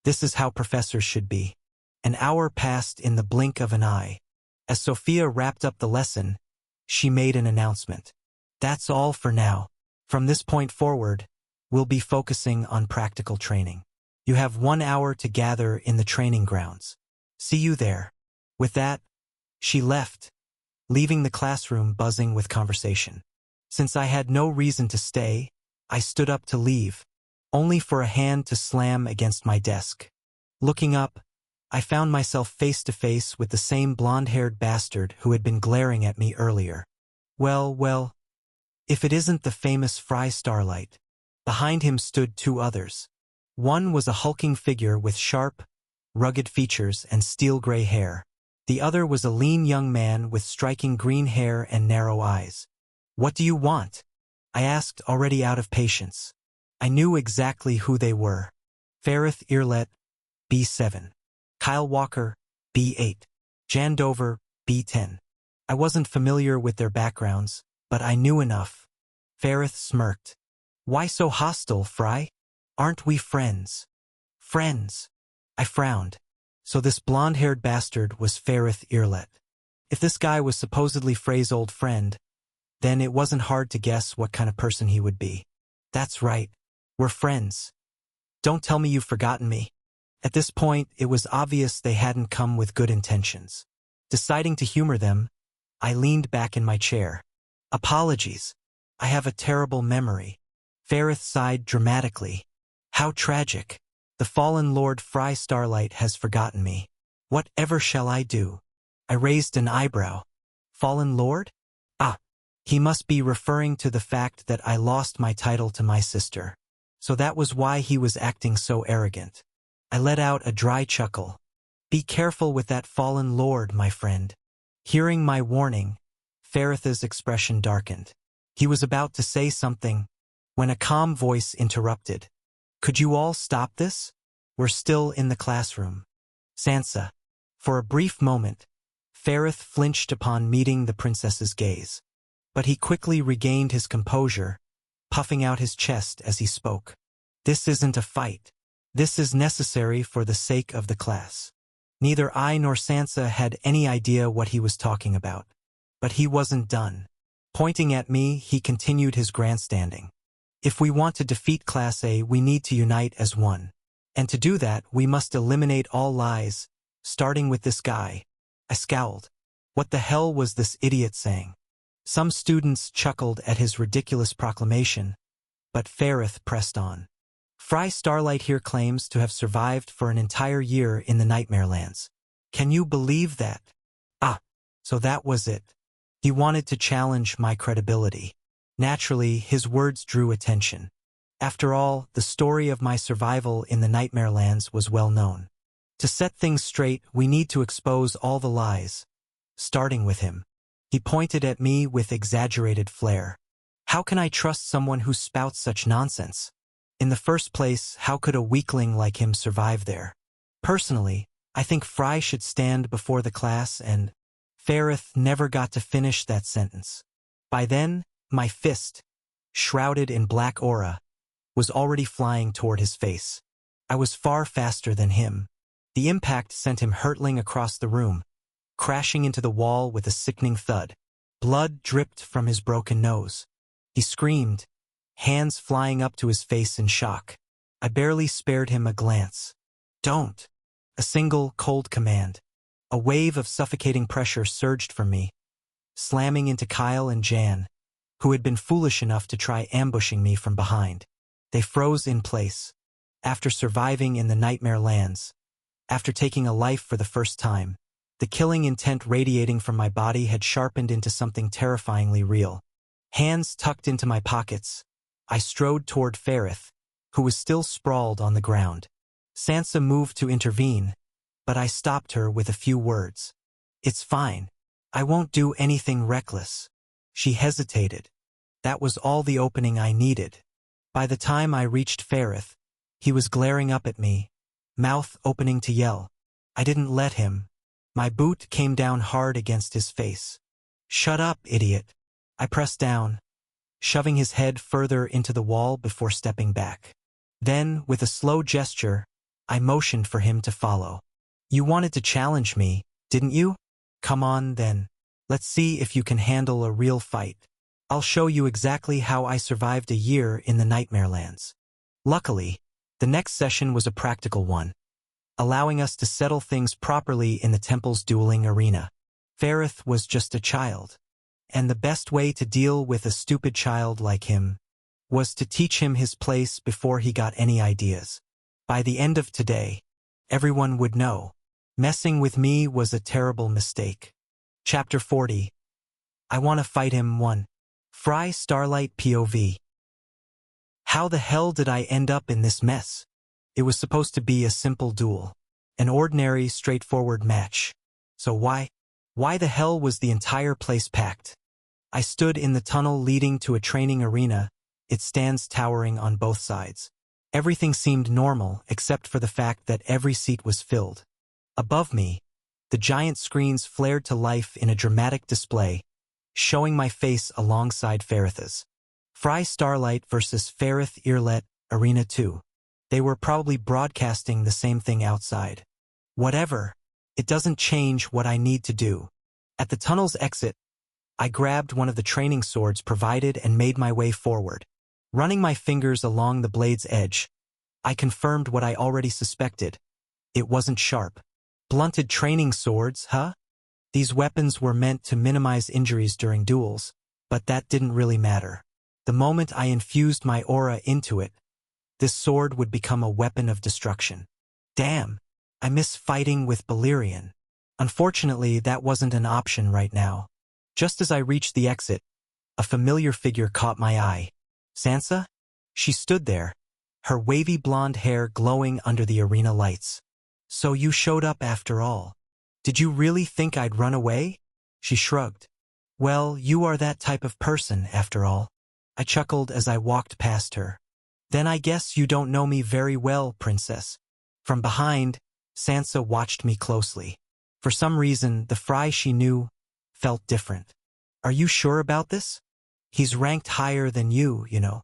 This is how professors should be. An hour passed in the blink of an eye. As Sophia wrapped up the lesson, she made an announcement. "That's all for now. From this point forward, we'll be focusing on practical training. You have 1 hour to gather in the training grounds. See you there." With that, she left, leaving the classroom buzzing with conversation. Since I had no reason to stay, I stood up to leave, only for a hand to slam against my desk. Looking up, I found myself face to face with the same blonde-haired bastard who had been glaring at me earlier. Well, if it isn't the famous Fry Starlight. Behind him stood 2 others. One was a hulking figure with sharp, rugged features and steel-gray hair. The other was a lean young man with striking green hair and narrow eyes. "What do you want?" I asked, already out of patience. I knew exactly who they were. Ferrith Earlet, B7. Kyle Walker, B8. Jan Dover, B10. I wasn't familiar with their backgrounds, but I knew enough. Ferrith smirked. "Why so hostile, Fry? Aren't we friends?" "Friends?" I frowned. So this blonde-haired bastard was Ferrith Earlet. If this guy was supposedly Frey's old friend, then it wasn't hard to guess what kind of person he would be. "That's right. We're friends. Don't tell me you've forgotten me." At this point, it was obvious they hadn't come with good intentions. Deciding to humor them, I leaned back in my chair. "Apologies. I have a terrible memory." Ferrith sighed dramatically. "How tragic. The fallen Lord Fry Starlight has forgotten me. Whatever shall I do?" I raised an eyebrow. "Fallen Lord? Ah, he must be referring to the fact that I lost my title to my sister. So that was why he was acting so arrogant." I let out a dry chuckle. "Be careful with that fallen lord, my friend." Hearing my warning, Ferrith's expression darkened. He was about to say something when a calm voice interrupted. "Could you all stop this? We're still in the classroom." "Sansa." For a brief moment, Ferrith flinched upon meeting the princess's gaze. But he quickly regained his composure, puffing out his chest as he spoke. "This isn't a fight. This is necessary for the sake of the class." Neither I nor Sansa had any idea what he was talking about. But he wasn't done. Pointing at me, he continued his grandstanding. "If we want to defeat Class A, we need to unite as one. And to do that, we must eliminate all lies, starting with this guy." I scowled. What the hell was this idiot saying? Some students chuckled at his ridiculous proclamation, but Ferrith pressed on. "Fry Starlight here claims to have survived for an entire year in the Nightmare Lands. Can you believe that?" Ah, so that was it. He wanted to challenge my credibility. Naturally, his words drew attention. After all, the story of my survival in the Nightmare Lands was well known. To set things straight, we need to expose all the lies. Starting with him. He pointed at me with exaggerated flair. "How can I trust someone who spouts such nonsense? In the first place, how could a weakling like him survive there? Personally, I think Fry should stand before the class and—" Ferrith never got to finish that sentence. By then, my fist, shrouded in black aura, was already flying toward his face. I was far faster than him. The impact sent him hurtling across the room, crashing into the wall with a sickening thud. Blood dripped from his broken nose. He screamed, hands flying up to his face in shock. I barely spared him a glance. "Don't." A single, cold command. A wave of suffocating pressure surged from me, slamming into Kyle and Jan, who had been foolish enough to try ambushing me from behind. They froze in place. After surviving in the Nightmare Lands, after taking a life for the first time, the killing intent radiating from my body had sharpened into something terrifyingly real. Hands tucked into my pockets, I strode toward Ferrith, who was still sprawled on the ground. Sansa moved to intervene, but I stopped her with a few words. "It's fine. I won't do anything reckless." She hesitated. That was all the opening I needed. By the time I reached Ferrith, he was glaring up at me, mouth opening to yell. I didn't let him. My boot came down hard against his face. Shut up, idiot. I pressed down, shoving his head further into the wall before stepping back. Then, with a slow gesture, I motioned for him to follow. You wanted to challenge me, didn't you? Come on, then. Let's see if you can handle a real fight. I'll show you exactly how I survived a year in the Nightmare Lands. Luckily, the next session was a practical one, allowing us to settle things properly in the temple's dueling arena. Ferrith was just a child, and the best way to deal with a stupid child like him was to teach him his place before he got any ideas. By the end of today, everyone would know. Messing with me was a terrible mistake. Chapter 40. I Want to Fight Him 1. Fry Starlight POV. How the hell did I end up in this mess? It was supposed to be a simple duel. An ordinary, straightforward match. So why the hell was the entire place packed? I stood in the tunnel leading to a training arena. It stands towering on both sides. Everything seemed normal except for the fact that every seat was filled. Above me, the giant screens flared to life in a dramatic display, showing my face alongside Ferrith's. Fry Starlight versus Ferrith Earlet, Arena 2. They were probably broadcasting the same thing outside. Whatever. It doesn't change what I need to do. At the tunnel's exit, I grabbed one of the training swords provided and made my way forward. Running my fingers along the blade's edge, I confirmed what I already suspected. It wasn't sharp. Blunted training swords, huh? These weapons were meant to minimize injuries during duels, but that didn't really matter. The moment I infused my aura into it, this sword would become a weapon of destruction. Damn, I miss fighting with Valyrian. Unfortunately, that wasn't an option right now. Just as I reached the exit, a familiar figure caught my eye. Sansa? She stood there, her wavy blonde hair glowing under the arena lights. So you showed up after all. Did you really think I'd run away? She shrugged. Well, you are that type of person, after all. I chuckled as I walked past her. Then I guess you don't know me very well, princess. From behind, Sansa watched me closely. For some reason, the Fry she knew felt different. Are you sure about this? He's ranked higher than you know.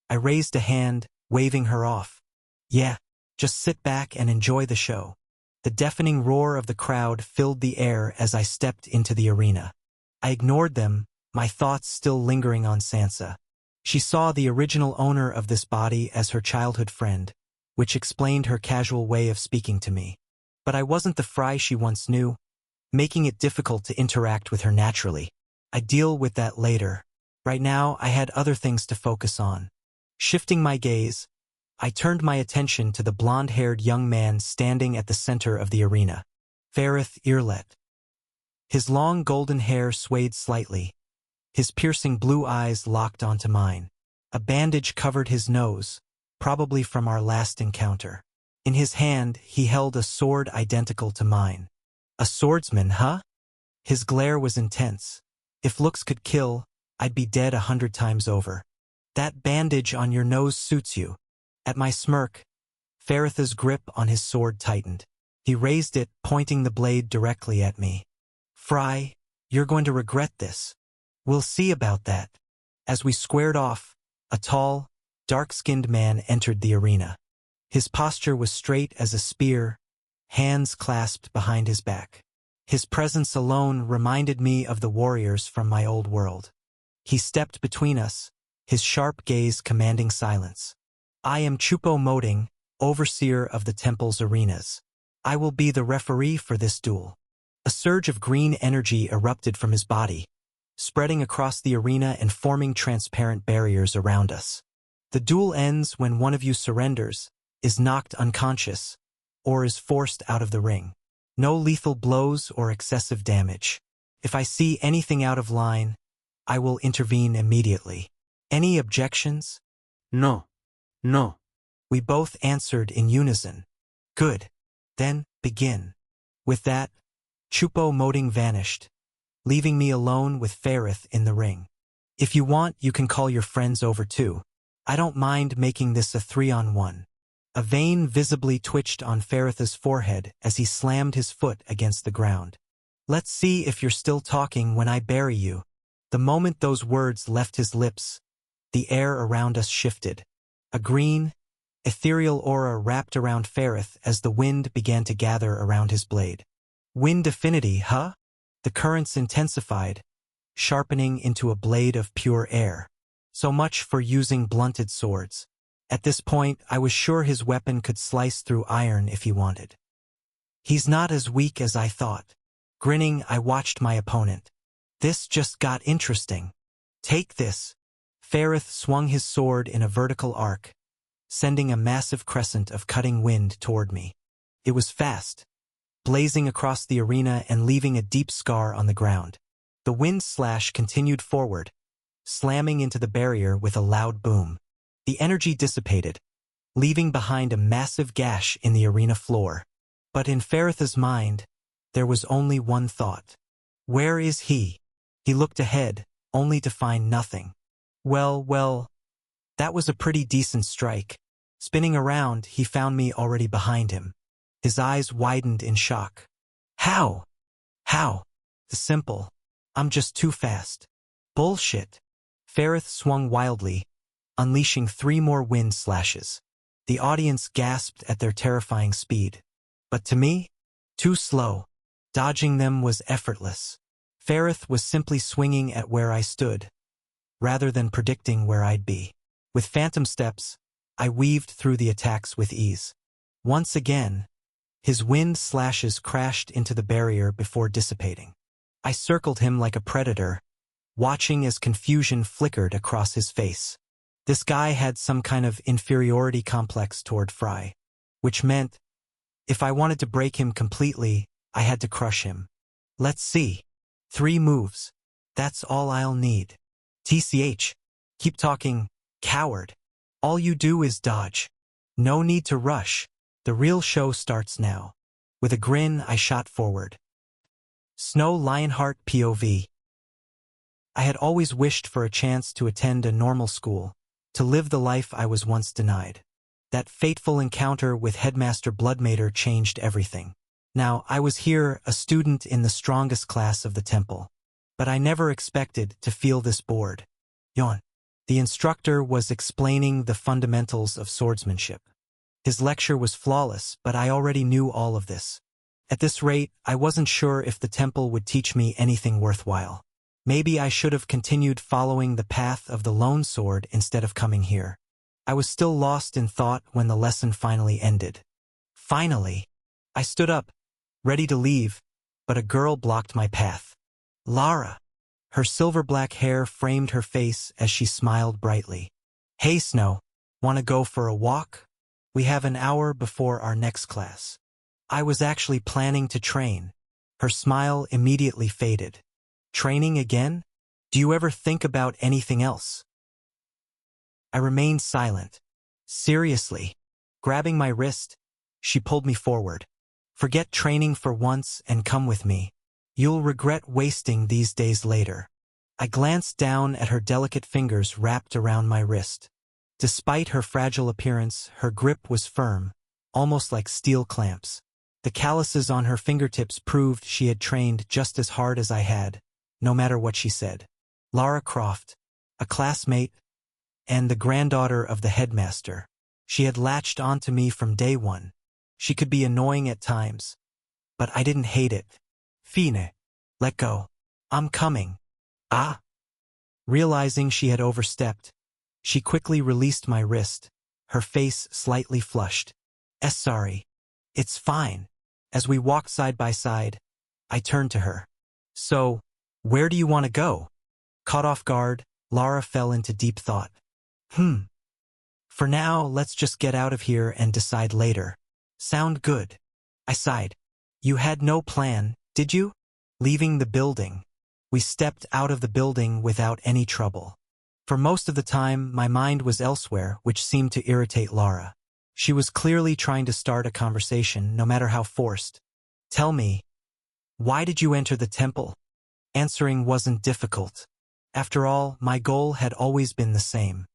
I raised a hand, waving her off. Yeah, just sit back and enjoy the show. The deafening roar of the crowd filled the air as I stepped into the arena. I ignored them, my thoughts still lingering on Sansa. She saw the original owner of this body as her childhood friend, which explained her casual way of speaking to me. But I wasn't the Fry she once knew, making it difficult to interact with her naturally. I'd deal with that later. Right now, I had other things to focus on. Shifting my gaze, I turned my attention to the blonde-haired young man standing at the center of the arena. Ferrith Earlet. His long golden hair swayed slightly. His piercing blue eyes locked onto mine. A bandage covered his nose, probably from our last encounter. In his hand, he held a sword identical to mine. A swordsman, huh? His glare was intense. If looks could kill, I'd be dead 100 times over. That bandage on your nose suits you. At my smirk, Ferrith's grip on his sword tightened. He raised it, pointing the blade directly at me. Fry, you're going to regret this. We'll see about that. As we squared off, a tall, dark-skinned man entered the arena. His posture was straight as a spear, hands clasped behind his back. His presence alone reminded me of the warriors from my old world. He stepped between us, his sharp gaze commanding silence. I am Chupo Moting, overseer of the temple's arenas. I will be the referee for this duel. A surge of green energy erupted from his body, spreading across the arena and forming transparent barriers around us. The duel ends when one of you surrenders, is knocked unconscious, or is forced out of the ring. No lethal blows or excessive damage. If I see anything out of line, I will intervene immediately. Any objections? No. No. We both answered in unison. Good. Then, begin. With that, Chupo Moting vanished, leaving me alone with Ferrith in the ring. If you want, you can call your friends over too. I don't mind making this a 3-on-1. A vein visibly twitched on Ferrith's forehead as he slammed his foot against the ground. Let's see if you're still talking when I bury you. The moment those words left his lips, the air around us shifted. A green, ethereal aura wrapped around Ferrith as the wind began to gather around his blade. Wind affinity, huh? The currents intensified, sharpening into a blade of pure air. So much for using blunted swords. At this point, I was sure his weapon could slice through iron if he wanted. He's not as weak as I thought. Grinning, I watched my opponent. This just got interesting. Take this. Ferrith swung his sword in a vertical arc, sending a massive crescent of cutting wind toward me. It was fast, blazing across the arena and leaving a deep scar on the ground. The wind slash continued forward, slamming into the barrier with a loud boom. The energy dissipated, leaving behind a massive gash in the arena floor. But in Ferrith's mind, there was only one thought. Where is he? He looked ahead, only to find nothing. Well, that was a pretty decent strike. Spinning around, he found me already behind him. His eyes widened in shock. How? The simple. I'm just too fast. Bullshit. Ferrith swung wildly, unleashing 3 more wind slashes. The audience gasped at their terrifying speed. But to me, too slow. Dodging them was effortless. Ferrith was simply swinging at where I stood, rather than predicting where I'd be. With phantom steps, I weaved through the attacks with ease. Once again, his wind slashes crashed into the barrier before dissipating. I circled him like a predator, watching as confusion flickered across his face. This guy had some kind of inferiority complex toward Fry, which meant, if I wanted to break him completely, I had to crush him. Let's see. 3 moves. That's all I'll need. TCH. Keep talking, coward. All you do is dodge. No need to rush. The real show starts now. With a grin, I shot forward. Snow Lionheart POV. I had always wished for a chance to attend a normal school, to live the life I was once denied. That fateful encounter with Headmaster Bloodmater changed everything. Now, I was here, a student in the strongest class of the temple. But I never expected to feel this bored. Yawn. The instructor was explaining the fundamentals of swordsmanship. His lecture was flawless, but I already knew all of this. At this rate, I wasn't sure if the temple would teach me anything worthwhile. Maybe I should have continued following the path of the lone sword instead of coming here. I was still lost in thought when the lesson finally ended. Finally! I stood up, ready to leave, but a girl blocked my path. Lara. Her silver-black hair framed her face as she smiled brightly. Hey, Snow. Want to go for a walk? We have an hour before our next class. I was actually planning to train. Her smile immediately faded. Training again? Do you ever think about anything else? I remained silent. Seriously. Grabbing my wrist, she pulled me forward. Forget training for once and come with me. You'll regret wasting these days later. I glanced down at her delicate fingers wrapped around my wrist. Despite her fragile appearance, her grip was firm, almost like steel clamps. The calluses on her fingertips proved she had trained just as hard as I had, no matter what she said. Lara Croft, a classmate, and the granddaughter of the headmaster. She had latched onto me from day one. She could be annoying at times, but I didn't hate it. Fine. Let go. I'm coming. Ah. Realizing she had overstepped, she quickly released my wrist, her face slightly flushed. Sorry. It's fine. As we walked side by side, I turned to her. So, where do you want to go? Caught off guard, Lara fell into deep thought. For now, let's just get out of here and decide later. Sound good. I sighed. You had no plan, did you? Leaving the building. We stepped out of the building without any trouble. For most of the time, my mind was elsewhere, which seemed to irritate Lara. She was clearly trying to start a conversation, no matter how forced. Tell me, why did you enter the temple? Answering wasn't difficult. After all, my goal had always been the same.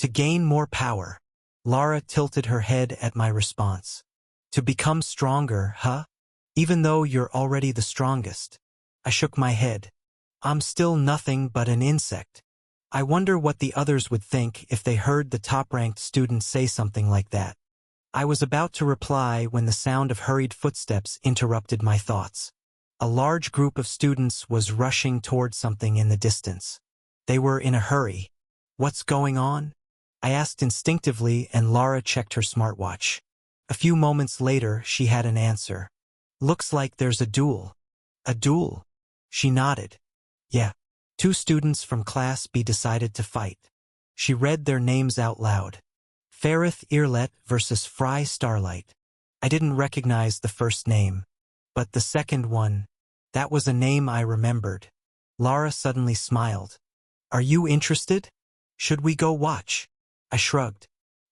To gain more power. Lara tilted her head at my response. To become stronger, huh? Even though you're already the strongest. I shook my head. I'm still nothing but an insect. I wonder what the others would think if they heard the top-ranked student say something like that. I was about to reply when the sound of hurried footsteps interrupted my thoughts. A large group of students was rushing toward something in the distance. They were in a hurry. What's going on? I asked instinctively, and Lara checked her smartwatch. A few moments later, she had an answer. Looks like there's a duel. A duel? She nodded. Yeah. 2 students from Class B decided to fight. She read their names out loud. Ferrith Earlet versus Fry Starlight. I didn't recognize the first name. But the second one, that was a name I remembered. Lara suddenly smiled. Are you interested? Should we go watch? I shrugged.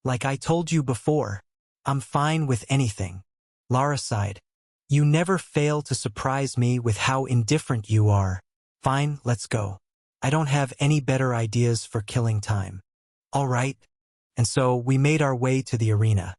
Like I told you before, I'm fine with anything. Lara sighed. You never fail to surprise me with how indifferent you are. Fine, let's go. I don't have any better ideas for killing time. All right. And so we made our way to the arena.